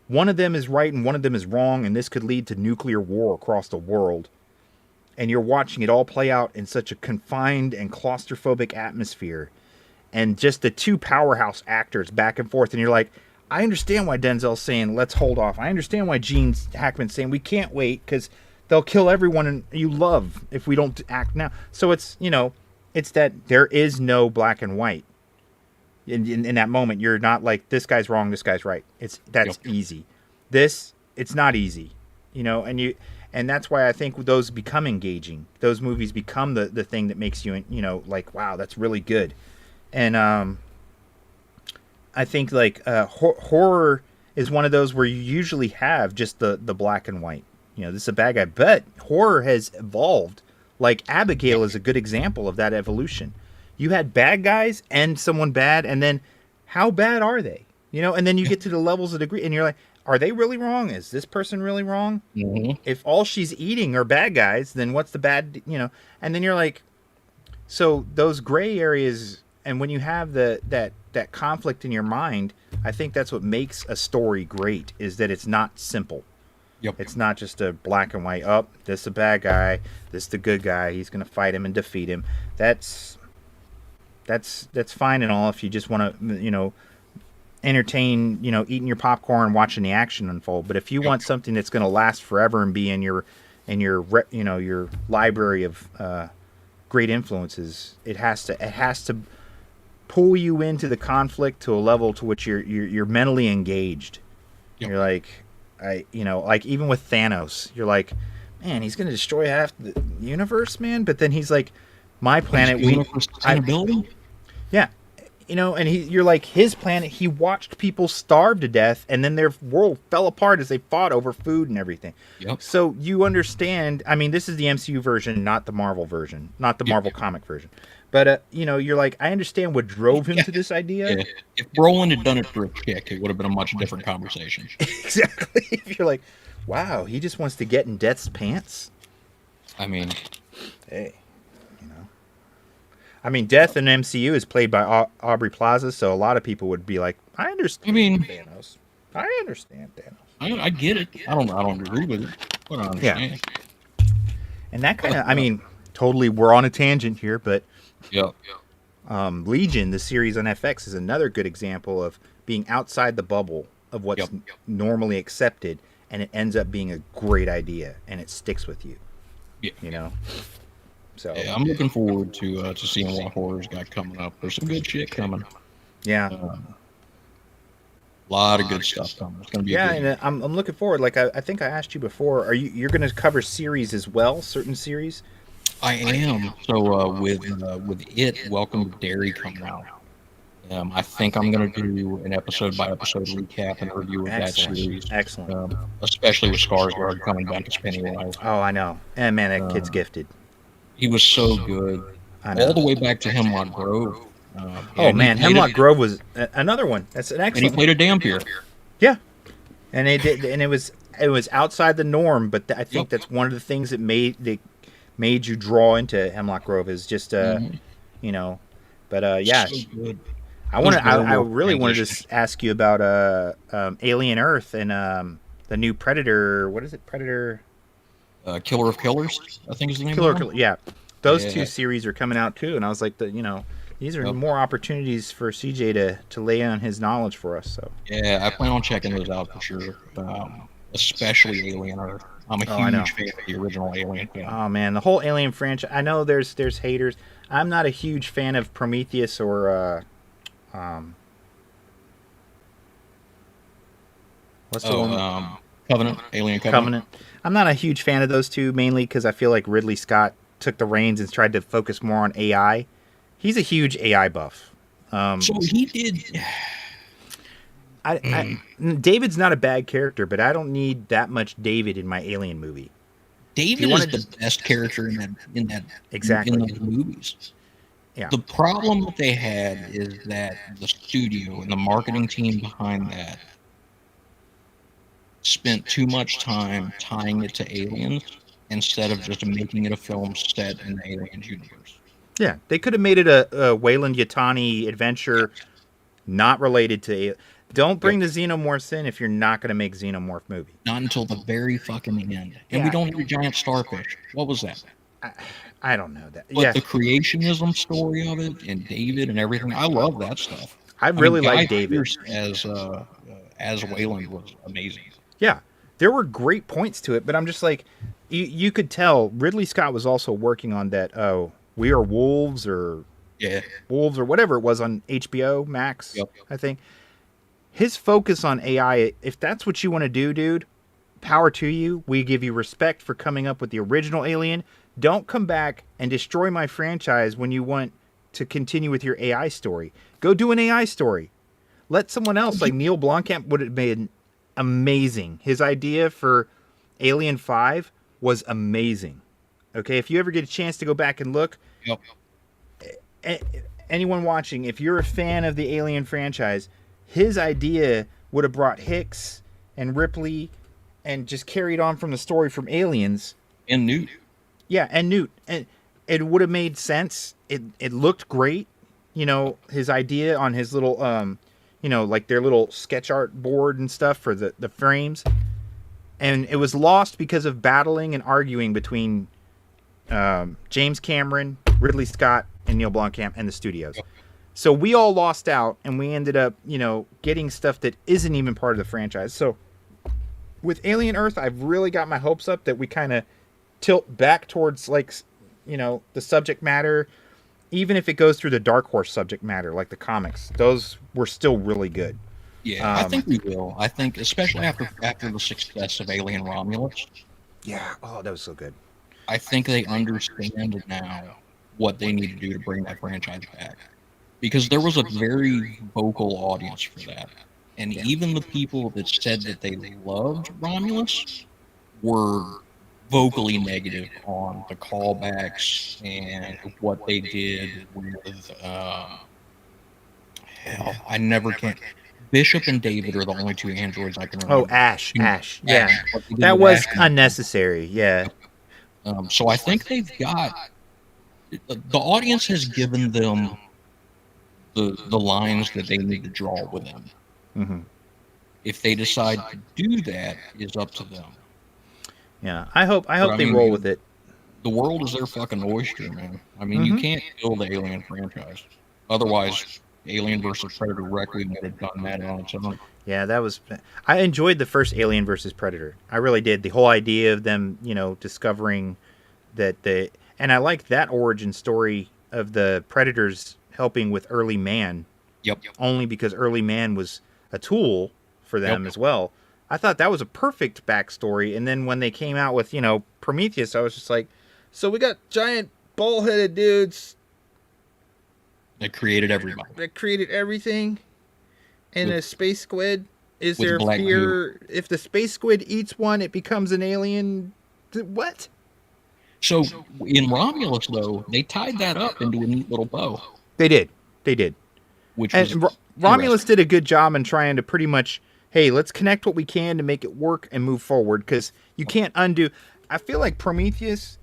one of them is right and one of them is wrong, and this could lead to nuclear war across the world. And you're watching it all play out in such a confined and claustrophobic atmosphere. And just the two powerhouse actors back and forth. And you're like, I understand why Denzel's saying, let's hold off. I understand why Gene Hackman's saying, we can't wait because they'll kill everyone you love if we don't act now. So it's, you know, it's that there is no black and white. In that moment, you're not like, this guy's wrong, this guy's right. That's easy. It's not easy, you know, and that's why I think those become engaging. Those movies become the thing that makes you, you know, like, wow, that's really good. And I think like horror is one of those where you usually have just the black and white. You know, this is a bad guy, but horror has evolved. Like Abigail is a good example of that evolution. You had bad guys and someone bad, and then how bad are they? You know, and then you get to the levels of degree, and you're like, are they really wrong? Is this person really wrong? If all she's eating are bad guys, then what's the bad, you know? And then you're like, so those gray areas, and when you have that conflict in your mind, I think that's what makes a story great, is that it's not simple. It's not just a black and white, this is a bad guy, this is the good guy, he's going to fight him and defeat him. That's fine and all if you just want to, you know, entertain, you know, eating your popcorn, watching the action unfold. But if you want something that's going to last forever and be in your you know, your library of great influences, it has to pull you into the conflict to a level to which you're mentally engaged. You're like, you know, like even with Thanos, you're like, man, he's going to destroy half the universe, man. But then he's like, my planet, yeah. You know, and you're like, his planet, he watched people starve to death, and then their world fell apart as they fought over food and everything. So you understand, I mean, this is the MCU version, not the Marvel version, not the Marvel comic version. But you're like, I understand what drove him Yeah. to this idea. Yeah. If Brolin had done it for a chick, it would have been a much different conversation. Exactly. If you're like, wow, he just wants to get in Death's pants. I mean, Hey, I mean, Death in MCU is played by Aubrey Plaza, so a lot of people would be like, I understand Thanos. I understand Thanos. I get it. I don't agree with it, but I understand. And that kind of, I mean, totally, we're on a tangent here, but Yeah. Legion, the series on FX, is another good example of being outside the bubble of what's normally accepted, and it ends up being a great idea, and it sticks with you. Yeah. So yeah, I'm looking forward to seeing what horror's got coming up. There's some good shit coming. Yeah. A lot of good stuff coming. It's gonna be and I'm looking forward. Like I think I asked you before, you're going to cover series as well, certain series? I am. So with it, Welcome to Derry coming out. I think I'm going to do an episode by episode recap and review of that series. Excellent. Especially with Skarsgård coming back as Pennywise. Oh, I know. And man, that kid's gifted. He was so good. All the way back to Hemlock Grove. Oh man, Hemlock Grove was another one. That's an excellent. And he played a dhampir. Yeah, and it was outside the norm, but I think that's one of the things that made you draw into Hemlock Grove is just But yeah, So good. I really wanted to ask you about Alien Earth and the new Predator. What is it, Predator? Killer of Killers, I think is the name. Killer. Yeah, those two series are coming out too, and I was like, these are more opportunities for CJ to lay on his knowledge for us. So yeah, I plan on checking those out for sure. Especially Alien Earth. I'm a huge fan of the original Alien film. Oh man, the whole Alien franchise. I know there's haters. I'm not a huge fan of Prometheus or what's the one? Covenant, Alien Covenant. I'm not a huge fan of those two, mainly because I feel like Ridley Scott took the reins and tried to focus more on AI. He's a huge AI buff. So he did. David's not a bad character, but I don't need that much David in my Alien movie. David is the best character in that exactly in those movies. Yeah. The problem that they had is that the studio and the marketing team behind that spent too much time tying it to aliens instead of just making it a film set in the Aliens universe. Yeah, they could have made it a Wayland Yutani adventure not related to... Don't bring the Xenomorphs in if you're not going to make Xenomorph movie. Not until the very fucking end. And we don't have a giant starfish. What was that? I don't know that. But the creationism story of it and David and everything, I love that stuff. I really like David. As Wayland was amazing. Yeah, there were great points to it, but I'm just like, you could tell Ridley Scott was also working on that, We Are Wolves or whatever it was on HBO Max, I think. His focus on AI, if that's what you want to do, dude, power to you. We give you respect for coming up with the original Alien. Don't come back and destroy my franchise when you want to continue with your AI story. Go do an AI story. Let someone else, like Neil Blomkamp, would have been amazing. His idea for Alien 5 was amazing. Okay, if you ever get a chance to go back and look, anyone watching, if you're a fan of the Alien franchise, his idea would have brought Hicks and Ripley and just carried on from the story from Aliens. And Newt. Yeah, and Newt. And it would have made sense. It looked great. His idea on his little, like their little sketch art board and stuff for the frames. And it was lost because of battling and arguing between James Cameron, Ridley Scott, and Neil Blomkamp and the studios. So we all lost out, and we ended up, getting stuff that isn't even part of the franchise. So with Alien Earth, I've really got my hopes up that we kind of tilt back towards, the subject matter, even if it goes through the Dark Horse subject matter, like the comics. Those were still really good. Yeah, I think we will. I think, especially after the success of Alien Romulus. Yeah. Oh, that was so good. I think they understand now what they need to do to bring that franchise back. Because there was a very vocal audience for that. And even the people that said that they loved Romulus were vocally negative on the callbacks and what they did with hell, I never can. Bishop and David are the only two androids I can remember. Oh, Ash. Yeah. What they did That with was Ash. unnecessary. Yeah. So I think they've got the audience has given them the lines that they need to draw with them. Mm-hmm. If they decide to do that, is up to them. Yeah. I hope they roll with it. The world is their fucking oyster, man. I mean, you can't kill the Alien franchise. Otherwise, Alien versus Predator Requiem would have done that on its own. Yeah, that was. I enjoyed the first Alien versus Predator. I really did. The whole idea of them, discovering that and I like that origin story of the Predators helping with early man. Yep. Only because early man was a tool for them as well. I thought that was a perfect backstory. And then when they came out with, Prometheus, I was just like, so we got giant ball-headed dudes that created everybody. That created everything. And a space squid. Is there Goo. fear if the space squid eats one, it becomes an alien? What? So in Romulus, though, they tied that up into a neat little bow. They did. Which was Romulus did a good job in trying to pretty much, hey, let's connect what we can to make it work and move forward, because you can't undo. I feel like Prometheus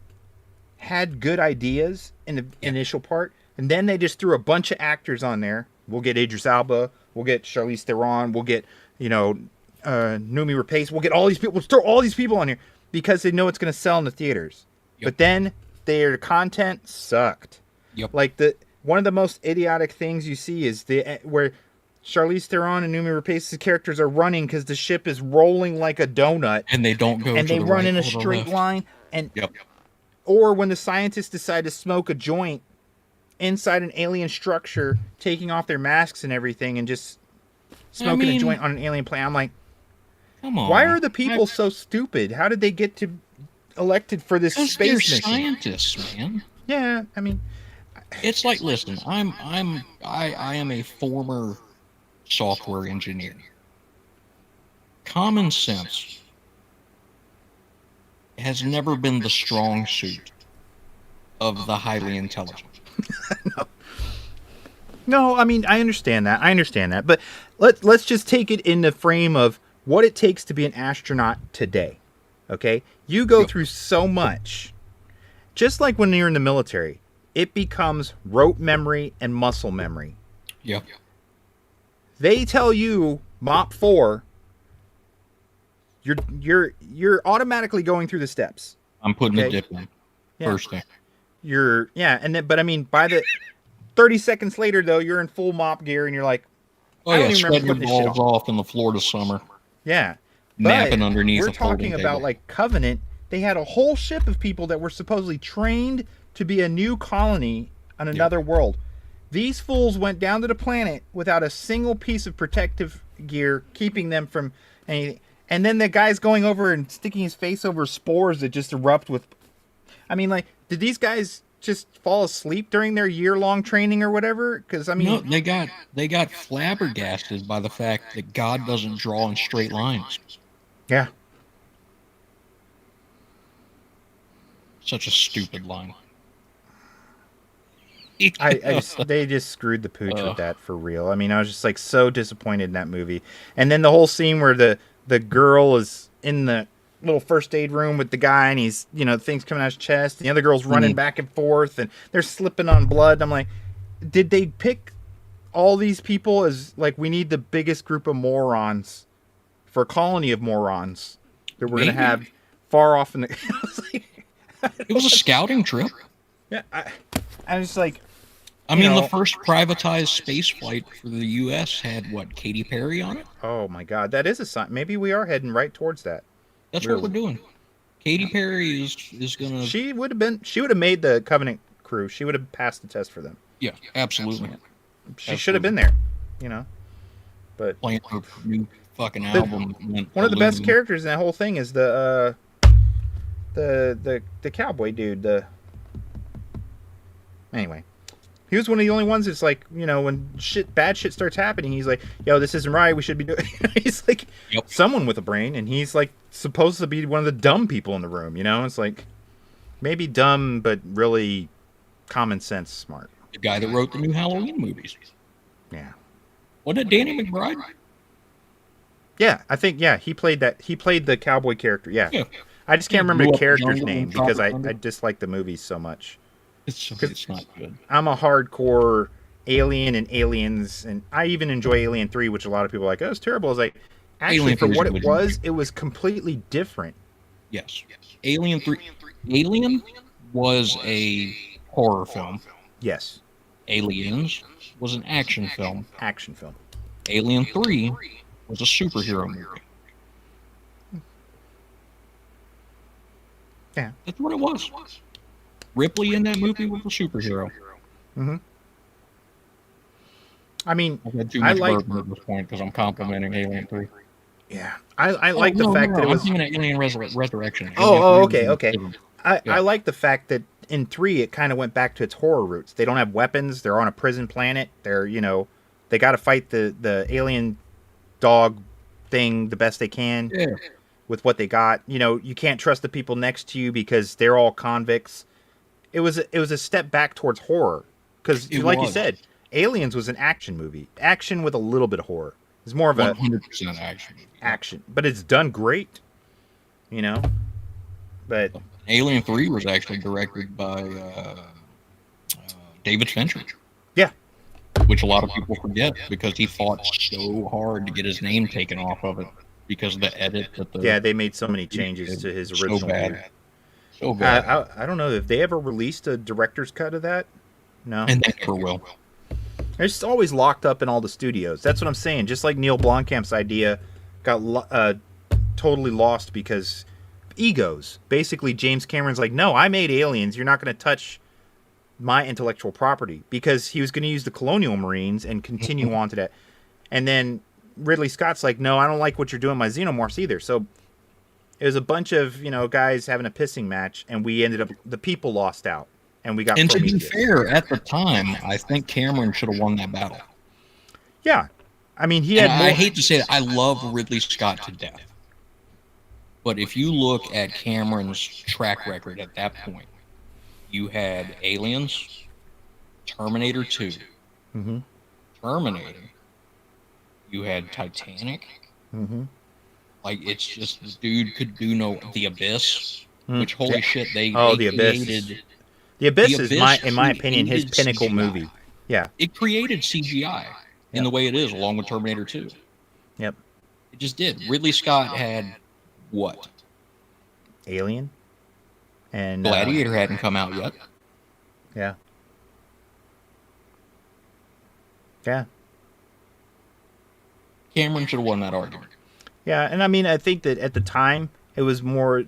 had good ideas in the initial part, and then they just threw a bunch of actors on there. We'll get Idris Elba, we'll get Charlize Theron, we'll get, Noomi Rapace, we'll get all these people, let's throw all these people on here because they know it's going to sell in the theaters. Yep. But then their content sucked. Yep. Like one of the most idiotic things you see is where Charlize Theron and Noomi Rapace's characters are running because the ship is rolling like a donut, and they don't go. And to they the run right in a or the straight left. line, and Yep. Or when the scientists decide to smoke a joint inside an alien structure, taking off their masks and everything, and just smoking a joint on an alien planet. I'm like, come on, why are the people so stupid? How did they get to elected for this space they're mission? Scientists, man. Yeah, I mean, it's like, listen, I am a former software engineer. Common sense has never been the strong suit of the highly intelligent. No, I mean, I understand that. But let's just take it in the frame of what it takes to be an astronaut today. Okay? You go through so much. Just like when you're in the military, it becomes rote memory and muscle memory. Yep. They tell you MOP 4, you're automatically going through the steps. I'm putting a dip in. Yeah. First thing. But I mean, by the 30 seconds later, though, you're in full mop gear, and you're like, I don't even remember sweating your putting this shit balls on. off in the Florida summer. Yeah. Napping underneath We're a folding talking about, table. like, Covenant. They had a whole ship of people that were supposedly trained to be a new colony on another world. These fools went down to the planet without a single piece of protective gear keeping them from anything. And then the guy's going over and sticking his face over spores that just erupt with... I mean, like, did these guys just fall asleep during their year-long training or whatever? Because, I mean... No, they got flabbergasted by the fact that God doesn't draw in straight lines. Yeah. Such a stupid line. They just screwed the pooch with that for real. I mean, I was just like so disappointed in that movie. And then the whole scene where the girl is in the little first aid room with the guy, and he's, things coming out his chest, and the other girl's running back and forth, and they're slipping on blood. I'm like, did they pick all these people as, like, we need the biggest group of morons for a colony of morons that we're going to have far off in the... It was a scouting trip. Yeah, I was like... I mean, the first privatized space flight for the U.S. had, Katy Perry on it? Oh, my God. That is a sign. Maybe we are heading right towards that. That's what we're doing. Katy Perry is going to... She would have made the Covenant crew. She would have passed the test for them. Yeah, absolutely. She should have been there, But playing her new fucking album. One of the best characters in that whole thing is the cowboy dude. Anyway, He was one of the only ones that's like, when bad shit starts happening, he's like, yo, this isn't right. We should be doing. He's like someone with a brain, and he's like supposed to be one of the dumb people in the room. It's like maybe dumb, but really common sense smart. The guy that wrote the new Halloween movies. Yeah. Wasn't it Danny McBride? Yeah, I think he played that. He played the cowboy character. Yeah. I just can't remember the character's name because I dislike the movies so much. It's not good. I'm a hardcore Alien and Aliens, and I even enjoy Alien 3, which a lot of people are like, oh, it's terrible. I was like, actually, for what it was completely different. Yes. Alien 3. Alien was a horror film. Yes. Aliens was an action film. Action film. Alien 3 was a superhero movie. Yeah. That's what it was. Ripley in that movie was a superhero. Mm-hmm. I mean, I've had too much bourbon at this point because I'm complimenting Alien 3. Yeah. I like the fact that it was... I'm thinking of Alien Resurrection. Okay. I like the fact that in 3 it kind of went back to its horror roots. They don't have weapons. They're on a prison planet. They're, they got to fight the alien dog thing the best they can with what they got. You can't trust the people next to you because they're all convicts. It was a step back towards horror because, like you said, Aliens was an action movie. Action with a little bit of horror. It's more of 100% action. Action, but it's done great. But Alien 3 was actually directed by David Fincher. Yeah. Which a lot of people forget because he fought so hard to get his name taken off of it because of the edit. They made so many changes to his original. So bad. I don't know if they ever released a director's cut of that. No. And they never will. It's always locked up in all the studios. That's what I'm saying. Just like Neil Blomkamp's idea got totally lost because egos. Basically, James Cameron's like, no, I made Aliens. You're not going to touch my intellectual property because he was going to use the Colonial Marines and continue on to that. And then Ridley Scott's like, no, I don't like what you're doing with my Xenomorphs either. So it was a bunch of, guys having a pissing match, and we ended up, the people lost out, and we got And Prometheus. to be fair, at the time, I think Cameron should have won that battle. Yeah. I mean, he had I hate to say it, I love Ridley Scott to death. But if you look at Cameron's track record at that point, you had Aliens, Terminator 2, mm-hmm. Terminator, you had Titanic. Mm-hmm. Like, it's just, the dude could do no... The Abyss, which, holy shit, they The Abyss. created... The Abyss is, in my opinion, his pinnacle CGI. movie. Yeah. It created CGI in the way it is, along with Terminator 2. Yep. It just did. Ridley Scott had what? Alien. And Gladiator hadn't come out yet. Yeah. Yeah. Cameron should have won that argument. Yeah, and I mean, I think that at the time, it was more,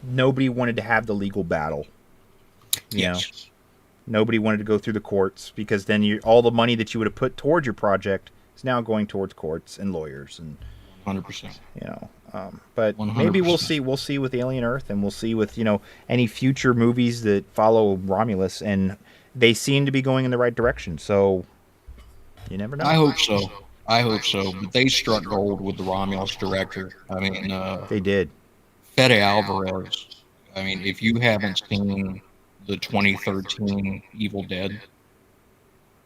nobody wanted to have the legal battle. You know? Nobody wanted to go through the courts because then all the money that you would have put towards your project is now going towards courts and lawyers and 100%. But 100%. Maybe we'll see with Alien Earth, and we'll see with any future movies that follow Romulus, and they seem to be going in the right direction. So you never know. I hope so. But they struck gold with the Romulus director. I mean, they did. Fede Alvarez. I mean, if you haven't seen the 2013 Evil Dead,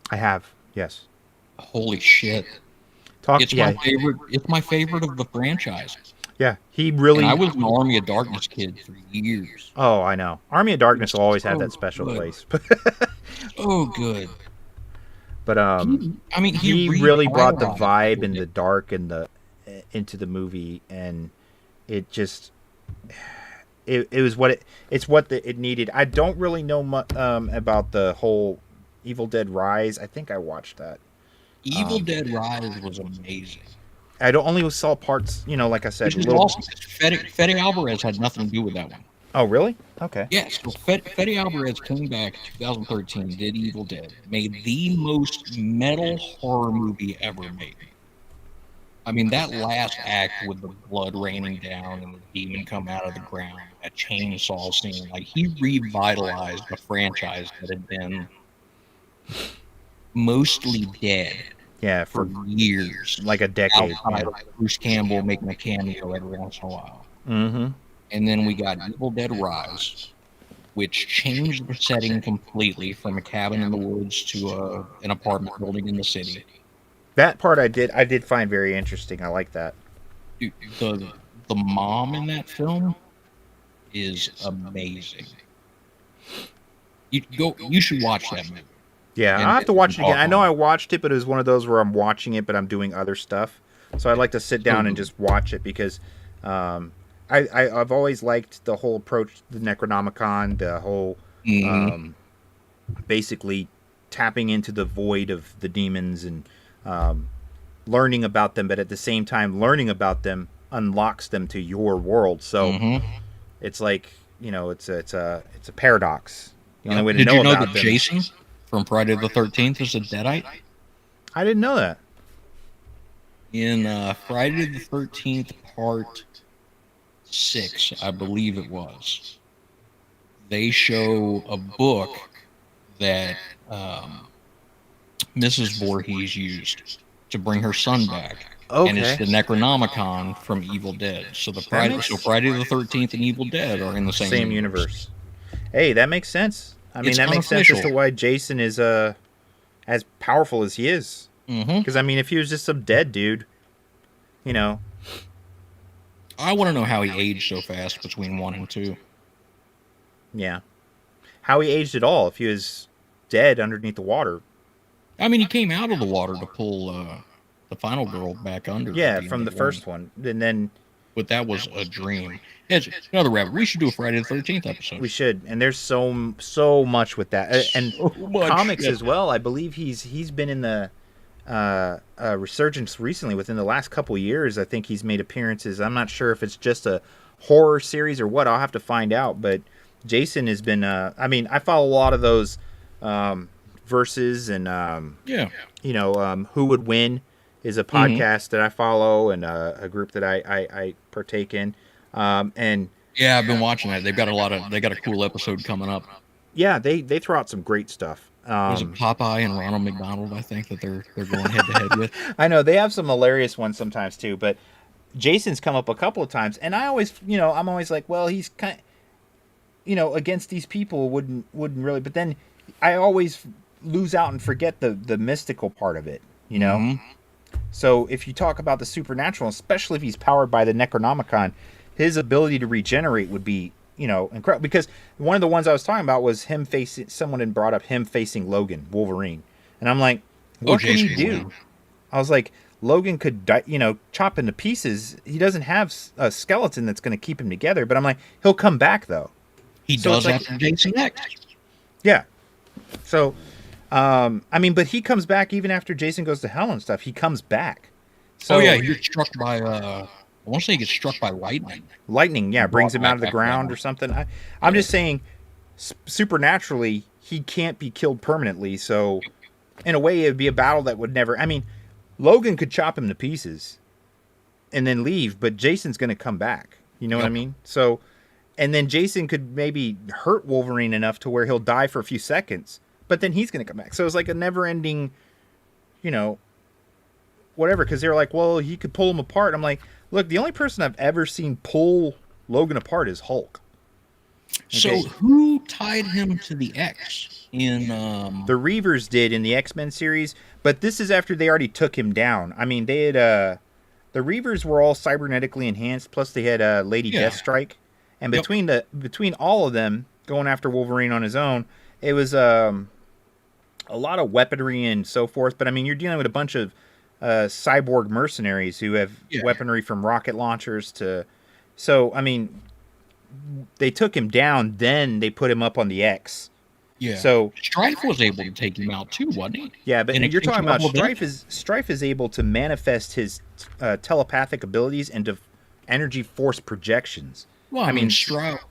I have. Yes. Holy shit! It's my favorite. It's my favorite of the franchise. Yeah, he really. And I was an Army of Darkness kid for years. Oh, I know. Army of Darkness will always have that special place. Oh, good. But he really brought the vibe and the dark and into the movie, and it just it was what it needed. I don't really know much about the whole Evil Dead Rise. I think I watched that. Evil Dead Rise was amazing. I only saw parts, like I said. Which is awesome. Fede Alvarez had nothing to do with that one. Oh, really? Okay. Yes. So Fede Alvarez came back in 2013, did Evil Dead, made the most metal horror movie ever made. I mean, that last act with the blood raining down and the demon come out of the ground, that chainsaw scene, like, he revitalized the franchise that had been mostly dead Yeah, for for years. like a decade. Outside of Bruce Campbell making a cameo every once in a while. Mm-hmm. And then we got Evil Dead Rise, which changed the setting completely from a cabin in the woods to an apartment building in the city. That part I did find very interesting. I like that. Dude, the mom in that film is amazing. You should watch that movie. Yeah, And I'll have to watch it again. I know on I watched it, but it was one of those where I'm watching it, but I'm doing other stuff. So I'd like to sit down and just watch it because I've always liked the whole approach to the Necronomicon, the whole basically tapping into the void of the demons and learning about them, but at the same time, learning about them unlocks them to your world. So it's like, you know, it's a paradox. The only way to Did you know about that them. Jason from Friday the 13th is a Deadite? I didn't know that. In Friday the 13th Part 6, I believe it was, they show a book that Mrs. Voorhees used to bring her son back. Okay. And it's the Necronomicon from Evil Dead. So Friday the 13th and Evil Dead are in the same universe. Hey, that makes sense. I mean, It's that makes sense as unofficial. to why Jason is as powerful as he is. Because I mean, if he was just some dead dude, you know. I want to know how he aged so fast between 1 and 2. Yeah. How he aged at all if he was dead underneath the water. I mean, he came out of the water to pull the final girl back under. Yeah, at the from end the of first one. And then But that was a dream. It's another rabbit. We should do a Friday the 13th episode. we should. And there's so much with that. And So much. comics Yeah. as well. I believe he's been in the resurgence recently within the last couple years. I think he's made appearances. I'm not sure if it's just a horror series or what. I'll have to find out. But Jason has been. I mean, I follow a lot of those verses and you know, Who Would Win is a podcast that I follow and a group that I partake in. And Yeah, I've been watching that. They got a cool episode coming up. yeah, they throw out some great stuff. Was it Popeye and Ronald McDonald? I think that they're going head to head with. I know they have some hilarious ones sometimes too, but Jason's come up a couple of times, and I always, you know, I'm always like, well, he's kind, you know, against these people wouldn't really, but then I always lose out and forget the mystical part of it, you know. Mhm. So if you talk about the supernatural, especially if he's powered by the Necronomicon, his ability to regenerate would be, you know, incredible. Because one of the ones I was talking about was him facing. Someone had brought up him facing Logan, Wolverine, and I'm like, what can he Jason do? would. I was like, Logan could, you know, chop into pieces. He doesn't have a skeleton that's going to keep him together. But I'm like, he'll come back though. He So does it's like- after Jason X. Yeah. So, I mean, but he comes back even after Jason goes to hell and stuff. He comes back. So Oh yeah, he gets struck by I want to say he gets struck by lightning. lightning, yeah, brings him Brought out of the back ground down. or something. I'm just saying, supernaturally, he can't be killed permanently. So, in a way, it would be a battle that would never. I mean, Logan could chop him to pieces and then leave, but Jason's going to come back. You know what I Yep. mean? So, and then Jason could maybe hurt Wolverine enough to where he'll die for a few seconds, but then he's going to come back. So it's like a never-ending, you know, whatever. Because they're like, well, he could pull him apart. I'm like, look, the only person I've ever seen pull Logan apart is Hulk. So Okay. who tied him to the X in The Reavers did in the X-Men series, but this is after they already took him down. I mean, they had the Reavers were all cybernetically enhanced, plus they had Lady Yeah. Deathstrike, and Yep. between all of them going after Wolverine on his own, it was a lot of weaponry and so forth. But I mean, you're dealing with a bunch of cyborg mercenaries who have Yeah. weaponry from rocket launchers to. So I mean, they took him down, then they put him up on the X. yeah. So Strife was able to take him out too, wasn't he? yeah, but In you're talking about Extinction Level Strife is able to manifest his telepathic abilities into energy force projections. Well, I mean, Strife.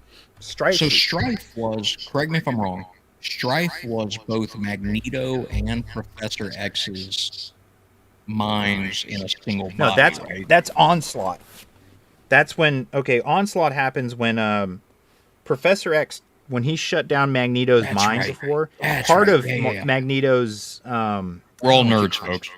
Strife. So Strife was, correct me if I'm wrong, Strife was both Magneto and Professor X's minds in a single body. no, right? that's Onslaught. That's when Onslaught happens when Professor X when he shut down Magneto's That's mind right. before, That's part right. of Yeah. Magneto's We're all nerds, folks.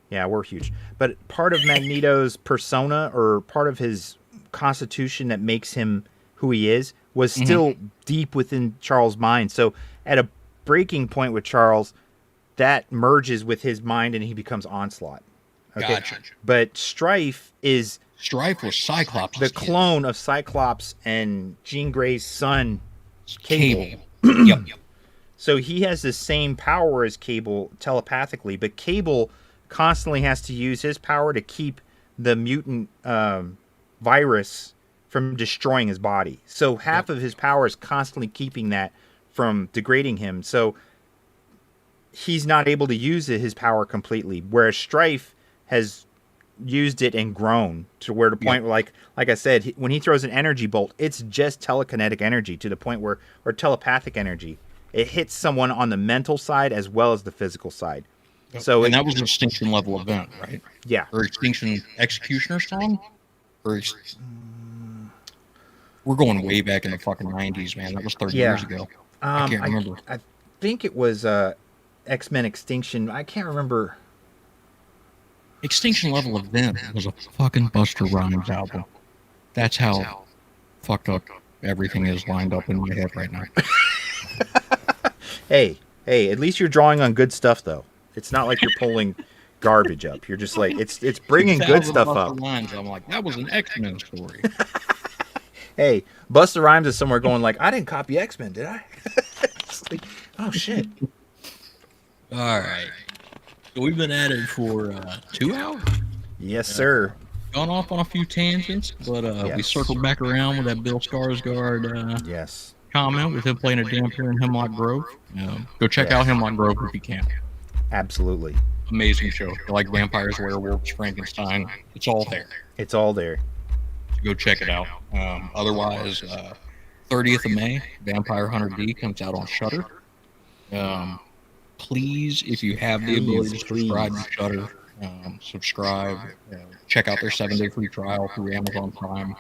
yeah, we're huge. But part of Magneto's persona, or part of his constitution that makes him who he is, was still deep within Charles' mind. So at a breaking point with Charles, that merges with his mind and he becomes Onslaught. Okay. Gotcha. But Strife was Cyclops. the clone of Cyclops and Jean Grey's son, Cable. Yep. So he has the same power as Cable telepathically, but Cable constantly has to use his power to keep the mutant virus from destroying his body. So half of his power is constantly keeping that from degrading him. So he's not able to use his power completely, whereas Strife has used it and grown to where the point where, like I said, when he throws an energy bolt, it's just telekinetic energy to the point where, or telepathic energy. It hits someone on the mental side as well as the physical side. So and that was an extinction level event, right? Yeah. Or extinction executioner song? Or we're going way back in the fucking 90s, man. That was 30 years ago. I can't remember. I think it was X-Men Extinction. I can't remember. Extinction Level Event was a fucking Busta Rhymes album. That's how fucked up everything is lined up in my head right now. Hey, at least you're drawing on good stuff, though. It's not like you're pulling garbage up. You're just like, it's bringing good stuff up. Rhymes, I'm like, that was an X-Men story. Hey, Busta Rhymes is somewhere going like, I didn't copy X-Men, did I? Like, oh, shit. All right. So we've been at it for 2 hours. Yes, sir. Gone off on a few tangents, but we circled back around with that Bill Skarsgård yes. comment with him playing a dhampir in Hemlock Grove. Go check out Hemlock Grove if you can. Absolutely. Amazing show. If you like vampires, werewolves, Frankenstein, it's all there. It's all there. Go check it out. Otherwise, 30th of May, Vampire Hunter D comes out on Shudder. Please, if you have the ability to subscribe to Shudder, subscribe. Check out their 7-day free trial through Amazon Prime.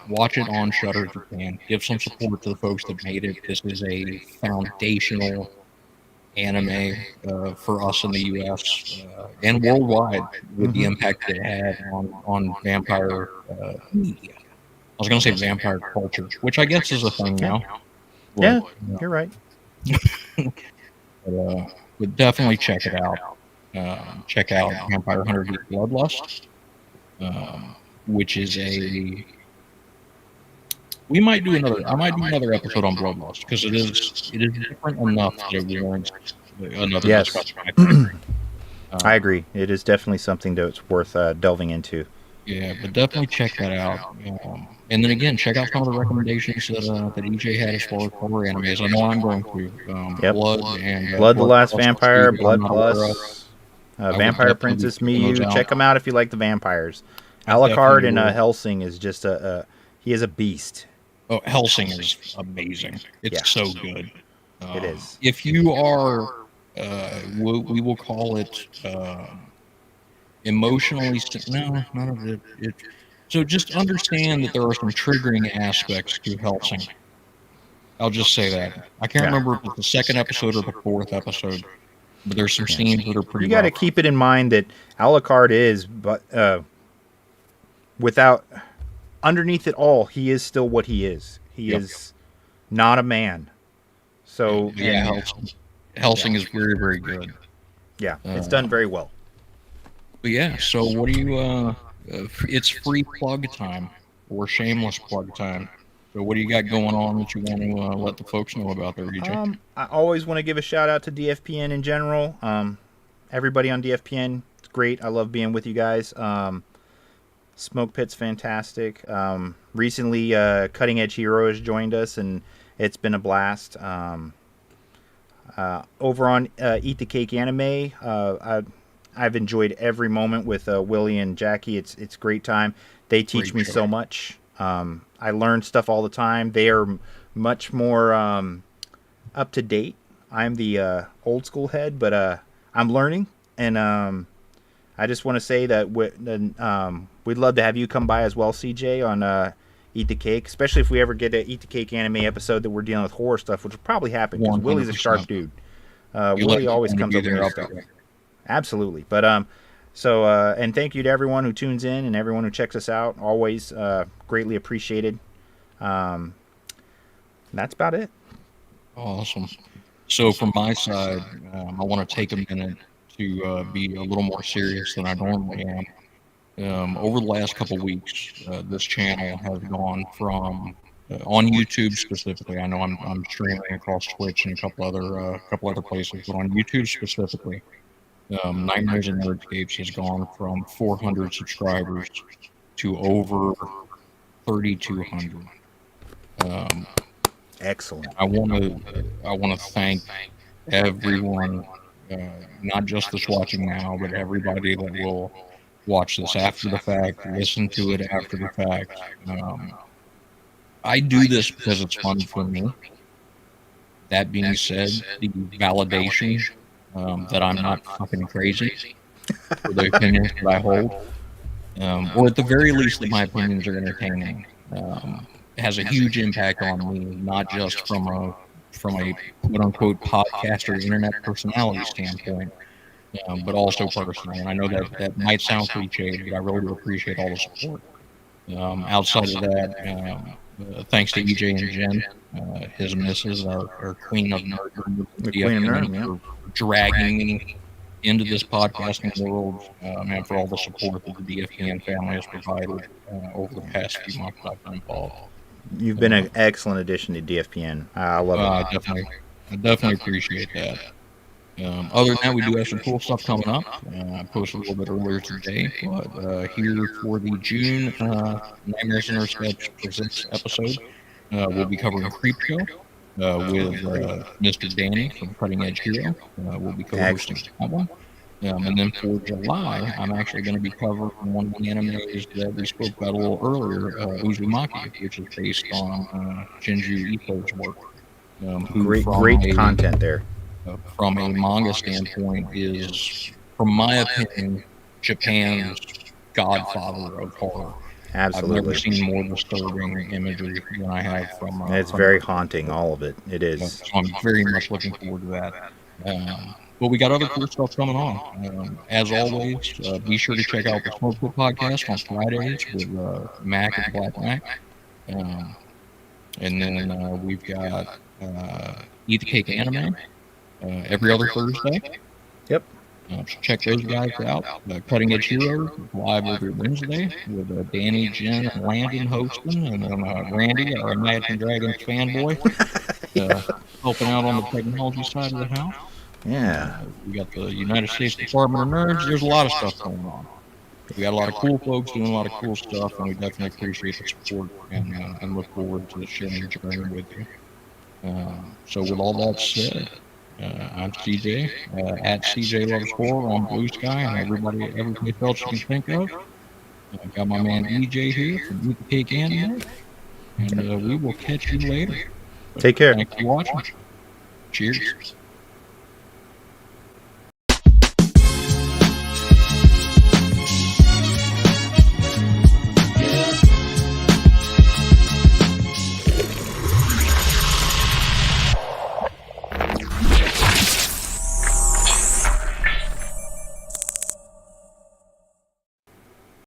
Watch it on Shudder if you can. Give some support to the folks that made it. This is a foundational anime for us in the U.S. And worldwide with the impact that it had on vampire media. I was going to say vampire culture, which I guess is a thing now. Yeah, you're right. But definitely check it out. Check out Vampire Hunter D Bloodlust, which is a... I might do another episode on Bloodlust because it is different enough that it warrants another discussion. I agree. It is definitely something that's worth delving into. Yeah, but definitely check that out. And then again, check out some of the recommendations that EJ had as far as horror animes. I know I'm going to Blood and Blood, the Last Vampire, Blood Plus, Vampire Princess, Miyu. Check them out if you like the vampires. Alucard in Hellsing is just he is a beast. Oh, Hellsing is amazing. It's so good. It is. If you are, we will call it emotionally. No, none of it. So just understand that there are some triggering aspects to Hellsing. I'll just say that. I can't remember if it's the second episode or the fourth episode, but there's some scenes that are pretty. You got to keep it in mind that Alucard is, but without. Underneath it all, he is still what he is. He is not a man. So Hellsing is very, very good. Yeah, it's done very well. But yeah, so what do you? It's free plug time or shameless plug time. So what do you got going on that you want to let the folks know about there, EJ? I always want to give a shout out to DFPN in general. Everybody on DFPN, it's great. I love being with you guys. Smoke Pit's fantastic. Recently, Cutting Edge Hero has joined us, and it's been a blast. Over on Eat the Cake Anime, I've enjoyed every moment with Willie and Jackie. It's a great time. They teach me so much. I learn stuff all the time. They are much more up to date. I'm the old school head, but I'm learning, and I just want to say that we'd love to have you come by as well, CJ, on Eat the Cake, especially if we ever get an Eat the Cake anime episode that we're dealing with horror stuff, which will probably happen because Willie's a sharp dude. Willie always comes up with new stuff. Absolutely. But and thank you to everyone who tunes in and everyone who checks us out. Always greatly appreciated. That's about it. Awesome. So from my side, I want to take a minute to be a little more serious than I normally am. Over the last couple weeks, this channel has gone from on YouTube specifically. I know I'm streaming across Twitch and a couple other places, but on YouTube specifically, Nightmares and Nerdscapes has gone from 400 subscribers to over 3,200. Excellent. I want to thank everyone, not just that's watching now, but everybody that will watch this after the fact, listen to it after the fact. I do this because it's fun for me. That being said, the validation that I'm not fucking crazy for the opinions that I hold, or at the very least that my opinions are entertaining, has a huge impact on me, not just from a quote-unquote podcast or internet personality standpoint, but also personally. And I know that might sound cliche, but I really do appreciate all the support. Outside of that, thanks to EJ and Jen, his missus, our queen of nerd, the queen of nerd, for dragging me into this podcasting world, and for all the support that the DFPN family has provided over the past few months I've been involved. You've been an excellent addition to DFPN. I love it. I definitely appreciate that. Other than that, we do have some cool stuff coming up. I posted a little bit earlier today, but here for the June Nightmares and Nerdscapes Presents episode, we'll be covering Creepshow with Mr. Danny from Cutting Edge Hero. We'll be co-hosting that one. And then for July, I'm actually going to be covering one of the animes that we spoke about a little earlier, Uzumaki, which is based on Shinju Ito's work. Great content there. From a manga standpoint, is, from my opinion, Japan's godfather of horror. Absolutely. I've never seen more disturbing imagery than I have from. It's very haunting, all of it. It is. So I'm very much looking forward to that. But we got other cool stuff coming on. As always, be sure to check out the Smoke Book podcast on Fridays with Mac and Black Mac. And then we've got Eat the Cake Anime every other Thursday. Yep. So check those guys out. Cutting Edge Hero live every Wednesday with Danny, Jen, and Landon hosting, and then Randy, our Imagine Dragons fanboy, helping out on the technology side of the house. Yeah. We got the United States Department of Nerds. There's a lot of stuff going on. We got a lot of cool folks doing a lot of cool stuff, and we definitely appreciate the support and look forward to sharing the journey with you. So with all that said, I'm CJ, at CJ Loves Horror on Blue Sky, and everybody else you can think of. I've got my man EJ here from Eat the Cake Anime, and we will catch you later. Take care. Thanks for watching. Cheers.